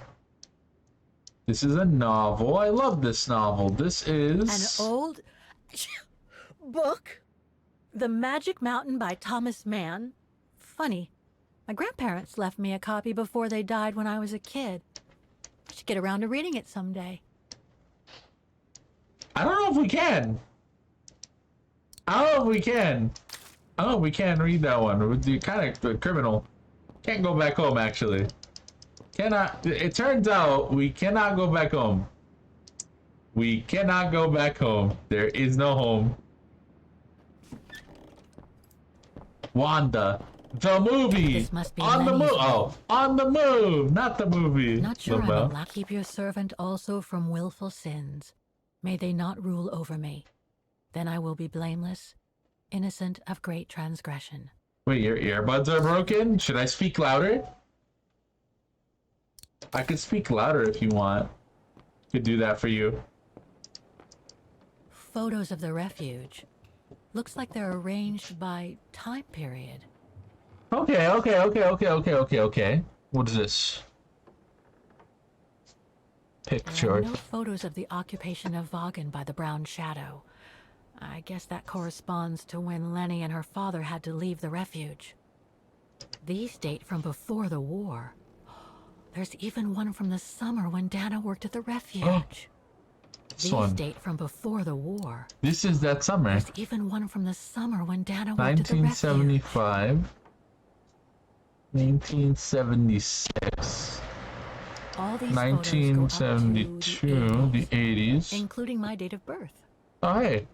This is a novel. I love this novel. This is an old book. The Magic Mountain by Thomas Mann. Funny. My grandparents left me a copy before they died when I was a kid. I should get around to reading it someday. I don't know if we can. I don't know if we can. I don't know if we can read that one. It's kind of criminal. Can't go back home, actually. Cannot. It turns out we cannot go back home. We cannot go back home. There is no home. Wanda. The movie. This must be on the move. Lenny's Oh, on the move, not the movie. Not sure I'm Lamau. allowed. Keep your servant also from willful sins. May they not rule over me. Then I will be blameless, innocent of great transgression. Wait, your earbuds are broken? Should I speak louder? I could speak louder if you want. Could do that for you. Photos of the refuge. Looks like they're arranged by time period. Okay. What is this? There Picture. are no photos of the occupation of Vaughan by the Brown Shadow. I guess that corresponds to when Lenny and her father had to leave the refuge. These date from before the war. There's even one from the summer when Dana worked at the refuge. These date from before the war. This is that summer. There's even one from the summer when Dana worked at the refuge. 1975. 1976. All these 1972. The 80s. Including my date of birth. Oh, hey.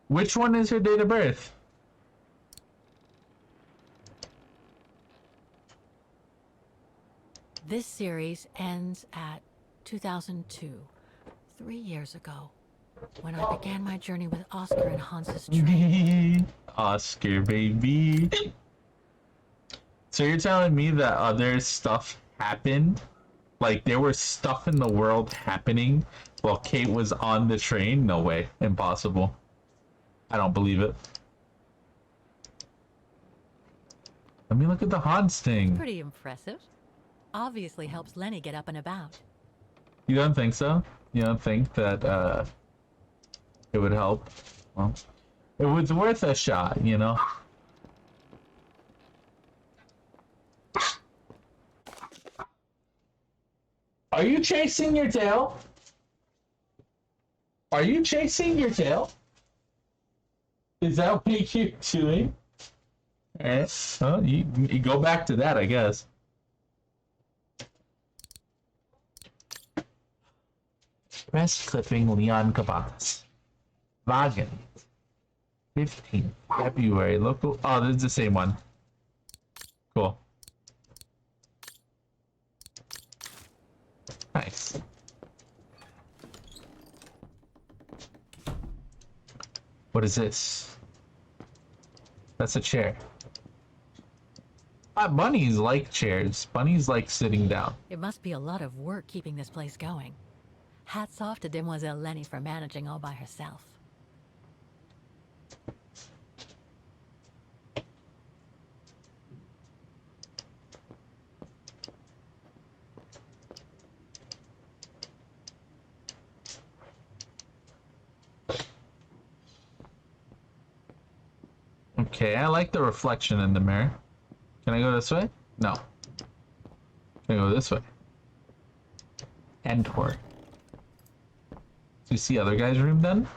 Which one is her date of birth? This series ends at 2002, 3 years ago, when I began my journey with Oscar and Hans's train. Oscar, baby. So you're telling me that other stuff happened? Like there was stuff in the world happening while Kate was on the train? No way. Impossible. I don't believe it. Let me look at the Hans thing. Pretty impressive. Obviously helps Lenny get up and about. You don't think so? You don't think that it would help? Well, it was worth a shot, you know? Are you chasing your tail? Are you chasing your tail? Is that what you're doing? Alright, well, you go back to that, I guess. Press clipping Leon Cavadas. Vagan. 15th February. Local. Oh, this is the same one. Cool. Nice. What is this? That's a chair. Bunnies like chairs. Bunnies like sitting down. It must be a lot of work keeping this place going. Hats off to Demoiselle Lenny for managing all by herself. Okay, I like the reflection in the mirror. Can I go this way? No. Can I go this way? Enter. Do you see other guy's room then?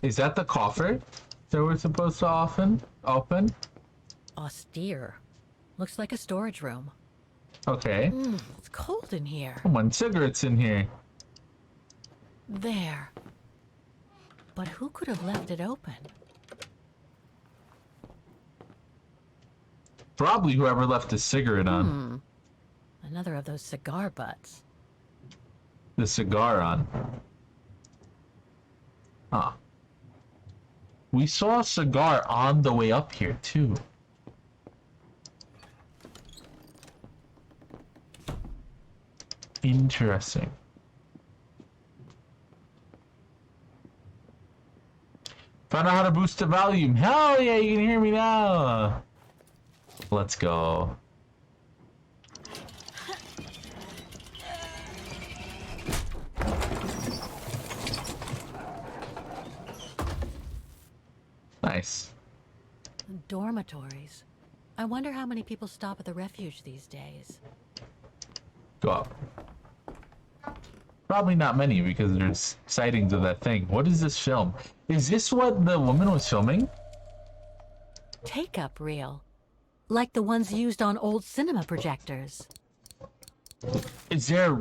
Is that the coffer that we're supposed to open? Austere. Looks like a storage room. Okay. It's cold in here. Come on, cigarettes in here. There. But who could have left it open? Probably whoever left a cigarette on. Another of those cigar butts. The cigar on. Ah. We saw a cigar on the way up here, too. Interesting. Found out how to boost the volume. Hell yeah, you can hear me now. Let's go. Nice. Dormitories. I wonder how many people stop at the refuge these days. Go up. Probably not many because there's sightings of that thing. What is this film? Is this what the woman was filming? Take-up reel. Like the ones used on old cinema projectors. Is there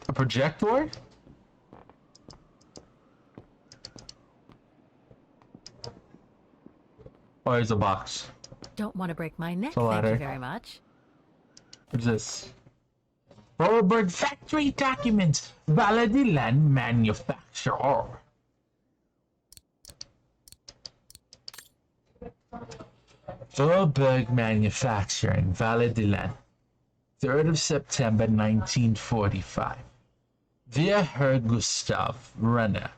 a projector? Oh, there's a box. Don't want to break my neck, a thank you ladder. very much. What's this? Robert factory documents. Valadiland manufacturer. Vorburg Manufacturing, Valadiland. 3rd of September 1945. Dear Herr Gustav Renner,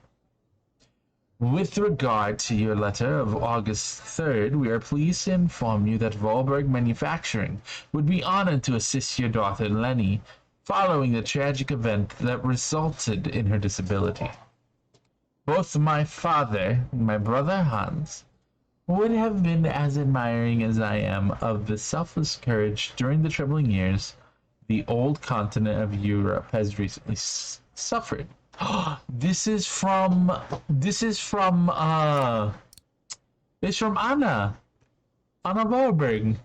with regard to your letter of August 3rd, we are pleased to inform you that Vorburg Manufacturing would be honored to assist your daughter Lenny following the tragic event that resulted in her disability. Both my father and my brother Hans would have been as admiring as I am of the selfless courage during the troubling years the old continent of Europe has recently suffered. This is from Anna Wahlberg.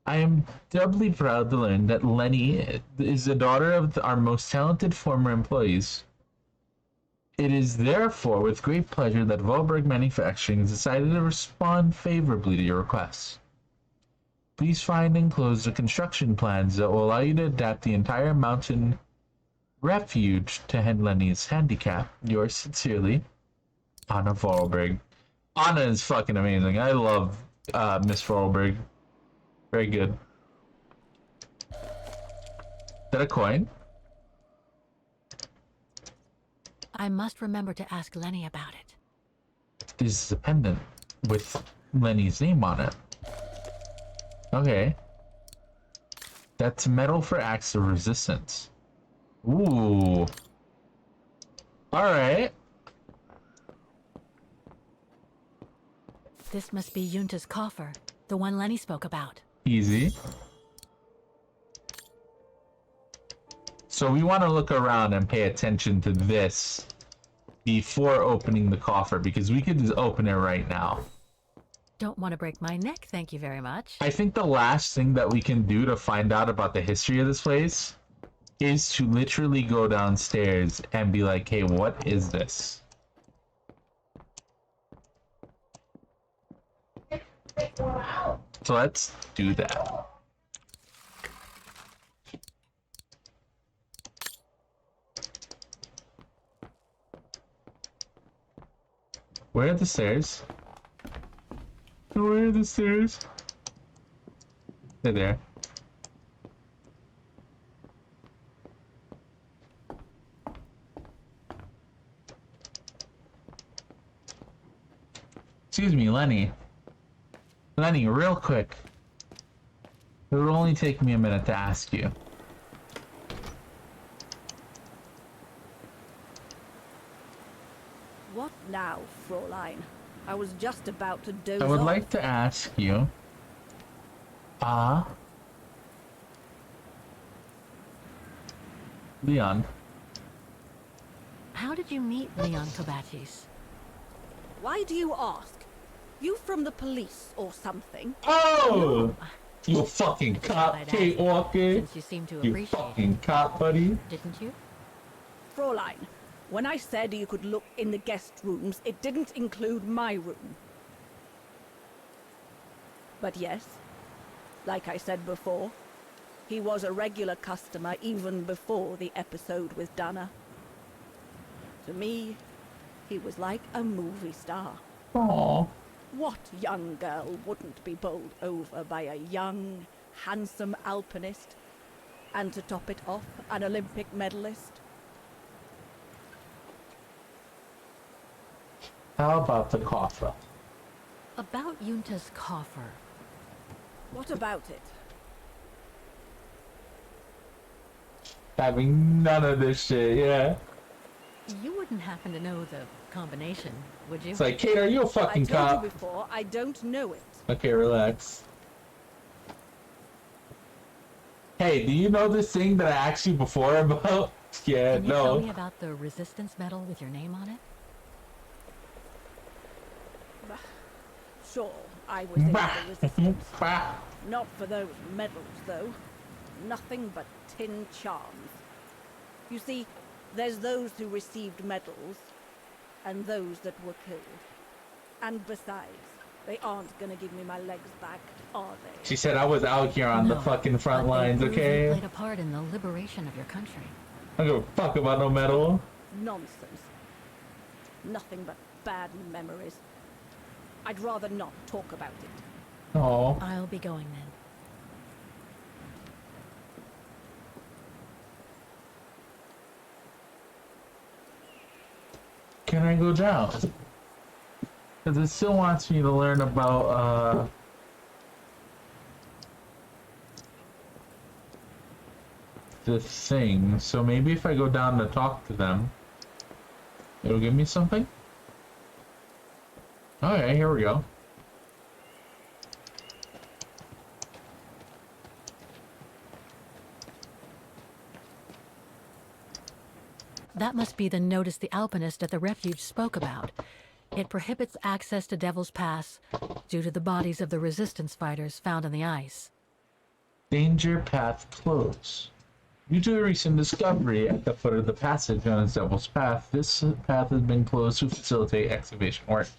I am doubly proud to learn that Lenny is the daughter of our most talented former employees. It is therefore with great pleasure that Wahlberg Manufacturing has decided to respond favorably to your requests. Please find enclosed the construction plans that will allow you to adapt the entire mountain refuge to Lenny's handicap. Yours sincerely, Anna Wahlberg. Anna is fucking amazing. I love Miss Wahlberg. Very good. Is that a coin? I must remember to ask Lenny about it. This is a pendant with Lenny's name on it. Okay. That's metal for acts of resistance. Ooh. Alright. This must be Yunta's coffer, the one Lenny spoke about. Easy. So we want to look around and pay attention to this before opening the coffer, because we could just open it right now. Don't want to break my neck, thank you very much. I think the last thing that we can do to find out about the history of this place is to literally go downstairs and be like, hey, what is this? So let's do that. Where are the stairs? Where are the stairs? They're there. Excuse me, Lenny. Lenny, real quick. It will only take me a minute to ask you. What now, Fräulein? I was just about to doze I would off. like to ask you, Leon. How did you meet Leon Kobatis? Why do you ask? You from the police or something? Oh! You fucking cop, Kate Walker. Since you seem to You appreciate fucking cop, buddy. Didn't you? Fräulein, when I said you could look in the guest rooms, it didn't include my room. But yes, like I said before, he was a regular customer even before the episode with Dana. To me, he was like a movie star. Aww. What young girl wouldn't be bowled over by a young, handsome alpinist, and to top it off, an Olympic medalist? How about the coffer? About Yunta's coffer. What about it? Having none of this shit, yeah. You wouldn't happen to know the combination, would you? It's like, Kate, are you a fucking I told cop? you before, I don't know it. Okay, relax. Hey, do you know this thing that I asked you before about? Yeah, Can you tell me about the resistance medal with your name on it? Sure, I was in the resistance. Not for those medals, though. Nothing but tin charms. You see, there's those who received medals, and those that were killed. And besides, they aren't gonna give me my legs back, are they? She said I was out here on the fucking front lines, You okay? played a part in the liberation of your country. I don't give a fuck about no medal. Nonsense. Nothing but bad memories. I'd rather not talk about it. Oh. I'll be going then. Can I go down? Because it still wants me to learn about, the thing. So maybe if I go down to talk to them, it'll give me something? Alright, here we go. That must be the notice the alpinist at the refuge spoke about. It prohibits access to Devil's Pass due to the bodies of the resistance fighters found on the ice. Danger path closed. Due to a recent discovery at the foot of the passage known as Devil's Path, this path has been closed to facilitate excavation work.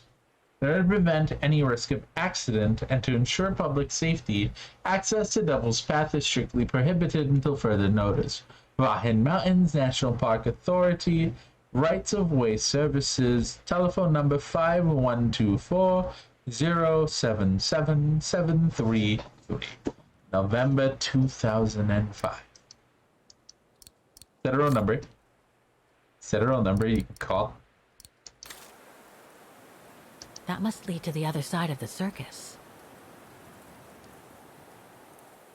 In order to prevent any risk of accident and to ensure public safety, access to Devil's Path is strictly prohibited until further notice. Vahin Mountains National Park Authority, Rights of Way Services, telephone number 5124-077-733, November 2005. Set a roll number. Set a roll number you can call. That must lead to the other side of the circus.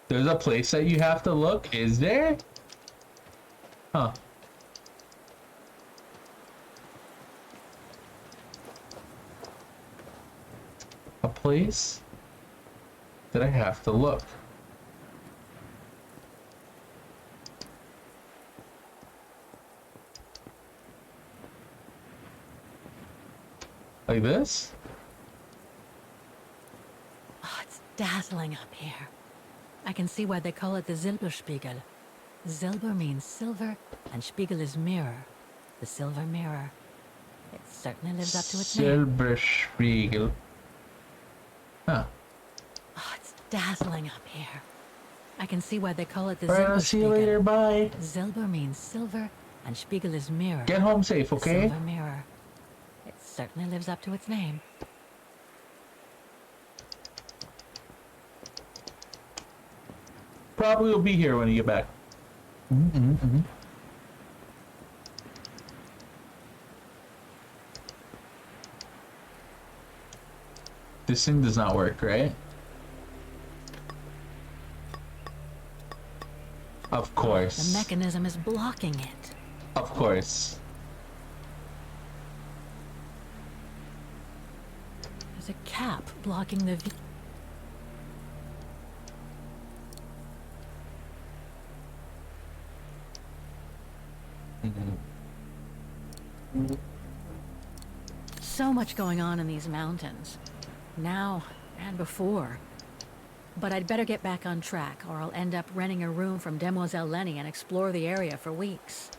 There's a place that you have to look, is there? Huh. A place that I have to look. Like this? Oh, it's dazzling up here. I can see why they call it the Silberspiegel. Silber means silver, and Spiegel is mirror. The silver mirror. It certainly lives up to its name. Silberspiegel. Huh. Oh, it's dazzling up here. I can see why they call it the Alright, I'll see you later, bye. Silber means silver, and Spiegel is mirror. Get home safe, okay? The silver mirror. It certainly lives up to its name. Probably will be here when you get back. This thing does not work, right? Of course. The mechanism is blocking it. Of course. There's a cap blocking the view. So much going on in these mountains. Now and before. But I'd better get back on track, or I'll end up renting a room from Demoiselle Lenny and explore the area for weeks.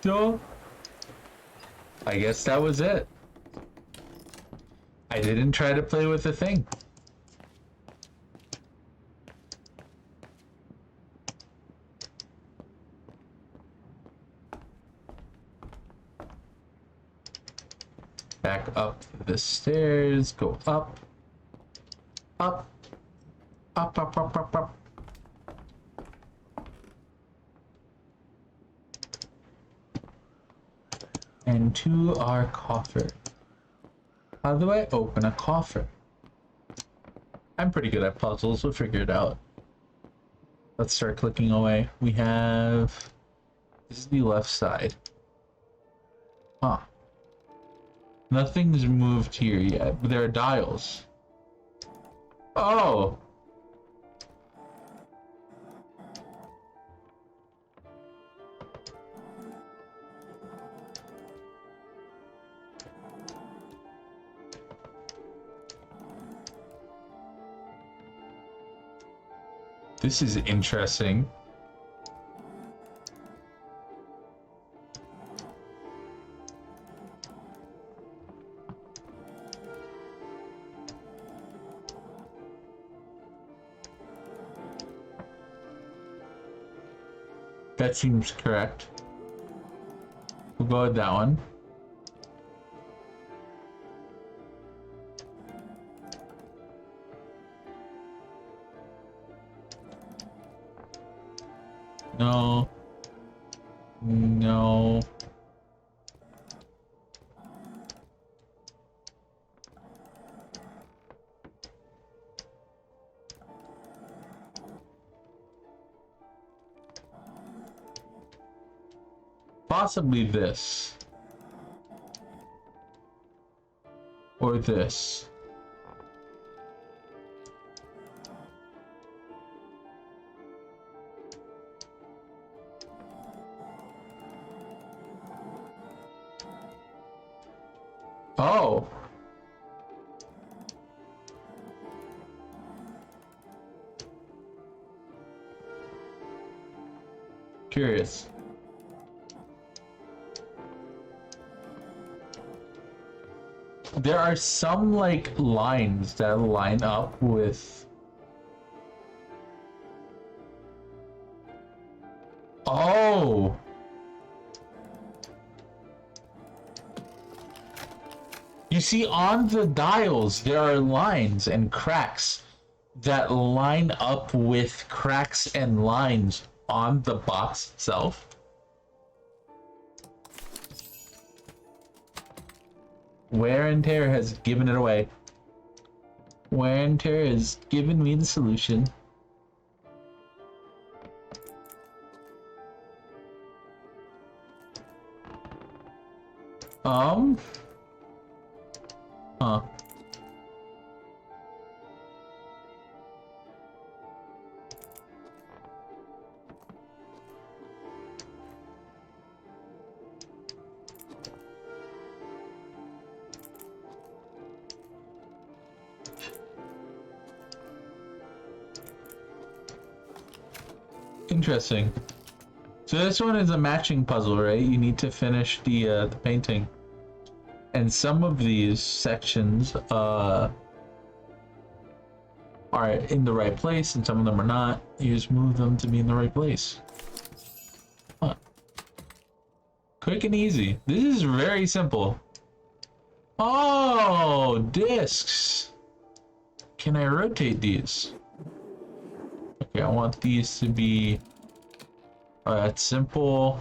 So, I guess that was it. I didn't try to play with the thing. Back up the stairs, go up, up, up, up, up, up, up. And to our coffer. How do I open a coffer? I'm pretty good at puzzles, we'll figure it out. Let's start clicking away. We have... This is the left side. Huh. Nothing's moved here yet, but there are dials. Oh! This is interesting. That seems correct. We'll go with that one. No. No. Possibly this. Or this. Oh. Curious. There are some like lines that line up with... Oh! You see, on the dials, there are lines and cracks that line up with cracks and lines on the box itself. Wear and tear has given it away. Wear and tear has given me the solution. Huh. Interesting. So this one is a matching puzzle, right? You need to finish the painting. And some of these sections are in the right place and some of them are not. You just move them to be in the right place. Huh. Quick and easy. This is very simple. Oh, discs. Can I rotate these? Okay, I want these to be... that's simple.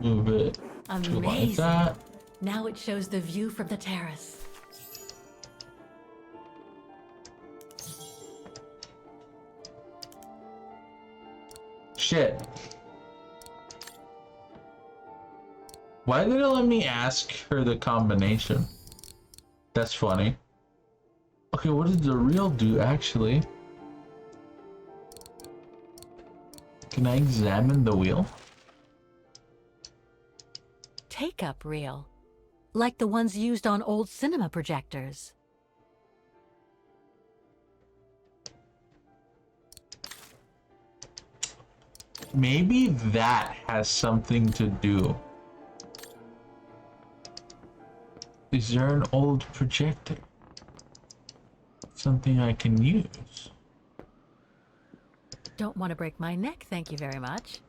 Move it to like that. Now it shows the view from the terrace. Shit. Why did it let me ask her the combination? That's funny. Okay, what did the reel do actually? Can I examine the wheel? Take-up reel. Like the ones used on old cinema projectors. Maybe that has something to do. Is there an old projector? Something I can use? Don't want to break my neck, thank you very much.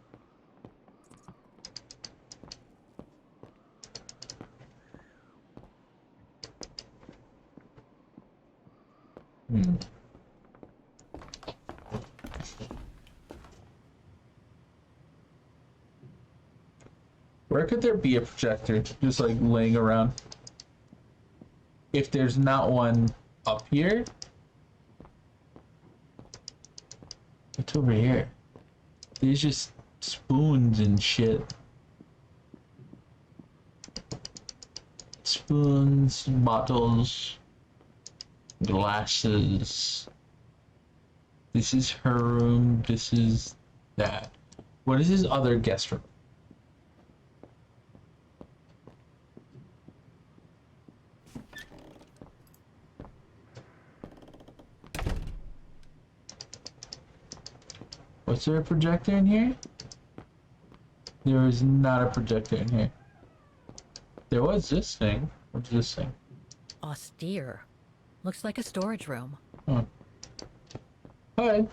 Where could there be a projector just like laying around? if there's not one up here. What's over here? There's just spoons and shit. Spoons, bottles, glasses. This is her room. This is that. What is his other guest room? Was there a projector in here? There is not a projector in here. There was this thing. What's this thing? Austere. Looks like a storage room. Oh. Hi.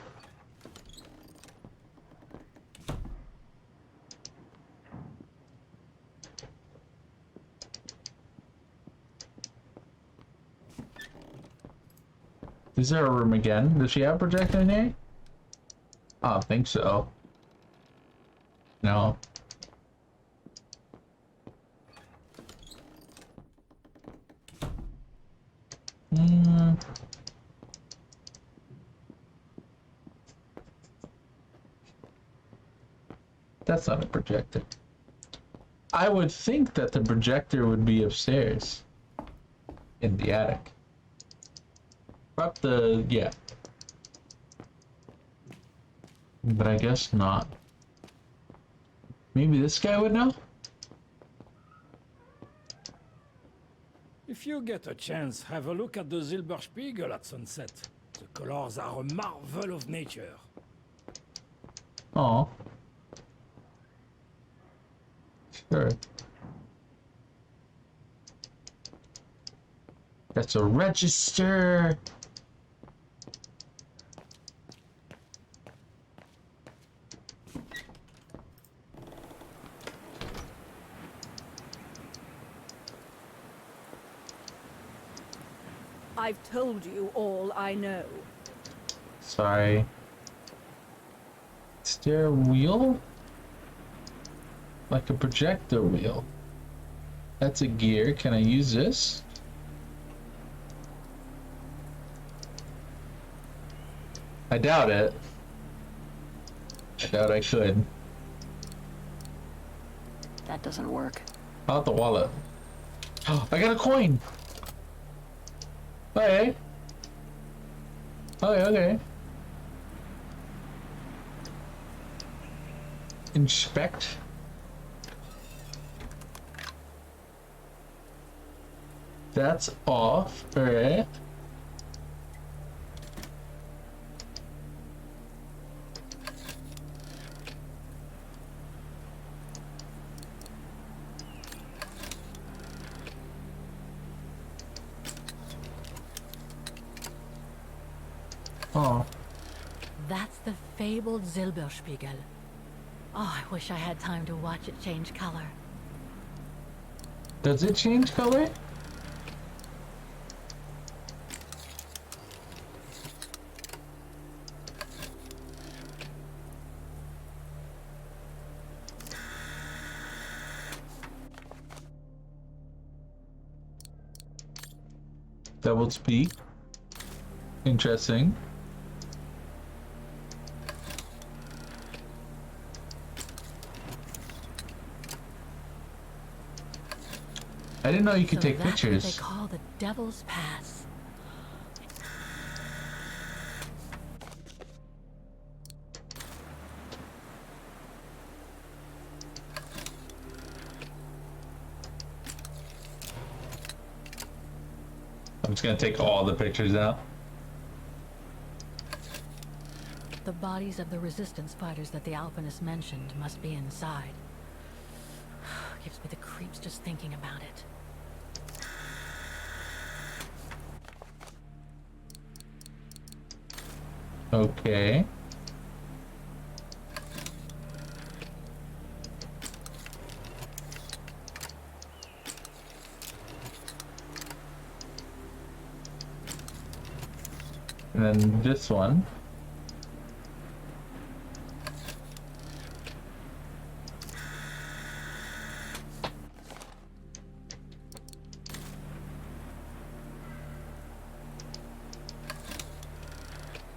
Is there a room again? Does she have a projector in here? I don't think so. No. That's not a projector. I would think that the projector would be upstairs. In the attic. Up the... yeah. But I guess not. Maybe this guy would know? If you get a chance, have a look at the Silberspiegel at sunset. The colors are a marvel of nature. Oh. Sure. That's a register. I've told you all I know. Sorry. Is there a wheel? Like a projector wheel. That's a gear. Can I use this? I doubt it. I doubt I could. That doesn't work. How about the wallet? Oh, I got a coin! Okay. Okay, okay. Inspect. That's off, alright. Oh. That's the fabled Silberspiegel. Oh, I wish I had time to watch it change color. Does it change color? Double speak. Interesting. I didn't know you could take that's pictures. What they call the Devil's Pass. I'm just gonna take all the pictures out. The bodies of the resistance fighters that the Alpinist mentioned must be inside. Gives me the creeps just thinking about it. Okay. And then this one.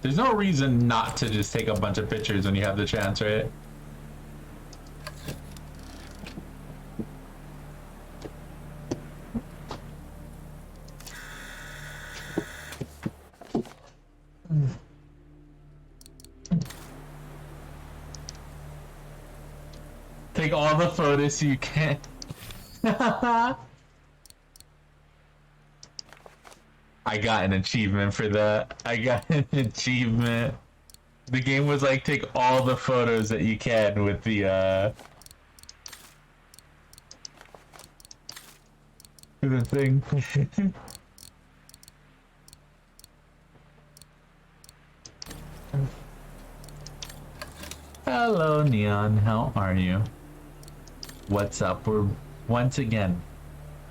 There's no reason not to just take a bunch of pictures when you have the chance, right? Take all the photos you can. I got an achievement for that. I got an achievement. The game was like, take all the photos that you can with the thing. Hello, Neon. How are you? What's up? We're once again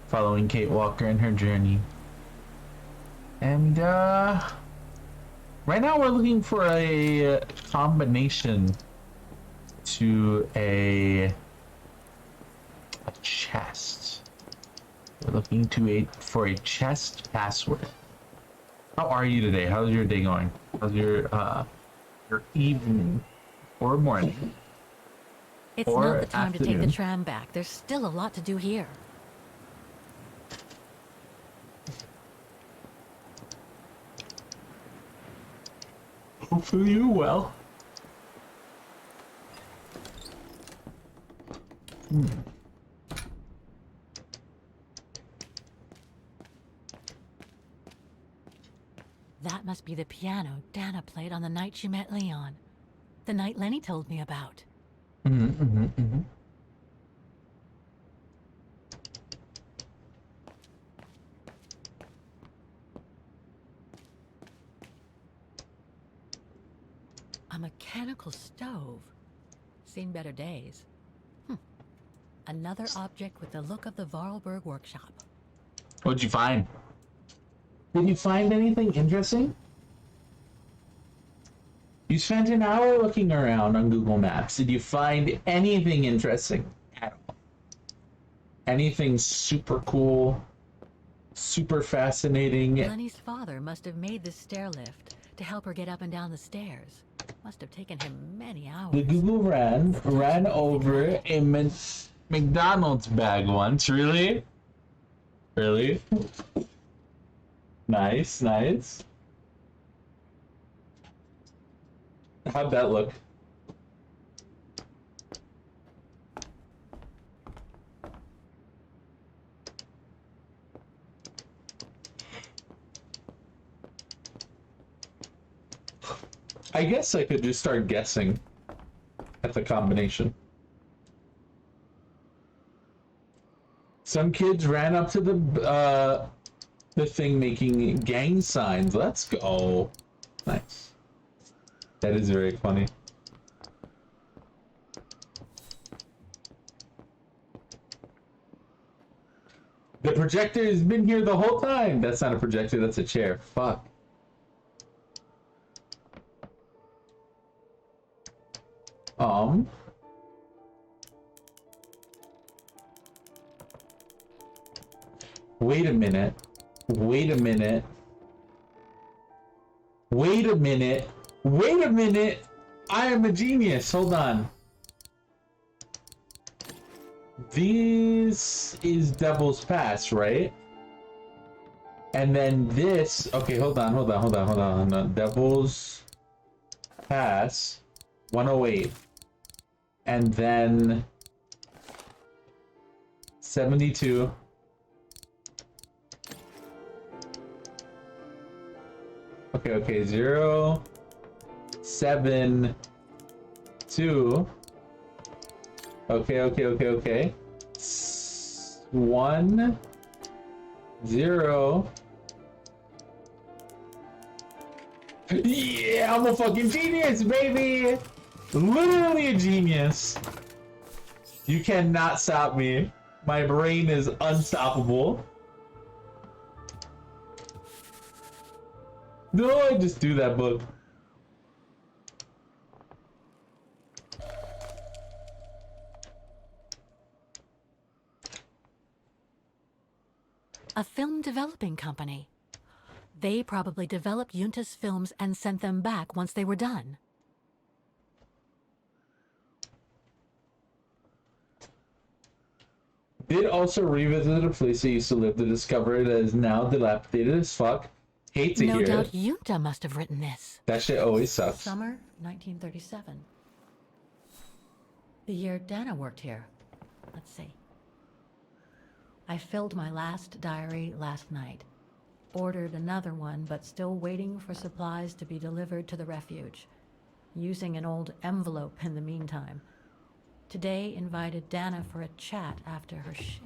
following Kate Walker in her journey. And, right now we're looking for a combination to a chest. We're looking for a chest password. How are you today? How's your day going? How's your evening or morning? It's or not the time to take the afternoon? tram back. There's still a lot to do here. Hopefully you're well. That must be the piano Dana played on the night she met Leon. The night Lenny told me about. A mechanical stove. Seen better days. Another object with the look of the Vorarlberg workshop. What'd you find? Did you find anything interesting? You spent an hour looking around on Google Maps. Did you find anything interesting at all? Anything super cool, super fascinating? Lenny's father must have made this stair lift to help her get up and down the stairs. Must have taken him many hours. The Google ran over a McDonald's bag once. Really? Really? Nice, nice. How'd that look? I guess I could just start guessing at the combination. Some kids ran up to the thing making gang signs. Let's go. Nice. That is very funny. The projector has been here the whole time. That's not a projector, that's a chair. Fuck. Wait a minute. Wait a minute. Wait a minute. Wait a minute. I am a genius. Hold on. This is Devil's Pass, right? And then this, okay, hold on. Devil's Pass 108. And then 72. Okay, 0, 7, 2. Okay. 1, 0. Yeah, I'm a fucking genius, baby! Literally a genius. You cannot stop me. My brain is unstoppable. No, I just do that book. A film developing company. They probably developed Yunta's films and sent them back once they were done. Did also revisit a place they used to live to discover it is now dilapidated as fuck. Hate to No hear doubt it. Yunta must have written this. That shit always sucks. Summer 1937. The year Dana worked here. Let's see. I filled my last diary last night. Ordered another one, but still waiting for supplies to be delivered to the refuge. Using an old envelope in the meantime. Today invited Dana for a chat after her shift.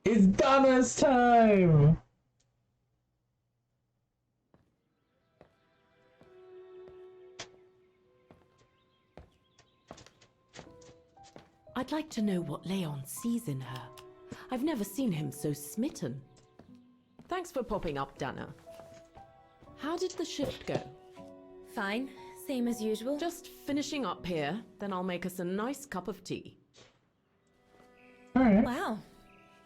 It's Donna's time! I'd like to know what Leon sees in her. I've never seen him so smitten. Thanks for popping up, Dana. How did the shift go? Fine. Same as usual. Just finishing up here, then I'll make us a nice cup of tea. Alright. Wow.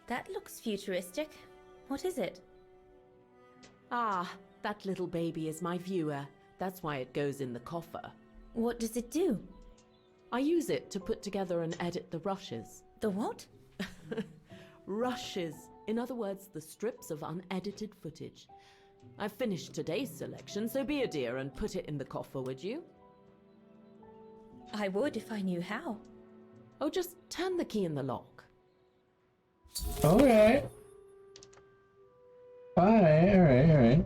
That looks futuristic. What is it? Ah, that little baby is my viewer. That's why it goes in the coffer. What does it do? I use it to put together and edit the rushes. The what? Rushes. In other words, the strips of unedited footage. I've finished today's selection, so be a dear and put it in the coffer, would you? I would if I knew how. Oh, just turn the key in the lock. Alright. Alright.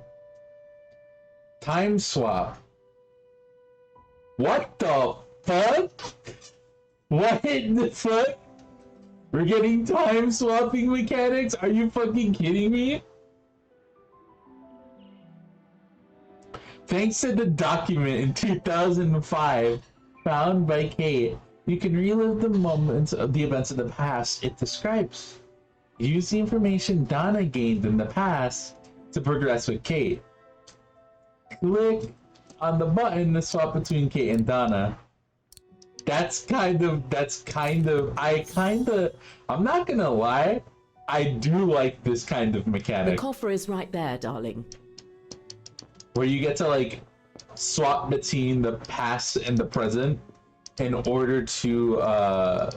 Time swap. What the fuck? What the fuck? We're getting time swapping mechanics? Are you fucking kidding me? Thanks to the document in 2005 found by Kate, you can relive the moments of the events of the past it describes. Use the information Donna gained in the past to progress with Kate. Click on the button to swap between Kate and Donna. I'm not gonna lie, I do like this kind of mechanic. The coffer is right there, darling. Where you get to like swap between the past and the present in order to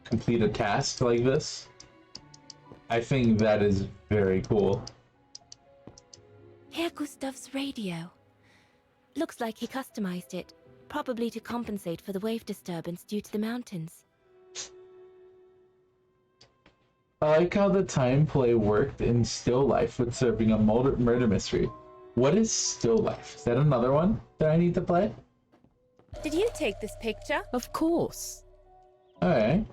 complete a task like this. I think that is very cool. Herr Gustav's radio. Looks like he customized it, probably to compensate for the wave disturbance due to the mountains. I like how the time play worked in Still Life with serving a murder mystery. What is Still Life? Is that another one that I need to play? Did you take this picture? Of course. Alright.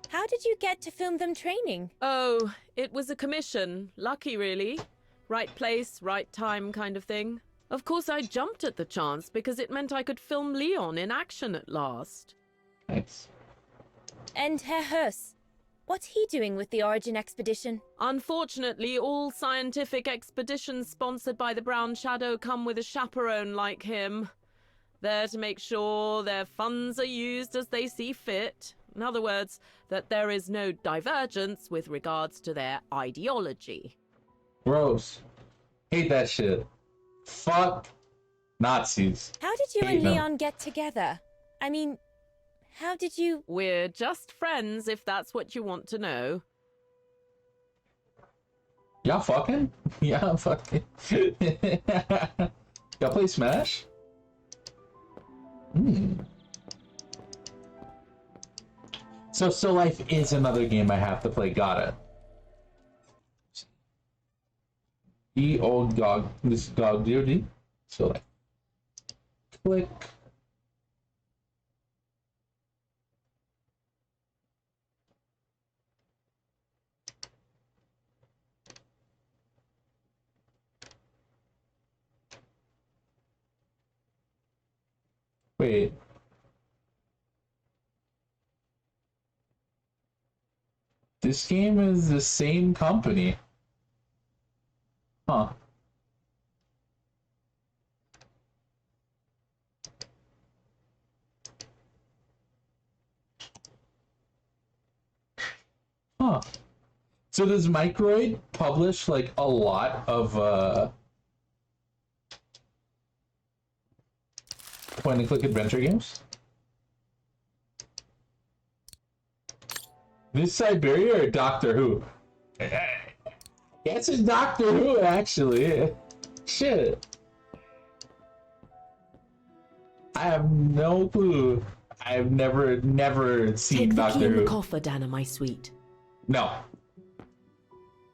How did you get to film them training? Oh, it was a commission. Lucky, really. Right place, right time kind of thing. Of course, I jumped at the chance because it meant I could film Leon in action at last. Nice. And Herr Hurst, what's he doing with the Origin expedition? Unfortunately, all scientific expeditions sponsored by the Brown Shadow come with a chaperone like him. There to make sure their funds are used as they see fit. In other words, that there is no divergence with regards to their ideology. Gross. Hate that shit. Fuck Nazis. How did you Hate and them. Leon get together? I mean, how did you... We're just friends, if that's what you want to know. Y'all fucking? Yeah, fucking. Y'all play Smash? So Still Life is another game I have to play. Got it. The old dog. This dog VOD. Still Life. Click. Wait. This game is the same company. Huh. Huh. So does Microid publish like a lot of point-and-click adventure games? This Syberia or Doctor Who? Yes, it's Doctor Who, actually. Shit. I have no clue. I've never seen Take the Doctor key in Who. the coffer, Dana, my sweet. No.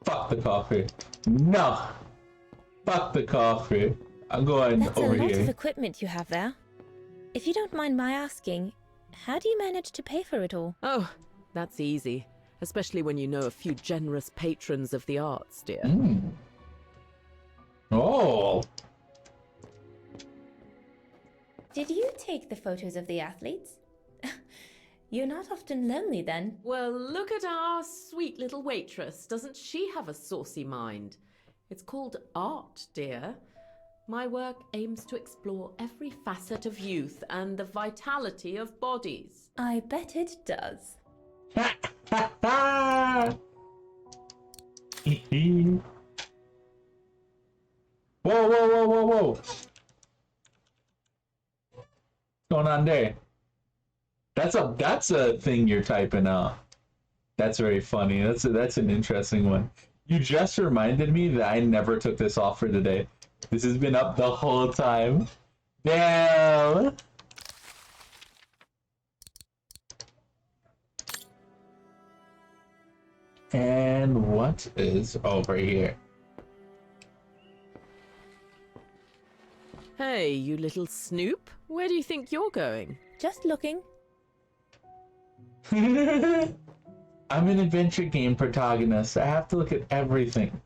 Fuck the coffee. No. Fuck the coffee. I'm going That's over a lot here. of equipment you have there. If you don't mind my asking, how do you manage to pay for it all? Oh, that's easy. Especially when you know a few generous patrons of the arts, dear. Oh. Did you take the photos of the athletes? You're not often lonely then. Well, look at our sweet little waitress. Doesn't she have a saucy mind? It's called art, dear. My work aims to explore every facet of youth and the vitality of bodies. I bet it does. Whoa, whoa, whoa, whoa, whoa. What's going on there? That's a thing you're typing out. That's very funny. That's an interesting one. You just reminded me that I never took this off for today. This has been up the whole time. Damn. And what is over here? Hey, you little snoop. Where do you think you're going? Just looking. I'm an adventure game protagonist. I have to look at everything.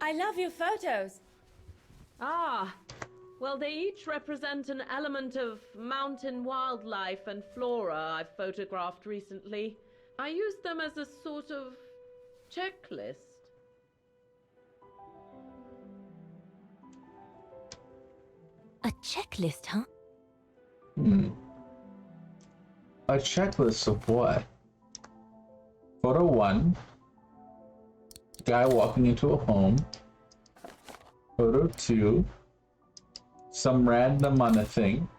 I love your photos. Ah, well, they each represent an element of mountain wildlife and flora I've photographed recently. I use them as a sort of checklist. A checklist, huh? A checklist of what? Photo 1. Guy walking into a home. Photo 2. Some random on a thing.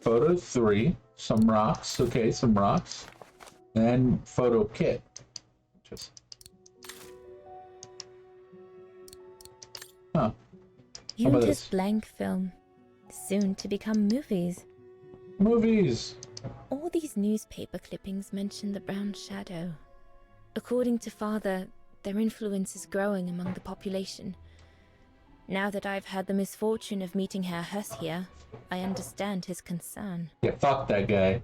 Photo 3. Some rocks. Okay, some rocks. And photo kit. Just. Huh. How about Junta's this? blank film. Soon to become movies. Movies! All these newspaper clippings mention the Brown Shadow. According to Father, their influence is growing among the population. Now that I've had the misfortune of meeting Herr Huss here, I understand his concern. Yeah, fuck that guy.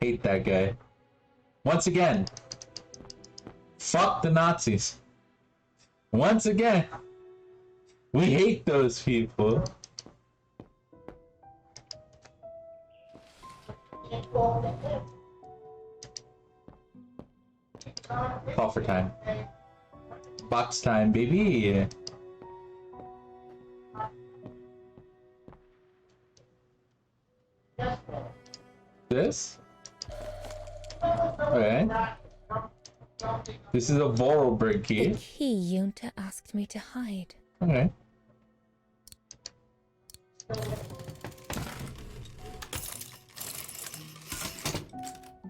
Hate that guy. Once again, fuck the Nazis. Once again, we hate those people. Coffer time. Box time, baby. This? Okay. This is a Vorarlberg key. The key Junta asked me to hide. Okay.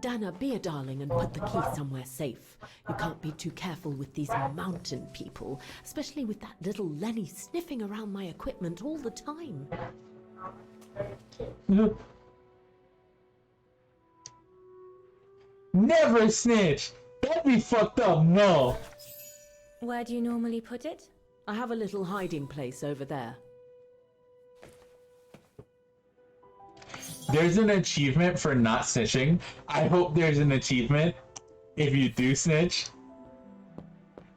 Dana, be a darling and put the key somewhere safe. You can't be too careful with these mountain people, especially with that little Lenny sniffing around my equipment all the time. Never snitch! That'd be fucked up, no! Where do you normally put it? I have a little hiding place over there. There's an achievement for not snitching. I hope there's an achievement if you do snitch.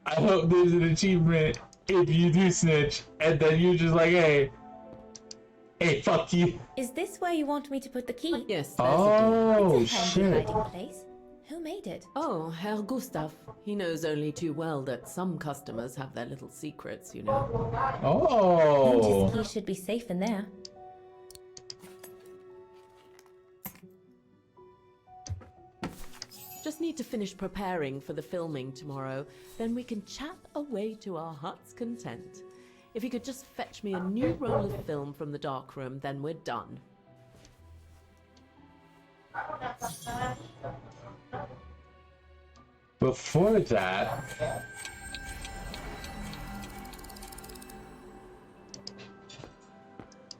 I hope there's an achievement if you do snitch, and then you're just like, hey, fuck you. Is this where you want me to put the key? Yes, Oh, it's a handy shit. hiding place. Who made it? Oh, Herr Gustav. He knows only too well that some customers have their little secrets, you know. Oh. Junta's key should be safe in there. Just need to finish preparing for the filming tomorrow. Then we can chat away to our heart's content. If you could just fetch me a new roll of film from the darkroom, then we're done. Before that,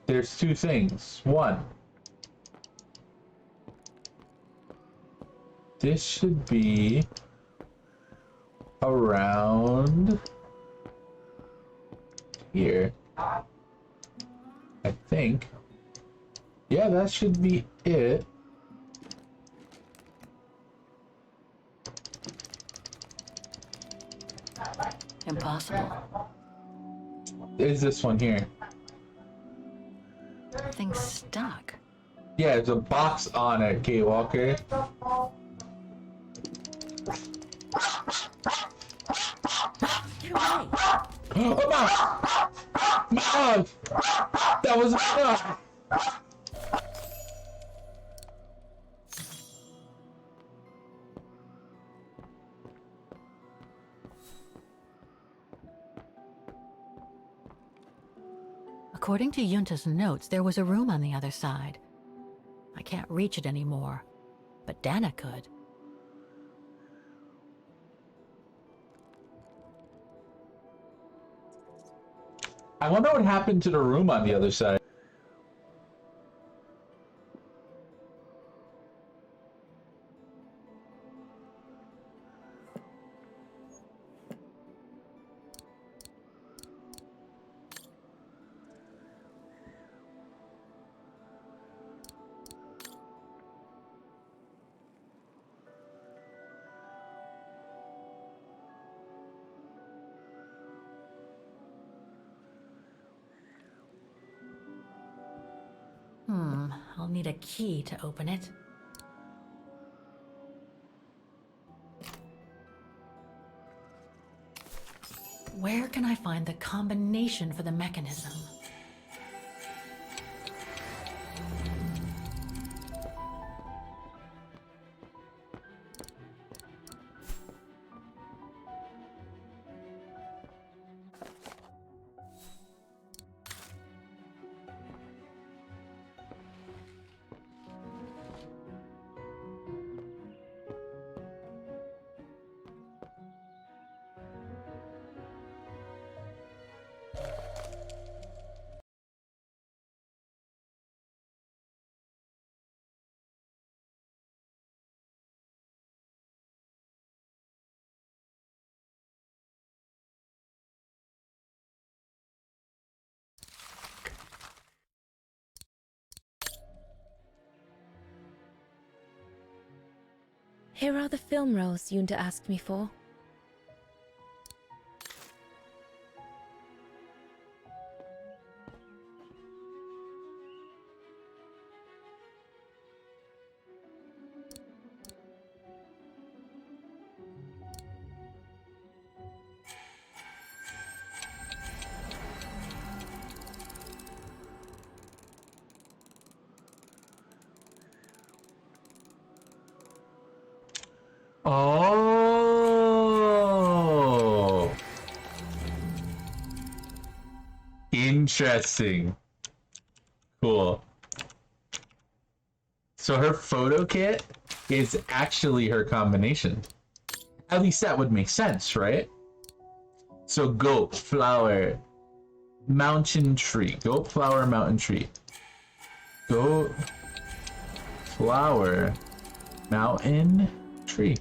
there's two things. One, this should be around here, I think. Yeah, that should be it. Impossible. Is this one here? Thing's stuck. Yeah, there's a box on it, Kate Walker. Get away! Oh my God! That was According to Yunta's notes, there was a room on the other side. I can't reach it anymore, but Dana could. I wonder what happened to the room on the other side. I'll need a key to open it. Where can I find the combination for the mechanism? Here are the film rolls Yunta asked me for. Oh, interesting. Cool. So her photo kit is actually her combination. At least that would make sense, right? So goat, flower, mountain tree. Goat, flower, mountain tree. Goat, flower, mountain tree.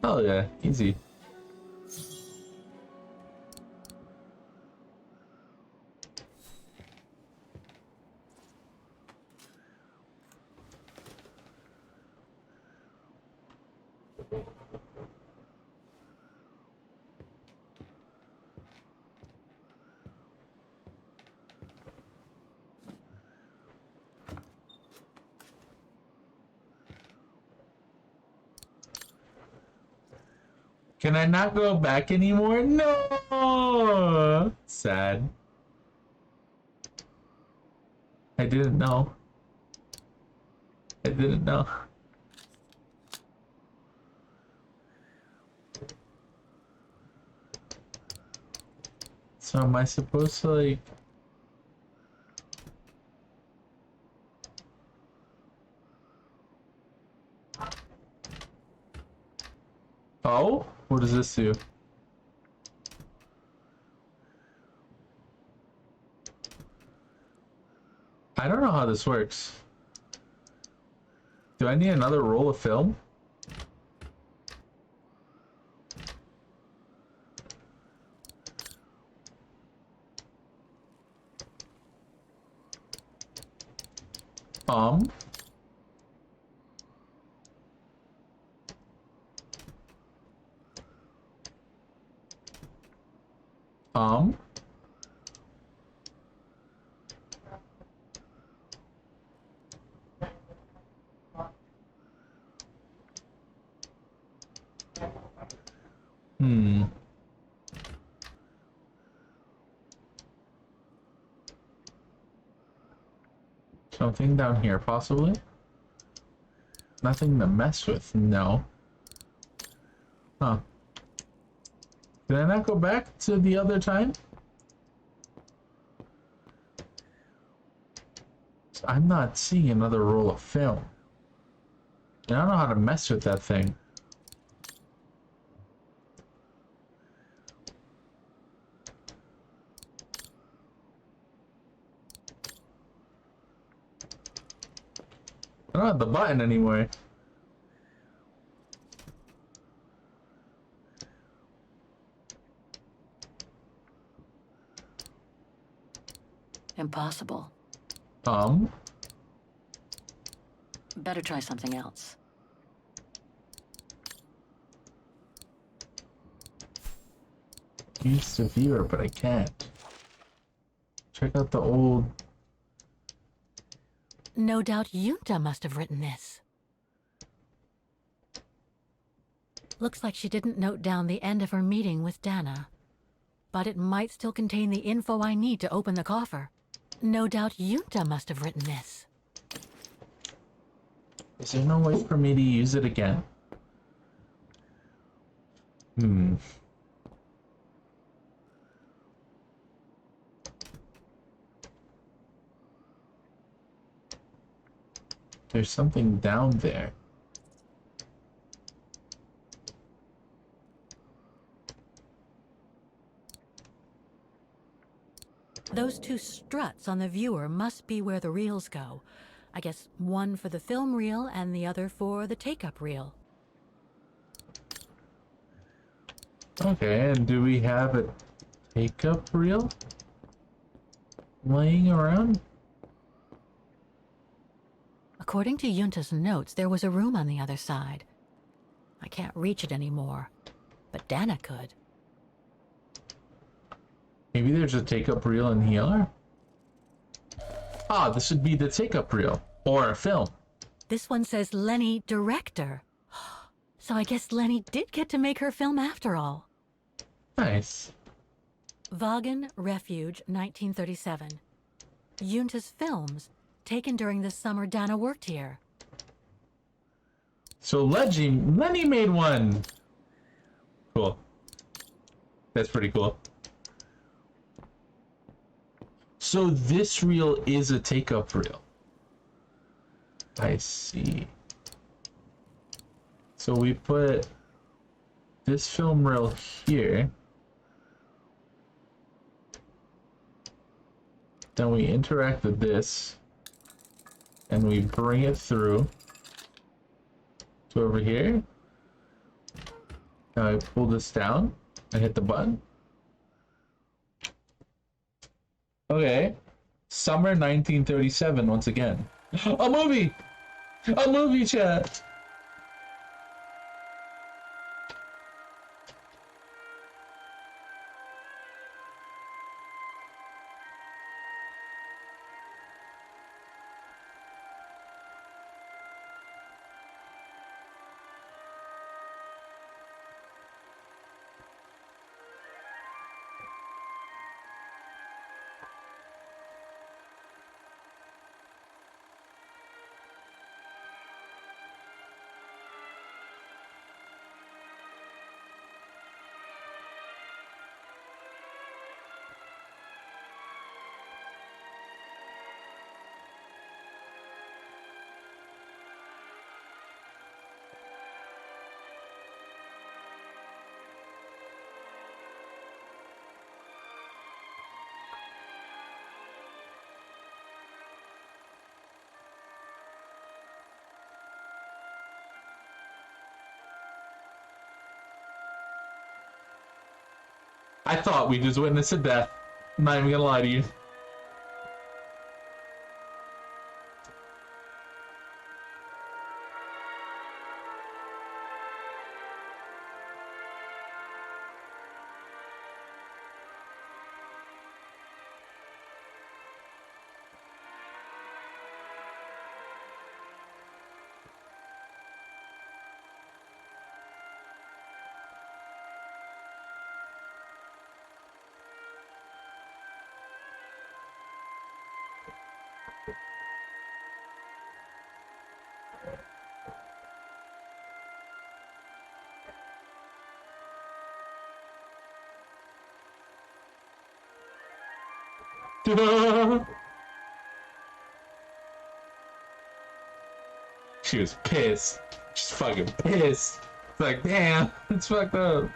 Oh yeah, easy. Can I not go back anymore? No! Sad. I didn't know. I didn't know. So am I supposed to like... Oh? What does this do? I don't know how this works. Do I need another roll of film? Um. Hmm. Something down here, possibly? Nothing to mess with, no. Huh. Did I not go back to the other time? I'm not seeing another roll of film. And I don't know how to mess with that thing. I don't have the button anyway. Impossible. Better try something else. Use the viewer, but I can't. Check out the old... No doubt Yunta must have written this. Looks like she didn't note down the end of her meeting with Dana. But it might still contain the info I need to open the coffer. No doubt Yunta must have written this. Is there no way for me to use it again? Hmm. There's something down there. Those two struts on the viewer must be where the reels go. I guess one for the film reel and the other for the take-up reel. Okay, and do we have a take-up reel laying around? According to Yunta's notes, there was a room on the other side. I can't reach it anymore, but Dana could. Maybe there's a take-up reel in here? Ah, this would be the take-up reel. Or a film. This one says Lenny, director. So I guess Lenny did get to make her film after all. Nice. Vaughan Refuge, 1937. Yunta's films, taken during the summer Dana worked here. So Lenny made one! Cool. That's pretty cool. So this reel is a take-up reel. I see. So we put this film reel here. Then we interact with this. And we bring it through to over here. Now I pull this down and hit the button. Okay. Summer 1937 once again. A movie! A movie, chat! I thought we just witnessed a death. I'm not even gonna lie to you. She was pissed. She's fucking pissed. It's like, damn, it's fucked up.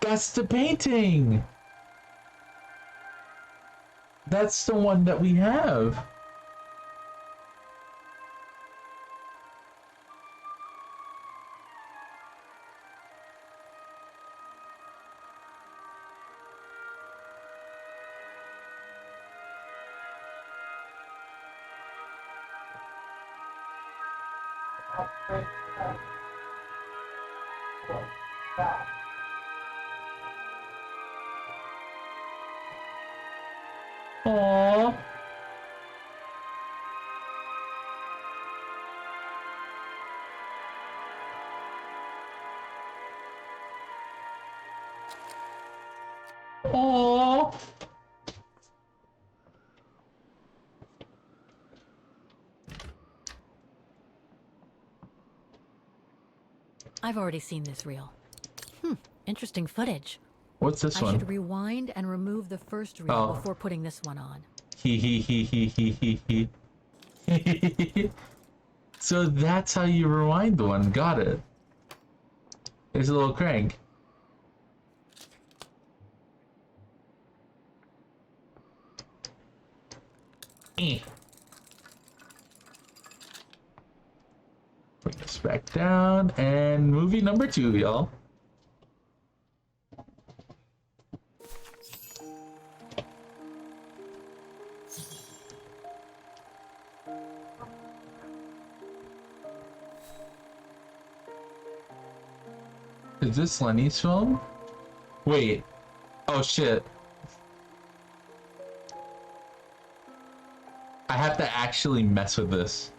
That's the painting! That's the one that we have. Aww. Aww. I've already seen this reel. Interesting footage. What's this one? I should rewind and remove the first reel before putting this one on. He. So that's how you rewind the one. Got it. There's a little crank. Bring this back down, and movie number 2, y'all. Is this Lenny's film? Wait. Oh shit. I have to actually mess with this.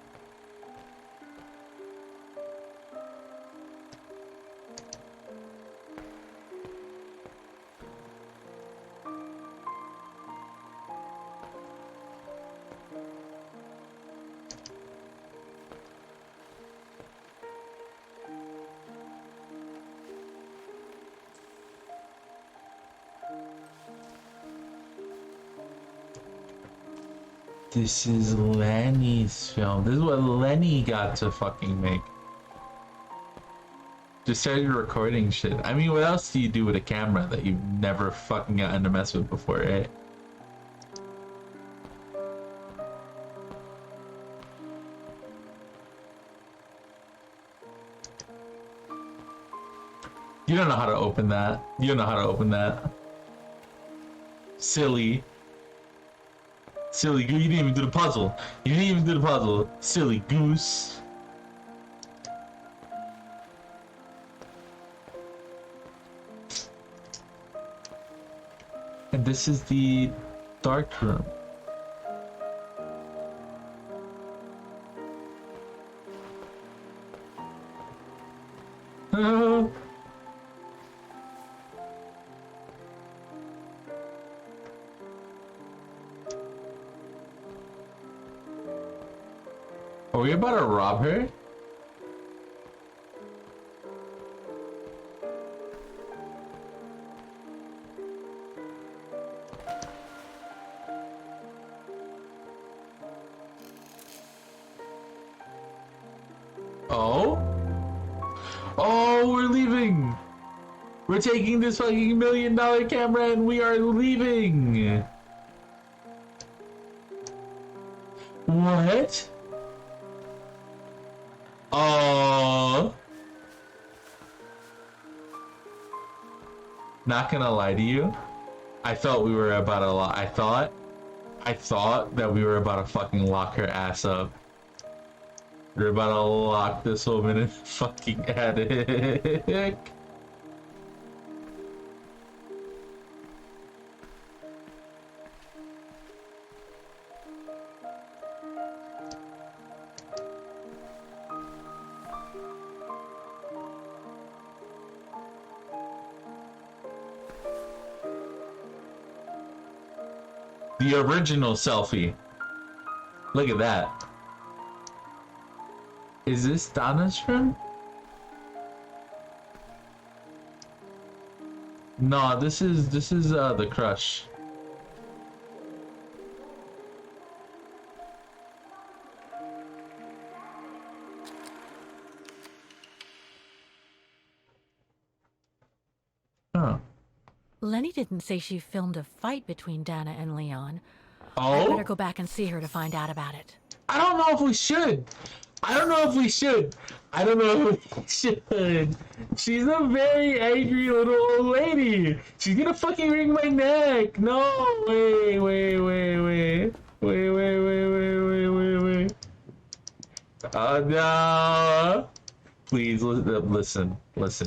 This is Lenny's film. This is what Lenny got to fucking make. Just started recording shit. I mean, what else do you do with a camera that you've never fucking gotten to mess with before, eh? You don't know how to open that. You don't know how to open that. Silly. Silly goose. You didn't even do the puzzle. You didn't even do the puzzle. Silly goose. And this is the dark room. Are we about to rob her? Oh, we're leaving. We're taking this fucking $1 million camera and we are leaving. What? Oh. Not gonna lie to you. I thought we were about to I thought that we were about to fucking lock her ass up. We're about to lock this woman in the fucking attic. The original selfie. Look at that. Is this Donna's room? No, this is the crush. Huh. Lenny didn't say she filmed a fight between Dana and Leon. Oh? I better go back and see her to find out about it. I don't know if we should. I don't know if we should. I don't know if we should. She's a very angry little old lady. She's gonna fucking wring my neck. No, wait. Oh no. Please listen,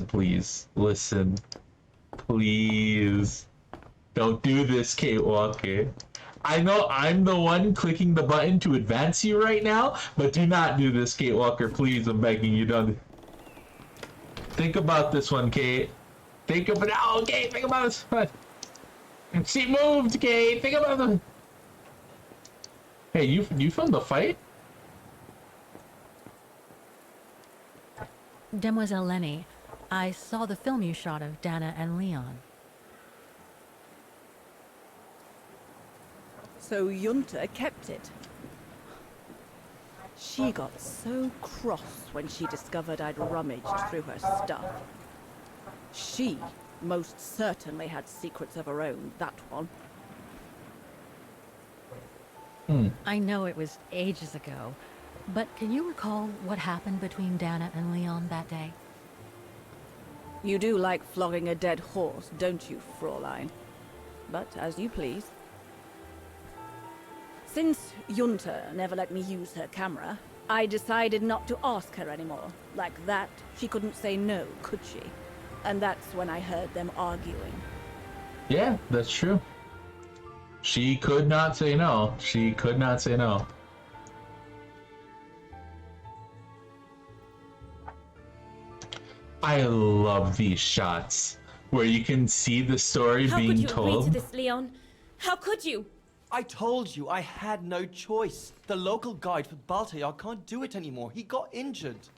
please. Listen. Please. Don't do this, Kate Walker. I know I'm the one clicking the button to advance you right now, but do not do this, Kate Walker. Please, I'm begging you, don't. Think about this one, Kate. Think about it. Oh, Kate, think about this one. She moved, Kate. Think about the. Hey, you filmed the fight? Demoiselle Lenny, I saw the film you shot of Dana and Leon. So Junta kept it. She got so cross when she discovered I'd rummaged through her stuff. She most certainly had secrets of her own, that one. I know it was ages ago, but can you recall what happened between Dana and Leon that day? You do like flogging a dead horse, don't you, Fraulein? But as you please. Since Junta never let me use her camera, I decided not to ask her anymore. Like that, she couldn't say no, could she? And that's when I heard them arguing. Yeah, that's true. She could not say no. She could not say no. I love these shots where you can see the story being told. How could you agree to this, Leon? How could you? I told you I had no choice. The local guide for Baltayar can't do it anymore. He got injured.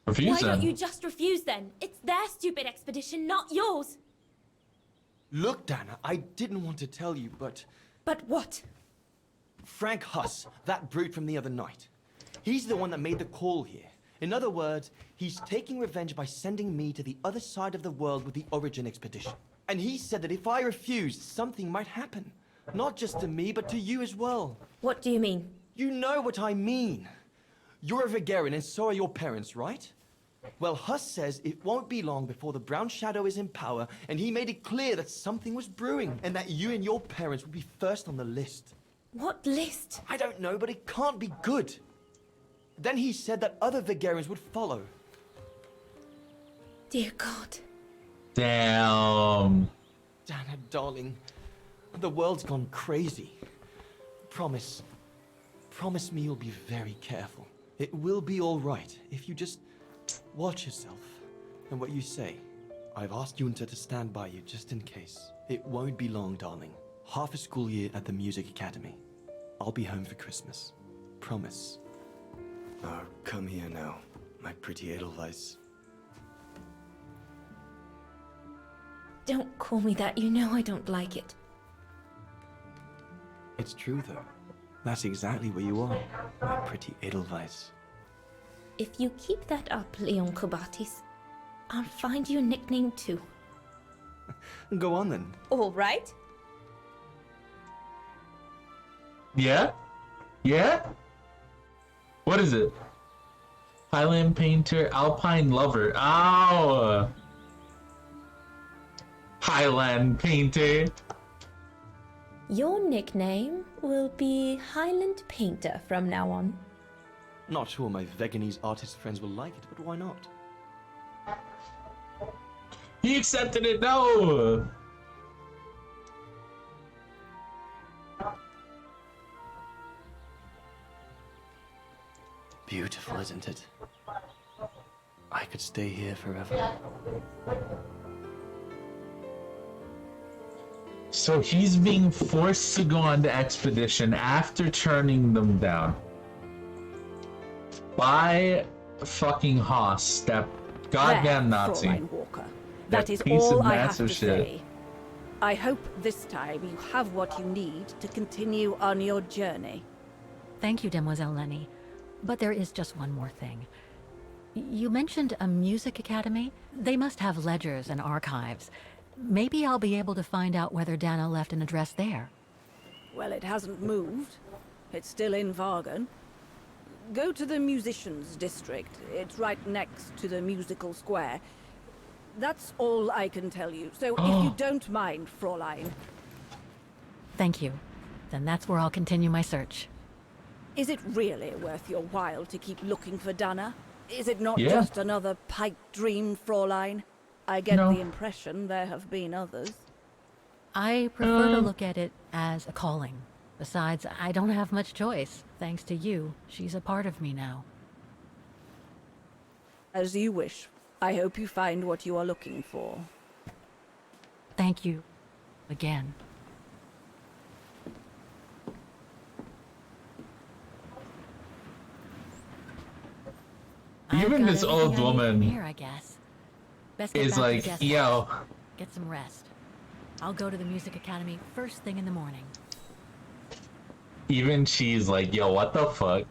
Why don't you just refuse then? It's their stupid expedition, not yours. Look, Dana, I didn't want to tell you, but... But what? Frank Huss, that brute from the other night. He's the one that made the call here. In other words, he's taking revenge by sending me to the other side of the world with the Origin expedition. And he said that if I refused, something might happen. Not just to me, but to you as well. What do you mean? You know what I mean. You're a Vegarian and so are your parents, right? Well, Huss says it won't be long before the Brown Shadow is in power, and he made it clear that something was brewing, and that you and your parents would be first on the list. What list? I don't know, but it can't be good. Then he said that other Vegarians would follow. Dear God. Damn. Dana, darling, the world's gone crazy. Promise me you'll be very careful. It will be all right if you just watch yourself and what you say. I've asked Junta to stand by you just in case. It won't be long, darling. Half a school year at the music academy. I'll be home for Christmas. Promise. Oh, come here now, my pretty Edelweiss. Don't call me that. You know I don't like it. It's true, though. That's exactly where you are, my pretty Edelweiss. If you keep that up, Leon Kubatis, I'll find you a nickname too. Go on then. All right. Yeah? Yeah? What is it? Highland painter, alpine lover. Oh! Highland painter. Your nickname will be Highland Painter from now on. Not sure my Veganese artist friends will like it, but why not? He accepted it, no! Beautiful, isn't it? I could stay here forever. So he's being forced to go on the expedition after turning them down. By fucking Haas, that goddamn There, Nazi. Fräulein Walker. That is piece all of I have massive to shit. say. I hope this time you have what you need to continue on your journey. Thank you, Demoiselle Lenny. But there is just one more thing. You mentioned a music academy? They must have ledgers and archives. Maybe I'll be able to find out whether Dana left an address there. Well, it hasn't moved. It's still in Vagan. Go to the musicians' district. It's right next to the musical square. That's all I can tell you. So if you don't mind, Fräulein. Thank you. Then that's where I'll continue my search. Is it really worth your while to keep looking for Dana? Is it not Yeah. just another pipe dream, Fräulein? I get the impression there have been others. I prefer to look at it as a calling. Besides, I don't have much choice. Thanks to you, she's a part of me now. As you wish. I hope you find what you are looking for. Thank you. Again. Even this old Everything I need from woman here, I guess. Best get is back to the like, guest yo. house. Get some rest. I'll go to the music academy first thing in the morning. Even she's like, yo, what the fuck?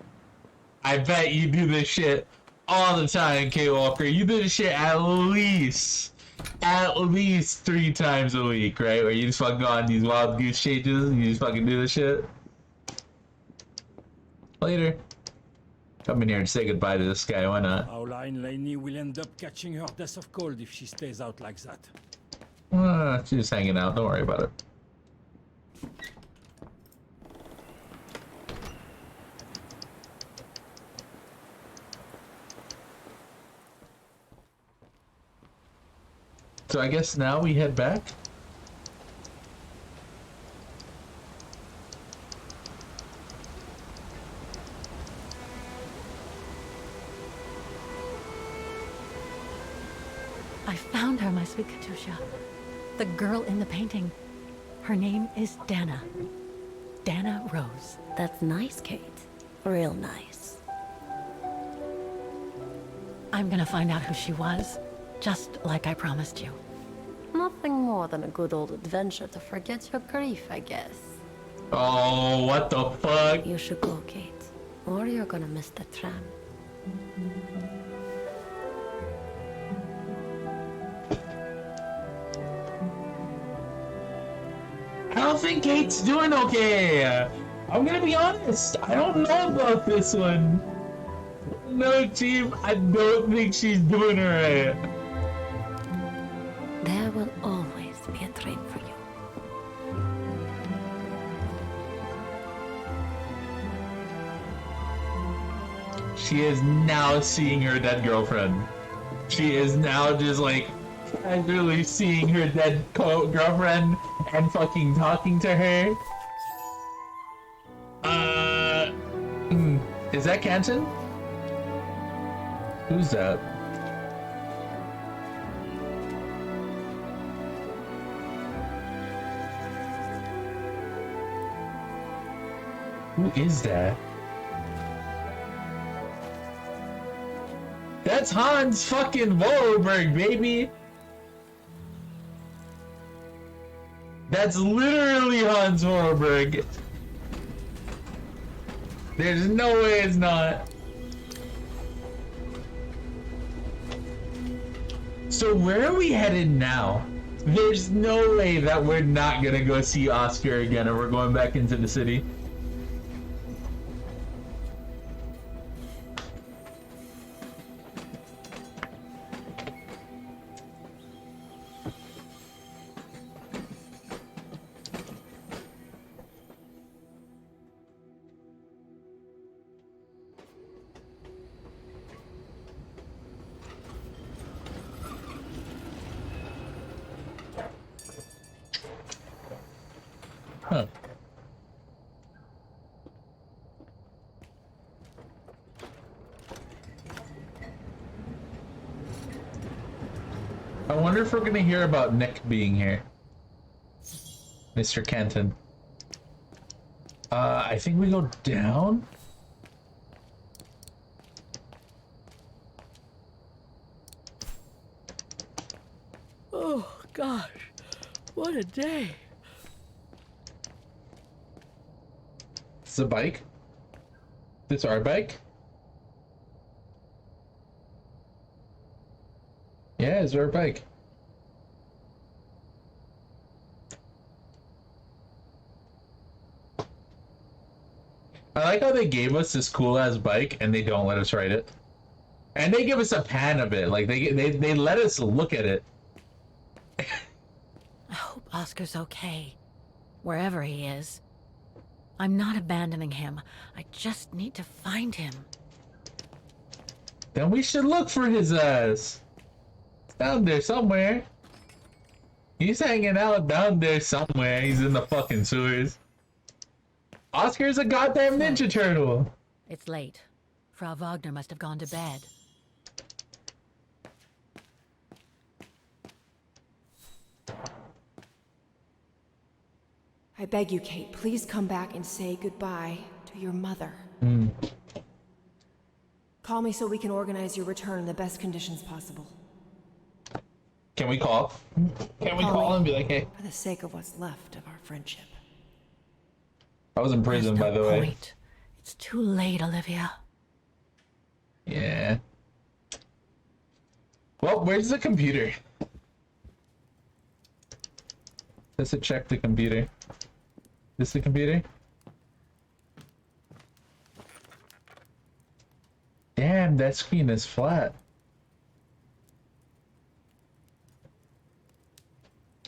I bet you do this shit all the time, Kate Walker. You do this shit at least 3 times a week, right? Where you just fucking go on these wild goose chases and you just fucking do this shit. Later. Come in here and say goodbye to this guy, why not? Fraulein Laney will end up catching her death of cold if she stays out like that. She's just hanging out, don't worry about it. So I guess now we head back? I found her, my sweet Katusha. The girl in the painting. Her name is Dana. Dana Rose. That's nice, Kate. Real nice. I'm gonna find out who she was, just like I promised you. Nothing more than a good old adventure to forget your grief, I guess. Oh, what the fuck? You should go, Kate. Or you're gonna miss the tram. I don't think Kate's doing okay. I'm gonna be honest. I don't know about this one. No, team. I don't think she's doing alright. There will always be a train for you. She is now seeing her dead girlfriend. She is now just like casually seeing her dead girlfriend and fucking talking to her. Is that Canton? Who's that? Who is that? That's Hans fucking Vorarlberg, baby! That's literally Hans Vorarlberg. There's no way it's not. So where are we headed now? There's no way that we're not gonna go see Oscar again and we're going back into the city. Huh. I wonder if we're gonna hear about Nick being here. Mr. Kenton. I think we go down? Oh, gosh. What a day. This is a bike? This our bike? Yeah, it's our bike. I like how they gave us this cool ass bike and they don't let us ride it. And they give us a pan of it. Like they let us look at it. I hope Oscar's okay. Wherever he is. I'm not abandoning him. I just need to find him. Then we should look for his ass. It's down there somewhere. He's hanging out down there somewhere. He's in the fucking sewers. Oscar's a goddamn Ninja Turtle. It's late. Frau Wagner must have gone to bed. I beg you, Kate, please come back and say goodbye to your mother. Call me so we can organize your return in the best conditions possible. Can we call? Can we call and be like, hey? For the sake of what's left of our friendship. I was in prison, by the way. It's too late, Olivia. Yeah. Well, where's the computer? Let's check the computer. This the computer? Damn, that screen is flat.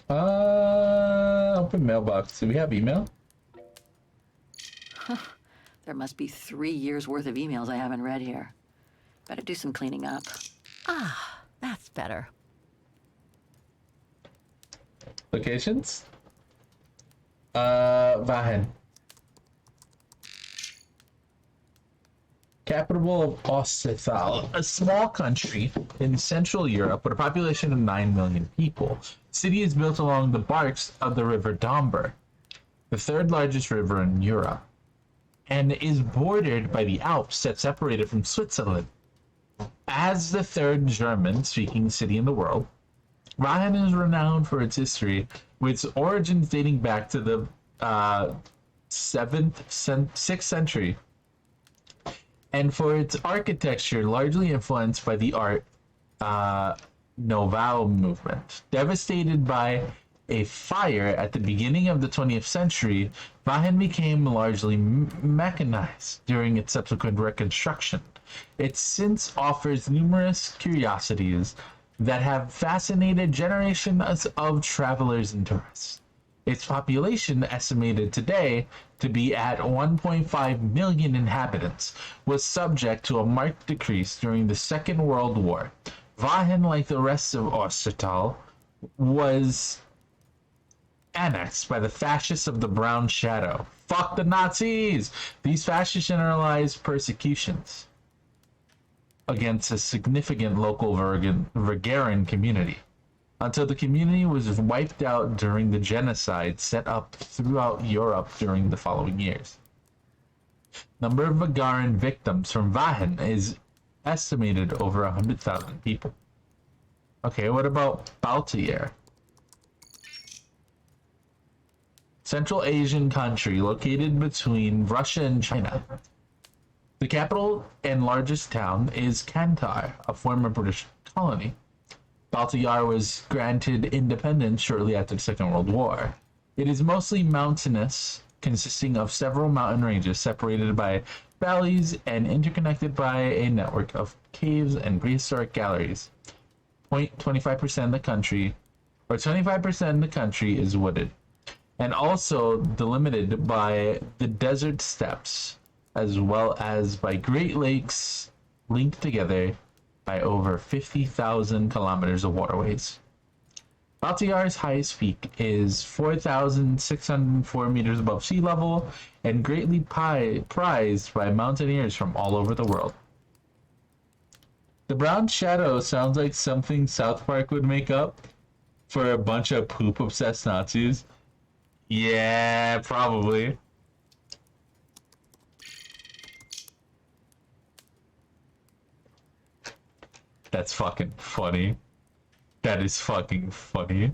Open mailbox. Do we have email? Huh. There must be 3 years worth of emails I haven't read here. Better do some cleaning up. Ah, that's better. Locations? Vahen. Capital of Ostithal, a small country in Central Europe with a population of 9 million people. The city is built along the banks of the river Domber, the third largest river in Europe, and is bordered by the Alps that separate it from Switzerland. As the third German-speaking city in the world, Vahen is renowned for its history, with its origins dating back to the 6th century, and for its architecture largely influenced by the Art Nouveau movement. Devastated by a fire at the beginning of the 20th century, Vahen became largely mechanized during its subsequent reconstruction. It since offers numerous curiosities that have fascinated generations of travelers and tourists. Its population, estimated today to be at 1.5 million inhabitants, was subject to a marked decrease during the Second World War. Vahen, like the rest of Ostithal, was annexed by the fascists of the Brown Shadow. Fuck the Nazis! These fascists generalized persecutions against a significant local Vergarian community, until the community was wiped out during the genocide set up throughout Europe during the following years. Number of Vergarian victims from Vahen is estimated over 100,000 people. Okay, what about Baltier? Central Asian country located between Russia and China. The capital and largest town is Kantar, a former British colony. Baltiyar was granted independence shortly after the Second World War. It is mostly mountainous, consisting of several mountain ranges separated by valleys and interconnected by a network of caves and prehistoric galleries. 25% of the country, or 25% of the country is wooded, and also delimited by the desert steppes, as well as by Great Lakes linked together by over 50,000 kilometers of waterways. Baltiyar's highest peak is 4,604 meters above sea level and greatly prized by mountaineers from all over the world. The Brown Shadow sounds like something South Park would make up for a bunch of poop-obsessed Nazis. Yeah, probably. That's fucking funny. That is fucking funny.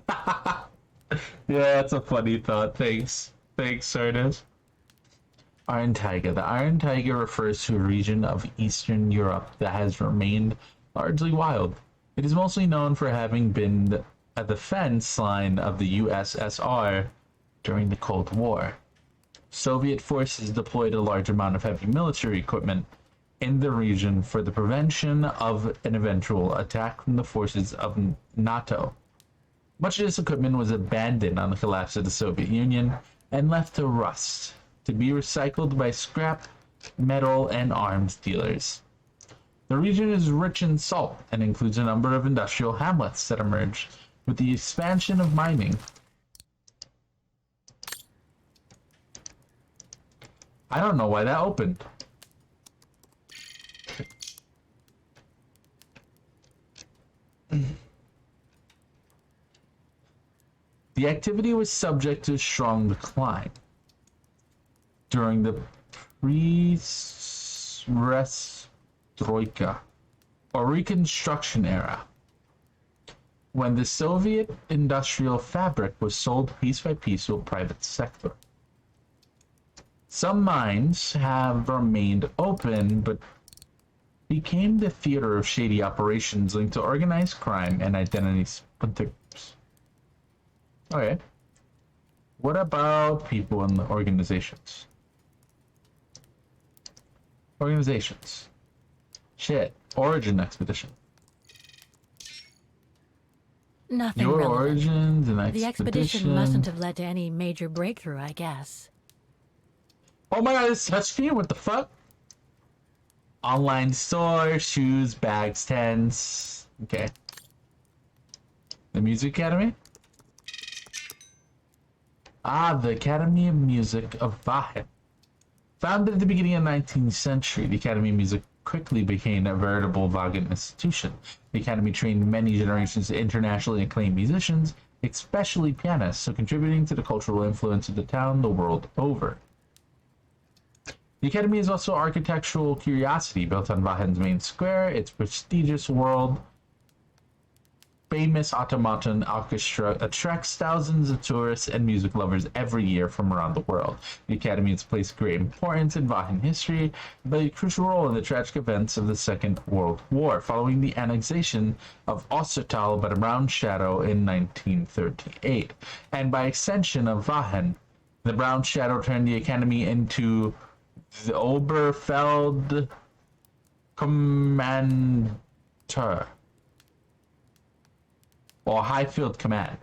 Yeah, that's a funny thought. Thanks. Thanks, Sardis. Iron Taiga. The Iron Taiga refers to a region of Eastern Europe that has remained largely wild. It is mostly known for having been a defense line of the USSR during the Cold War. Soviet forces deployed a large amount of heavy military equipment in the region for the prevention of an eventual attack from the forces of NATO. Much of this equipment was abandoned on the collapse of the Soviet Union and left to rust, to be recycled by scrap, metal, and arms dealers. The region is rich in salt and includes a number of industrial hamlets that emerged with the expansion of mining. I don't know why that opened. The activity was subject to strong decline during the Perestroika, or Reconstruction era, when the Soviet industrial fabric was sold piece by piece to a private sector. Some mines have remained open, but became the theater of shady operations linked to organized crime and identity splinter groups. Okay. What about people in the organizations? Organizations. Shit. Origin expedition. Nothing Your relevant. origins and expedition. The expedition mustn't have led to any major breakthrough, I guess. Oh my god, it's touchscreen? What the fuck? Online store, shoes, bags, tents. Okay. The Music Academy? Ah, the Academy of Music of Vahin. Founded at the beginning of the 19th century, the Academy of Music quickly became a veritable Vagan institution. The Academy trained many generations of internationally acclaimed musicians, especially pianists, so contributing to the cultural influence of the town the world over. The Academy is also an architectural curiosity built on Vahin's main square. Its prestigious world-famous automaton orchestra attracts thousands of tourists and music lovers every year from around the world. The Academy has placed great importance in Vahin history, but a crucial role in the tragic events of the Second World War, following the annexation of Ostertal by the Brown Shadow in 1938, and by extension of Vahin. The Brown Shadow turned the Academy into the Oberfeld Commander, or Highfield Command.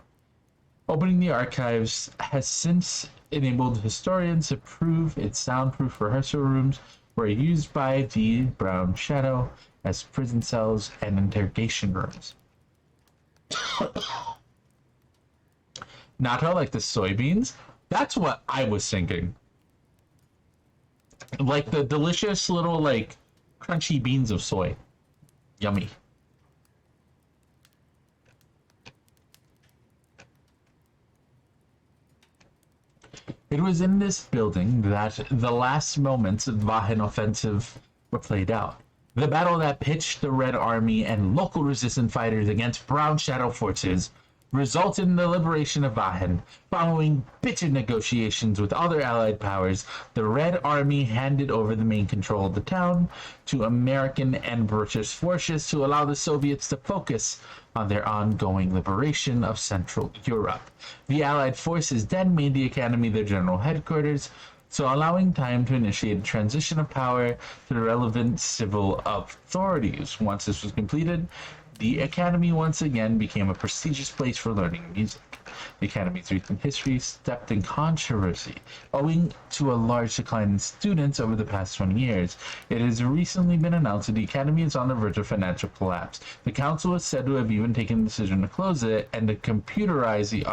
Opening the archives has since enabled historians to prove its soundproof rehearsal rooms were used by the Brown Shadow as prison cells and interrogation rooms. Not like the soybeans? That's what I was thinking. Like the delicious little, like, crunchy beans of soy. Yummy. It was in this building that the last moments of the Vahin offensive were played out. The battle that pitched the Red Army and local resistance fighters against Brown Shadow forces resulted in the liberation of Aachen. Following bitter negotiations with other Allied powers, the Red Army handed over the main control of the town to American and British forces to allow the Soviets to focus on their ongoing liberation of Central Europe. The Allied forces then made the Academy their general headquarters, so allowing time to initiate a transition of power to the relevant civil authorities. Once this was completed, the Academy once again became a prestigious place for learning music. The Academy's recent history steeped in controversy, owing to a large decline in students over the past 20 years. It has recently been announced that the Academy is on the verge of financial collapse. The council is said to have even taken the decision to close it and to computerize the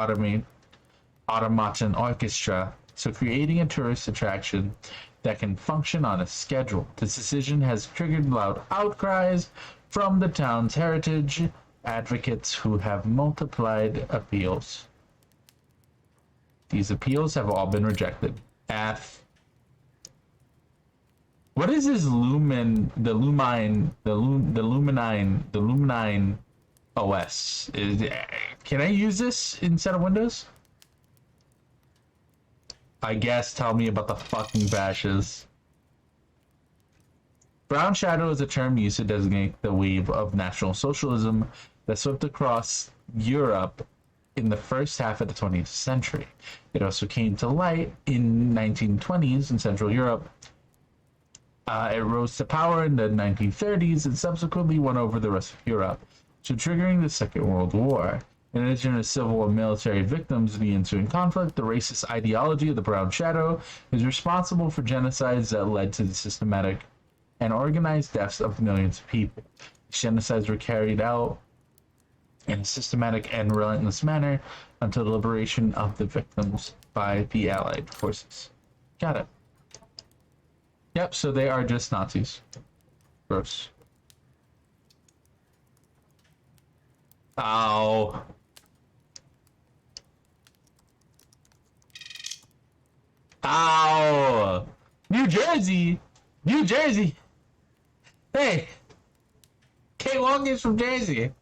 automaton orchestra, so creating a tourist attraction that can function on a schedule. This decision has triggered loud outcries from the town's heritage advocates who have multiplied appeals. These appeals have all been rejected. What is this Luminine OS? Can I use this instead of Windows? I guess tell me about the fucking bashes. Brown Shadow is a term used to designate the wave of National Socialism that swept across Europe in the first half of the 20th century. It also came to light in 1920s in Central Europe. It rose to power in the 1930s and subsequently won over the rest of Europe, so triggering the Second World War. In addition to civil and military victims of the ensuing conflict, the racist ideology of the Brown Shadow is responsible for genocides that led to the systematic and organized deaths of millions of people. These genocides were carried out in a systematic and relentless manner until the liberation of the victims by the Allied forces. Got it. Yep, so they are just Nazis. Gross. Ow. Ow! New Jersey! New Jersey! Hey! Kate Long is from Jersey!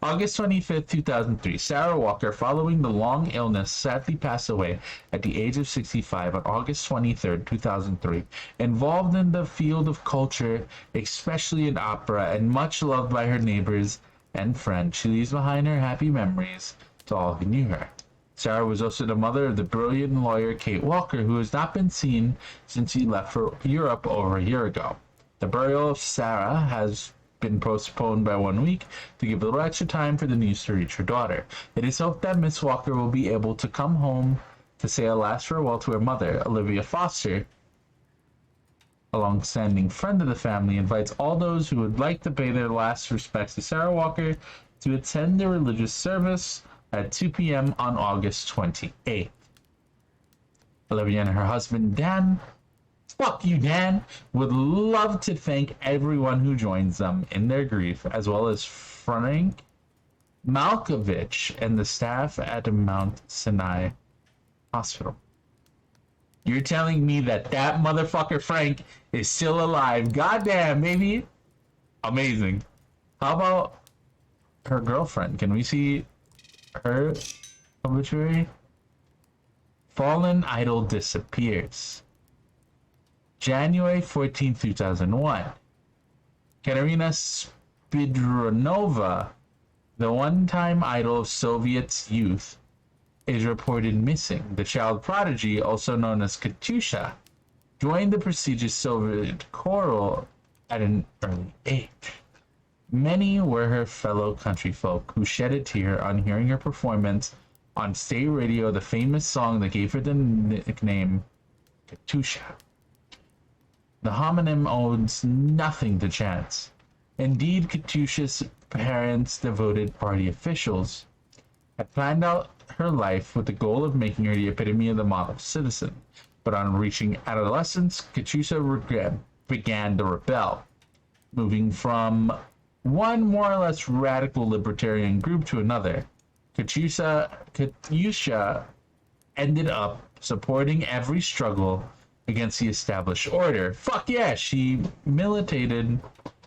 August 25th, 2003. Sarah Walker, following the long illness, sadly passed away at the age of 65 on August 23rd, 2003. Involved in the field of culture, especially in opera, and much loved by her neighbors and friends, she leaves behind her happy memories to all who knew her. Sarah was also the mother of the brilliant lawyer Kate Walker, who has not been seen since he left for Europe over a year ago. The burial of Sarah has been postponed by 1 week to give a little extra time for the news to reach her daughter. It is hoped that Miss Walker will be able to come home to say a last farewell to her mother. Olivia Foster, a long-standing friend of the family, invites all those who would like to pay their last respects to Sarah Walker to attend the religious service at 2 p.m. on August 28th. Olivia and her husband, Dan, fuck you, Dan, would love to thank everyone who joins them in their grief, as well as Frank Malkovich and the staff at Mount Sinai Hospital. You're telling me that motherfucker Frank is still alive? Goddamn, baby. Amazing. How about her girlfriend? Can we see her obituary? Fallen idol disappears. January 14, 2001. Katerina Spidronova, the one-time idol of Soviet youth, is reported missing. The child prodigy, also known as Katusha, joined the prestigious Soviet choral at an early age. Many were her fellow countryfolk who shed a tear on hearing her performance on state radio, the famous song that gave her the nickname Katusha. The homonym owes nothing to chance. Indeed, Katusha's parents, devoted party officials, had planned out her life with the goal of making her the epitome of the model citizen. But on reaching adolescence, Katusha began to rebel, moving from one more or less radical libertarian group to another. Katusha ended up supporting every struggle against the established order. Fuck yeah, she militated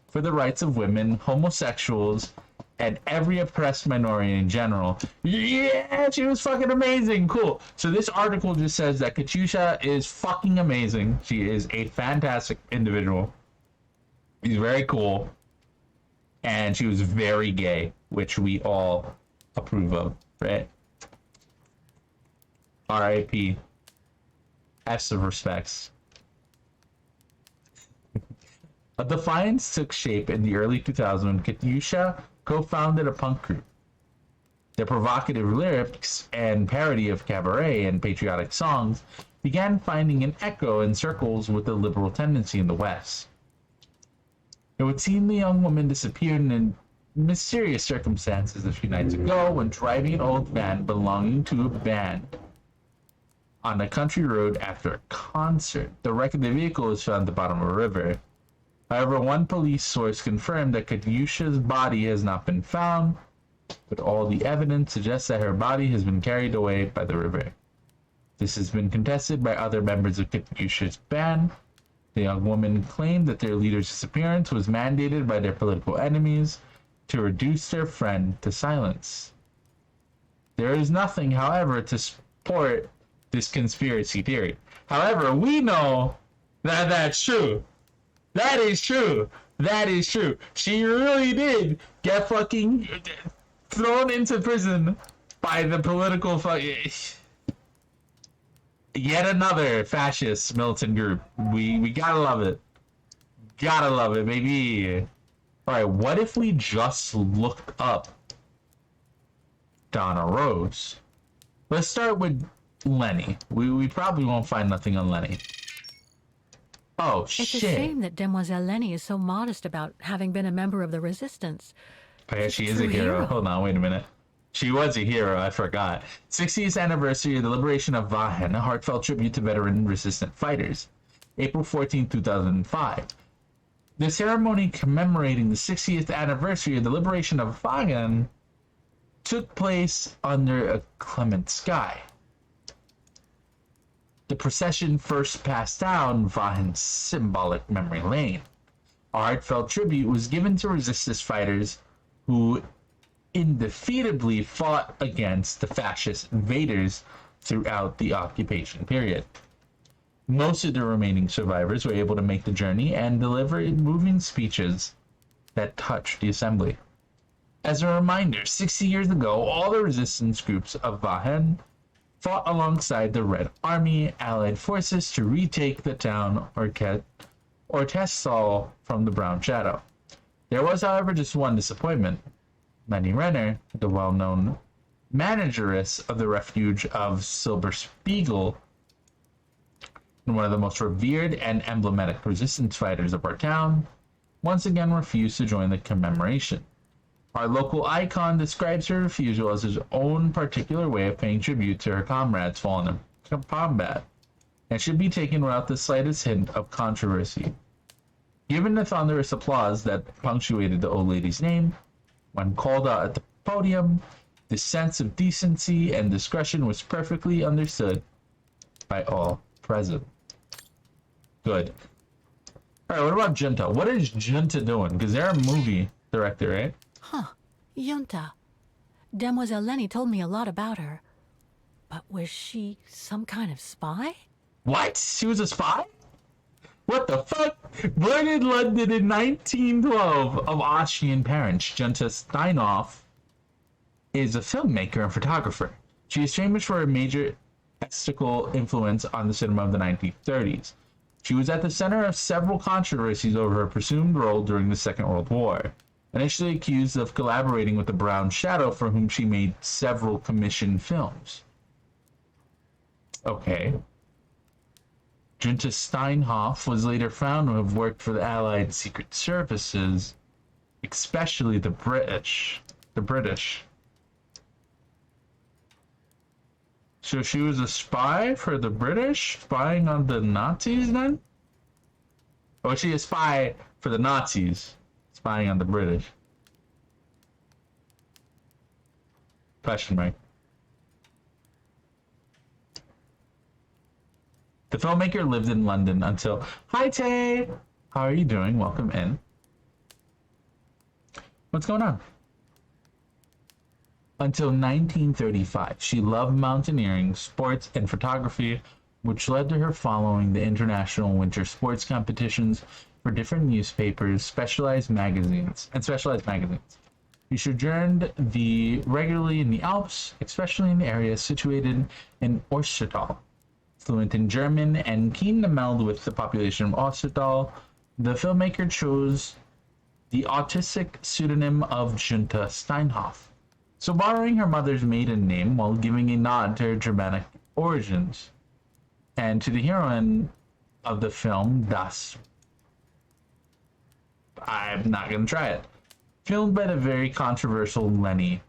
for the rights of women, homosexuals, and every oppressed minority in general. Yeah, she was fucking amazing. Cool. So this article just says that Katyusha is fucking amazing. She is a fantastic individual. She's very cool. And she was very gay, which we all approve of, right? R.I.P. F's of respects. A defiance took shape in the early 2000s when Katyusha co-founded a punk group. Their provocative lyrics and parody of cabaret and patriotic songs began finding an echo in circles with a liberal tendency in the West. It would seem the young woman disappeared in mysterious circumstances a few nights ago when driving an old van belonging to a band on a country road after a concert. The wreck of the vehicle was found at the bottom of a river. However, one police source confirmed that Katyusha's body has not been found, but all the evidence suggests that her body has been carried away by the river. This has been contested by other members of Katyusha's band. The young woman claimed that their leader's disappearance was mandated by their political enemies to reduce their friend to silence. There is nothing, however, to support this conspiracy theory. However, we know that that's true. That is true. That is true. She really did get fucking thrown into prison by the political yet another fascist militant group. We gotta love it. Gotta love it, baby. Alright, what if we just looked up Donna Rose? Let's start with Lenny. We probably won't find nothing on Lenny. Oh, shit. It's a shame that Demoiselle Lenny is so modest about having been a member of the Resistance. Oh, yeah, she is a hero. Hold on, wait a minute. She was a hero, I forgot. 60th anniversary of the liberation of Vahen, a heartfelt tribute to veteran resistant fighters. April 14, 2005. The ceremony commemorating the 60th anniversary of the liberation of Vahen took place under a clement sky. The procession first passed down Vahen's symbolic memory lane. A heartfelt tribute was given to resistance fighters who indefeatably fought against the fascist invaders throughout the occupation period. Most of the remaining survivors were able to make the journey and deliver moving speeches that touched the assembly. As a reminder, 60 years ago, all the resistance groups of Vahen fought alongside the Red Army Allied forces to retake the town or Tessal from the Brown Shadow. There was, however, just one disappointment. Lenny Renner, the well-known manageress of the refuge of Silberspiegel, and one of the most revered and emblematic resistance fighters of our town, once again refused to join the commemoration. Our local icon describes her refusal as his own particular way of paying tribute to her comrades fallen in combat, and should be taken without the slightest hint of controversy. Given the thunderous applause that punctuated the old lady's name, when called out at the podium, the sense of decency and discretion was perfectly understood by all present. Good. Alright, what about Junta? What is Junta doing? Because they're a movie director, right? Huh. Junta. Demoiselle Lenny told me a lot about her. But was she some kind of spy? What? She was a spy? What the fuck? Born in London in 1912 of Austrian parents, Junta Steinhoff is a filmmaker and photographer. She is famous for her major estetical influence on the cinema of the 1930s. She was at the center of several controversies over her presumed role during the Second World War. Initially accused of collaborating with the Brown Shadow, for whom she made several commissioned films. Okay. Junta Steinhoff was later found to have worked for the Allied Secret Services, especially the British. So she was a spy for the British, spying on the Nazis then? Or was she a spy for the Nazis, spying on the British? Question mark. The filmmaker lived in London until... Hi, Tay! How are you doing? Welcome in. What's going on? Until 1935, she loved mountaineering, sports, and photography, which led to her following the international winter sports competitions for different newspapers, specialized magazines. She sojourned regularly in the Alps, especially in the areas situated in Ostertal. Fluent in German and keen to meld with the population of Ostertal, the filmmaker chose the autistic pseudonym of Junta Steinhoff, so borrowing her mother's maiden name while giving a nod to her Germanic origins, and to the heroine of the film, Das. I'm not going to try it. Filmed by the very controversial Leni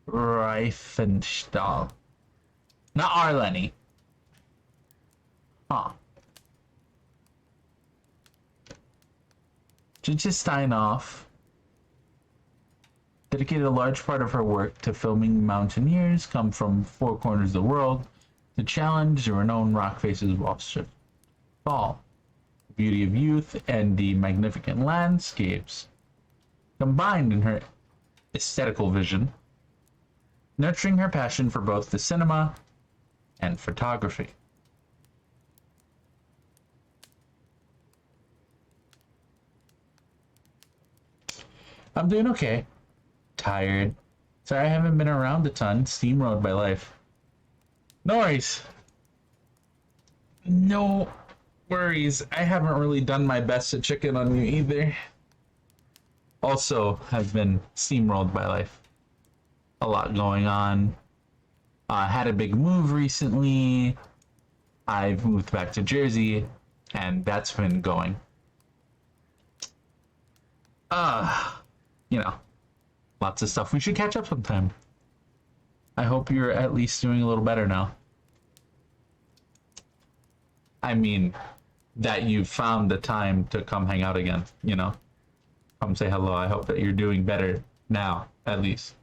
Riefenstahl. Not our Lenny. Huh. Judith Steinhoff dedicated a large part of her work to filming mountaineers come from four corners of the world to challenge the renowned rock faces of Austria. The beauty of youth and the magnificent landscapes combined in her aesthetical vision, nurturing her passion for both the cinema and photography. I'm doing okay. Tired. Sorry I haven't been around a ton. Steamrolled by life. No worries. No worries. I haven't really done my best to check in on you either. Also, have been steamrolled by life. A lot going on. Had a big move recently. I've moved back to Jersey, and that's been going. You know, lots of stuff. We should catch up sometime. I hope you're at least doing a little better now. I mean, that you found the time to come hang out again, you know? Come say hello. I hope that you're doing better now, at least.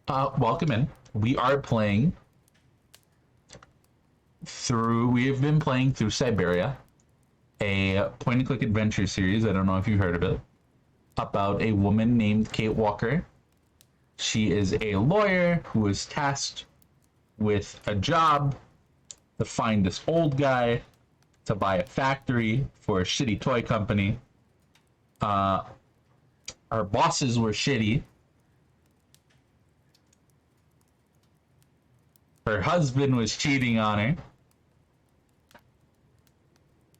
Welcome in. We have been playing through Syberia, a point-and-click adventure series, I don't know if you've heard of it, about a woman named Kate Walker. She is a lawyer who is tasked with a job to find this old guy to buy a factory for a shitty toy company. Our bosses were shitty. Her husband was cheating on her.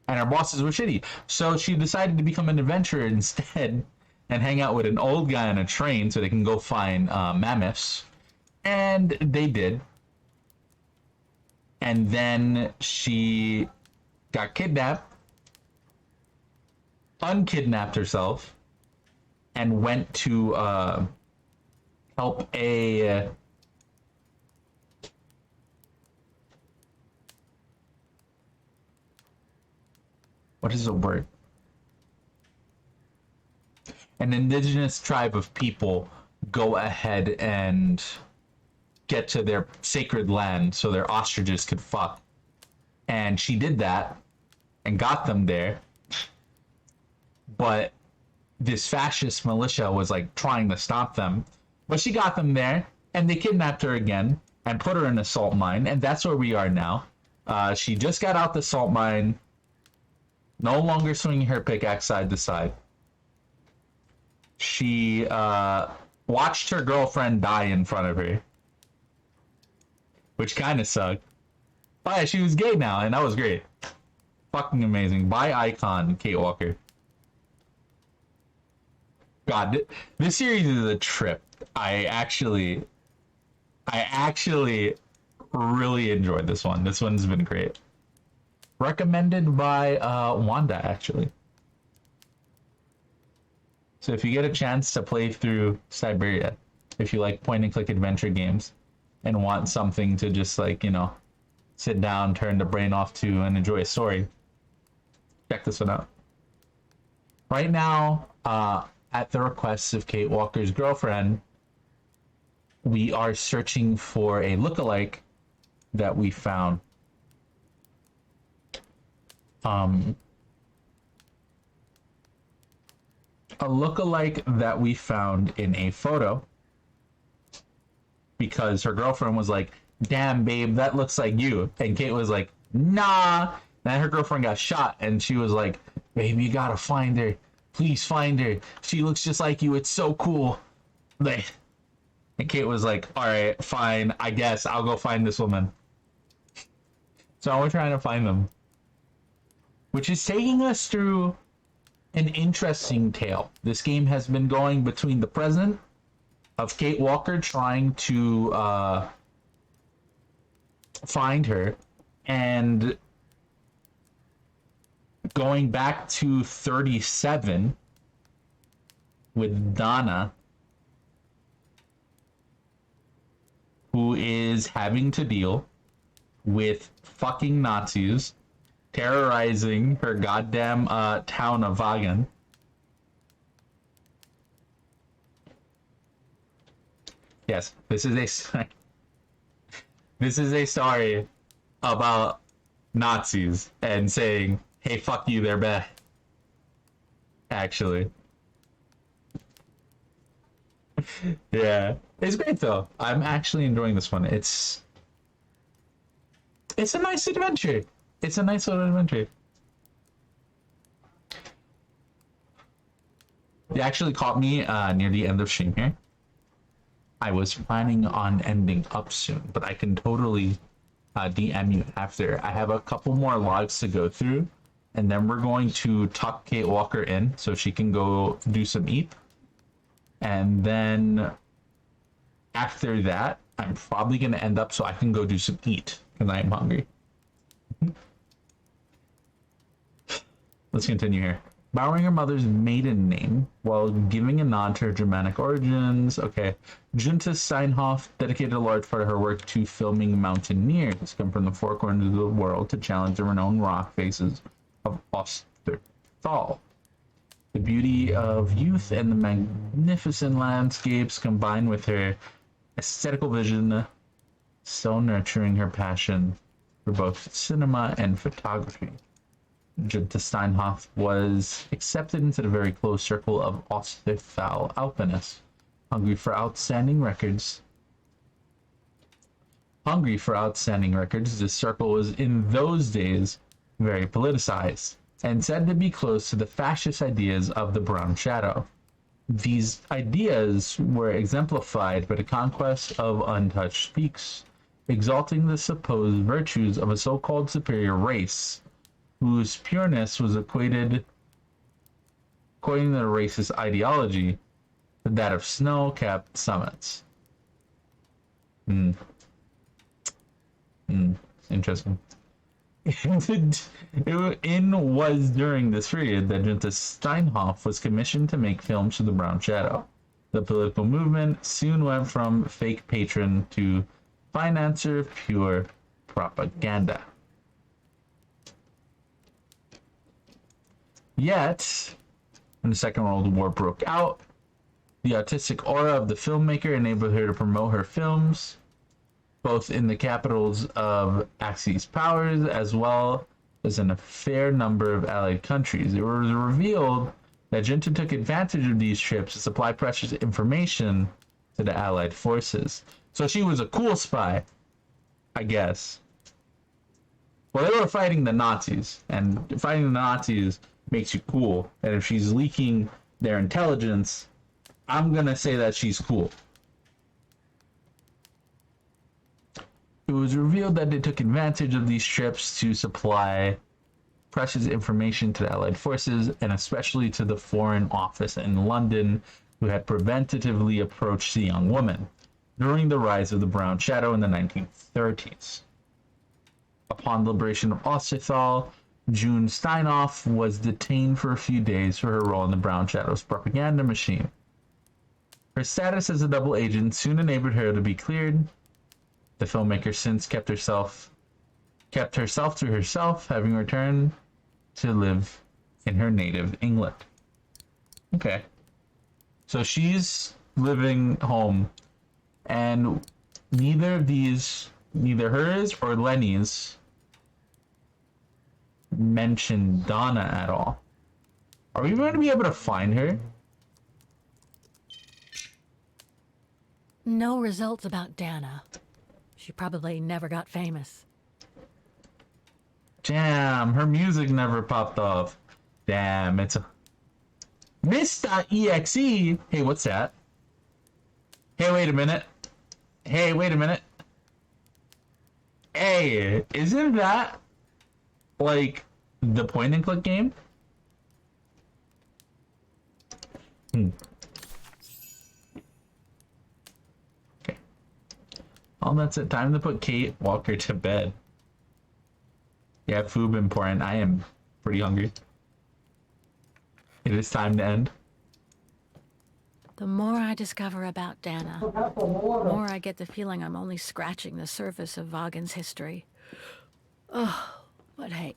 And her bosses were shitty. So she decided to become an adventurer instead and hang out with an old guy on a train so they can go find mammoths. And they did. And then she got kidnapped, unkidnapped herself, and went to help a... what is the word? An indigenous tribe of people go ahead and get to their sacred land so their ostriches could fuck. And she did that and got them there. But this fascist militia was like trying to stop them. But she got them there and they kidnapped her again and put her in a salt mine. And that's where we are now. She just got out the salt mine. No longer swinging her pickaxe side to side. She watched her girlfriend die in front of her. Which kind of sucked. But yeah, she was gay now, and that was great. Fucking amazing. Bi icon, Kate Walker. God, this series is a trip. I actually really enjoyed this one. This one's been great. Recommended by Wanda, actually. So if you get a chance to play through Syberia, if you like point-and-click adventure games and want something to just like, you know, sit down, turn the brain off to, and enjoy a story, check this one out. Right now, at the request of Kate Walker's girlfriend, we are searching for a lookalike that we found. A lookalike that we found in a photo, because her girlfriend was like, damn babe, that looks like you, and Kate was like, nah. Then her girlfriend got shot and she was like, babe, you gotta find her, please find her, she looks just like you, it's so cool. Like, and Kate was like, all right, fine, I guess I'll go find this woman. So now we're trying to find them, which is taking us through an interesting tale. This game has been going between the present of Kate Walker trying to find her, and going back to 37 with Donna, who is having to deal with fucking Nazis terrorizing her goddamn town of Vagan. Yes, this is a story about Nazis and saying, hey, fuck you, they're bad. Actually. Yeah. It's great though. I'm actually enjoying this one. It's a nice adventure. It's a nice little adventure. You actually caught me near the end of stream here. I was planning on ending up soon, but I can totally DM you after. I have a couple more logs to go through, and then we're going to tuck Kate Walker in so she can go do some eat. And then after that, I'm probably going to end up so I can go do some eat because I am hungry. Let's continue here. Borrowing her mother's maiden name while giving a nod to her Germanic origins. Okay. Junta Steinhoff dedicated a large part of her work to filming mountaineers come from the four corners of the world to challenge the renowned rock faces of Osterthal. The beauty of youth and the magnificent landscapes combined with her aesthetical vision, so nurturing her passion for both cinema and photography. Junta Steinhoff was accepted into the very close circle of Osterthal alpinists, hungry for outstanding records. This circle was in those days very politicized and said to be close to the fascist ideas of the Brown Shadow. These ideas were exemplified by the conquest of untouched peaks, exalting the supposed virtues of a so-called superior race, whose pureness was equated, according to the racist ideology, to that of snow-capped summits. Interesting. It was during this period that Junta Steinhoff was commissioned to make films for the Brown Shadow. The political movement soon went from fake patron to financer of pure propaganda. Yet, when the Second World War broke out, the artistic aura of the filmmaker enabled her to promote her films, both in the capitals of Axis powers as well as in a fair number of allied countries. It was revealed that Junta took advantage of these trips to supply precious information to the allied forces. So she was a cool spy, I guess. Well, they were fighting the Nazis, and fighting the Nazis makes you cool. And if she's leaking their intelligence, I'm gonna say that she's cool. It was revealed that they took advantage of these trips to supply precious information to the Allied forces, and especially to the Foreign Office in London, who had preventatively approached the young woman during the rise of the Brown Shadow in the 1930s. Upon the liberation of Osterthal, June Steinhoff was detained for a few days for her role in the Brown Shadow's propaganda machine. Her status as a double agent soon enabled her to be cleared. The filmmaker since kept herself to herself, having returned to live in her native England. Okay. So she's living home, and neither of these neither hers or Lenny's mention Donna at all. Are we going to be able to find her? No results about Dana. She probably never got famous. Damn, her music never popped off. Damn, it's a... Miss.exe! Hey, what's that? Hey, wait a minute. Hey, wait a minute. Hey, isn't that like the point and click game? Okay. Oh, that's it. Time to put Kate Walker to bed. Yeah, food important. I am pretty hungry. It is time to end. The more I discover about Dana, the more I get the feeling I'm only scratching the surface of Vaughan's history. Oh, but hey,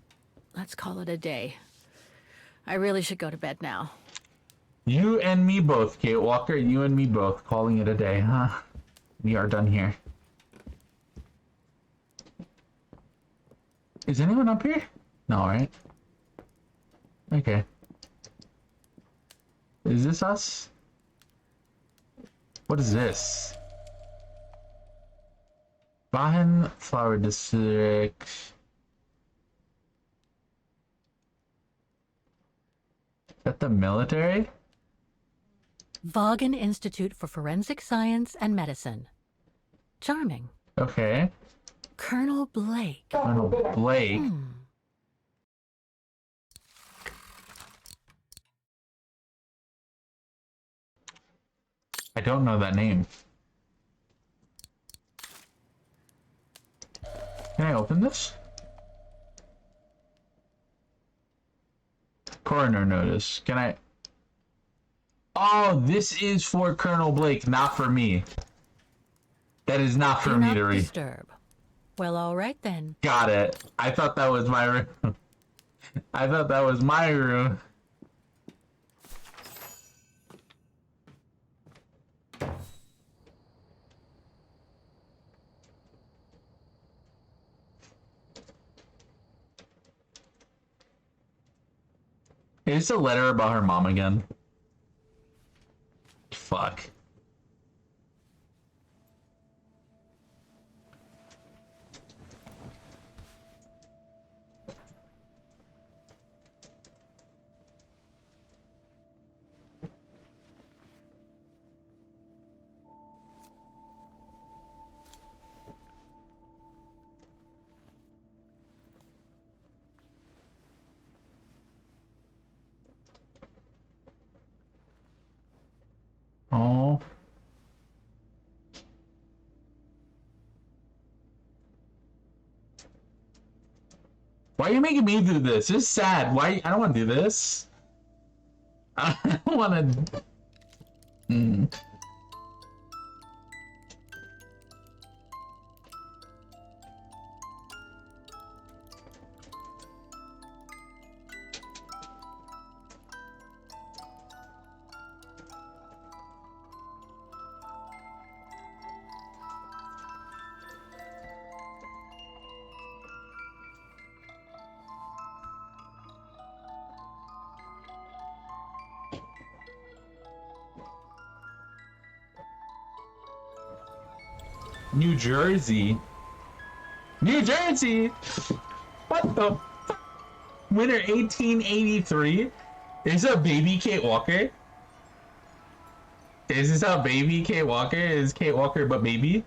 let's call it a day. I really should go to bed now. You and me both, Kate Walker. You and me both. Calling it a day, huh? We are done here. Is anyone up here? No, right? Okay. Is this us? What is this? Bahan Flower District. Is that the military? Vaughan Institute for Forensic Science and Medicine. Charming. Okay. Colonel Blake. Colonel Blake. I don't know that name. Can I open this? Coroner notice. Can I? Oh, this is for Colonel Blake, not for me. That is not for me to read. Disturb. Well, all right then. Got it. I thought that was my room. I thought that was my room. Is this a letter about her mom again? Fuck. Oh. Why are you making me do this? This is sad. Why? I don't want to do this. I don't want to... New Jersey. New Jersey? What the fuck? Winter 1883? Is a baby Kate Walker? Is this a baby Kate Walker? Is Kate Walker but baby?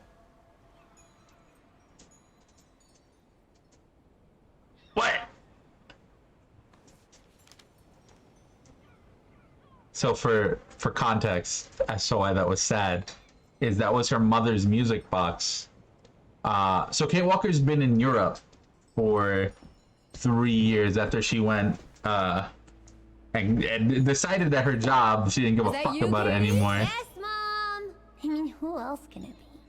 What? So for context as to why that was sad, is that was her mother's music box. So Kate Walker's been in Europe for 3 years after she went and decided that her job, she didn't give a fuck about it anymore. Yes, Mom! I mean, who else can it be?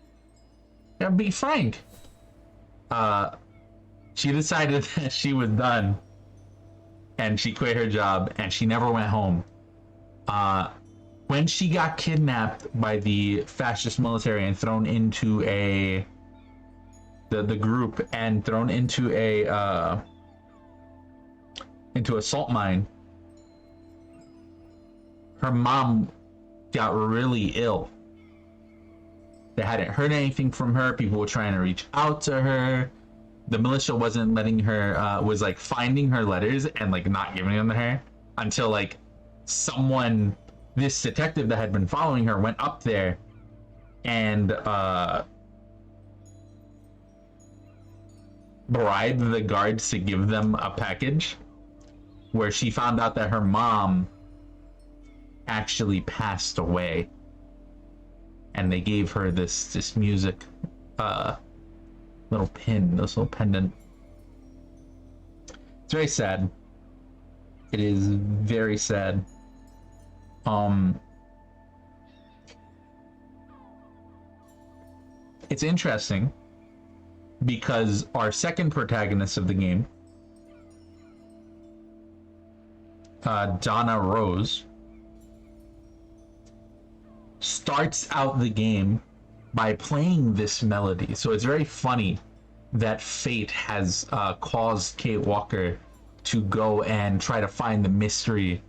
Yeah, be frank. She decided that she was done and she quit her job and she never went home. When she got kidnapped by the fascist military and thrown into a the group and thrown into a salt mine. Her mom got really ill. They hadn't heard anything from her. People were trying to reach out to her. The militia wasn't letting her, was like finding her letters and like not giving them to her until like someone, this detective that had been following her, went up there and bribed the guards to give them a package, where she found out that her mom actually passed away, and they gave her this music little pin, this little pendant. It's very sad. It is very sad. It's interesting because our second protagonist of the game, Donna Rose, starts out the game by playing this melody. So it's very funny that fate has caused Kate Walker to go and try to find the mystery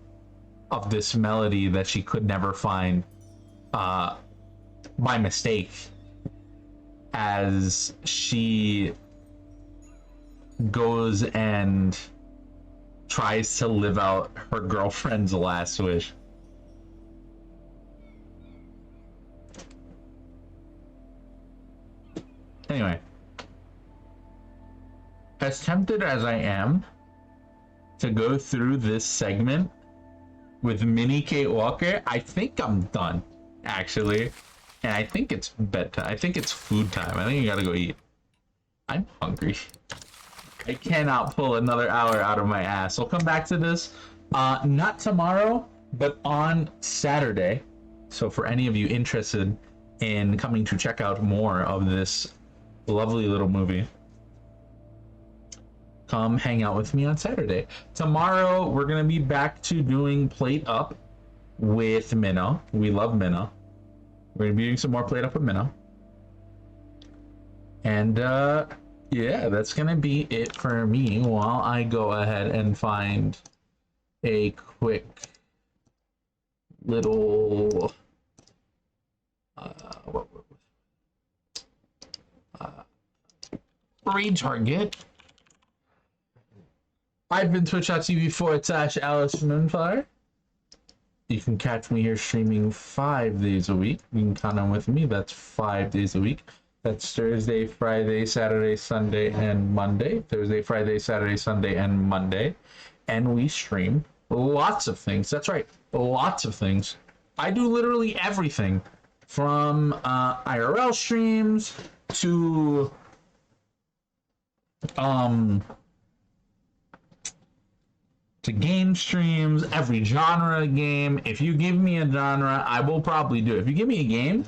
of this melody that she could never find by mistake, as she goes and tries to live out her girlfriend's last wish. Anyway, as tempted as I am to go through this segment with mini Kate Walker, I think I'm done, actually. And I think it's bedtime. I think it's food time. I think you gotta go eat. I'm hungry. I cannot pull another hour out of my ass. I'll come back to this, not tomorrow, but on Saturday. So for any of you interested in coming to check out more of this lovely little movie, come hang out with me on Saturday. Tomorrow, we're going to be back to doing Plate Up with Minnow. We love Minnow. We're going to be doing some more Plate Up with Minnow. And, yeah, that's going to be it for me while I go ahead and find a quick little... raid target. I've been twitch.tv/Alice Moonfire. You can catch me here streaming 5 days a week. You can count on with me. That's 5 days a week. That's Thursday, Friday, Saturday, Sunday, and Monday. Thursday, Friday, Saturday, Sunday, and Monday. And we stream lots of things. That's right. Lots of things. I do literally everything from IRL streams to game streams, every genre of game. If you give me a genre, I will probably do it. If you give me a game,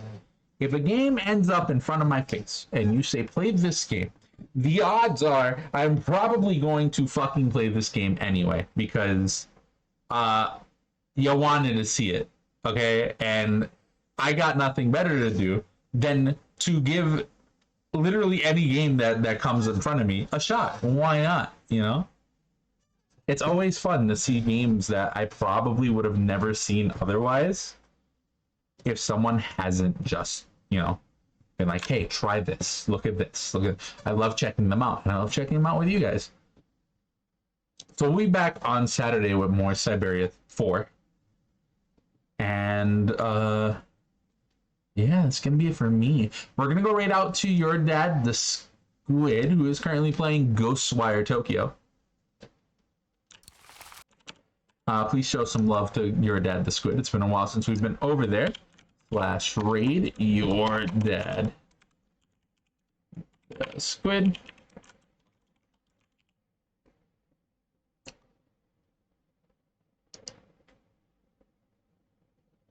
if a game ends up in front of my face and you say play this game, the odds are I'm probably going to fucking play this game anyway, because you wanted to see it, okay? And I got nothing better to do than to give literally any game that comes in front of me a shot. Why not, you know? It's always fun to see games that I probably would have never seen otherwise if someone hasn't just, you know, been like, hey, try this, look at this, look at... I love checking them out, and I love checking them out with you guys. So we'll be back on Saturday with more Syberia 4. And, yeah, it's gonna be it for me. We're gonna go right out to your dad, the Squid, who is currently playing Ghostwire Tokyo. Please show some love to your dad, the Squid. It's been a while since we've been over there. /raid your dad, the Squid.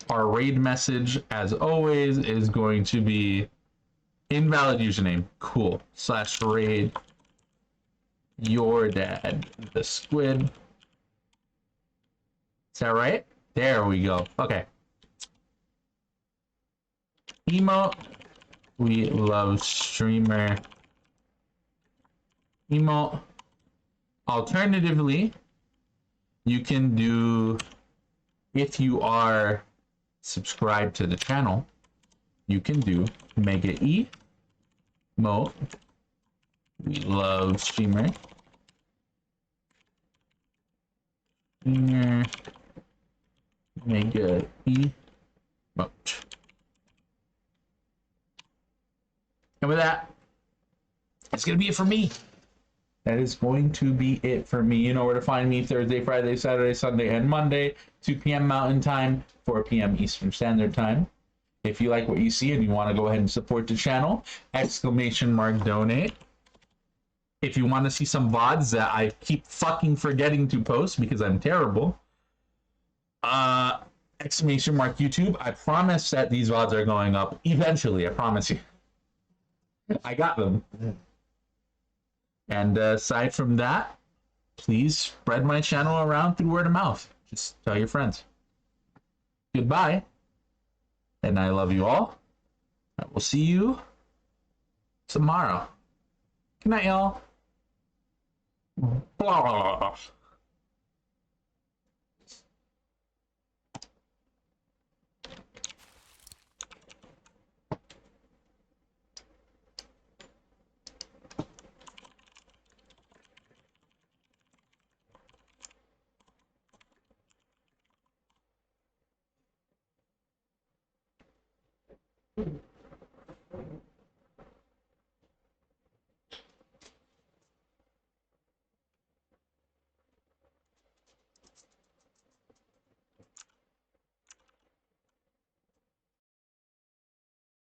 Our raid message, as always, is going to be invalid username. Cool. /raid your dad, the Squid. Is that right? There we go. Okay. Emote. We love streamer emote. Alternatively, you can do, if you are subscribed to the channel, you can do Mega E emote. We love streamer. Streamer. Mega E emote. And with that, that's gonna be it for me. That is going to be it for me. You know where to find me Thursday, Friday, Saturday, Sunday, and Monday, 2 p.m. Mountain Time, 4 p.m. Eastern Standard Time. If you like what you see and you want to go ahead and support the channel, !donate. If you want to see some VODs that I keep fucking forgetting to post because I'm terrible, !YouTube. I promise that these VODs are going up eventually. I promise you. I got them. And aside from that, please spread my channel around through word of mouth. Just tell your friends. Goodbye. And I love you all. I will see you tomorrow. Good night, y'all. Blah.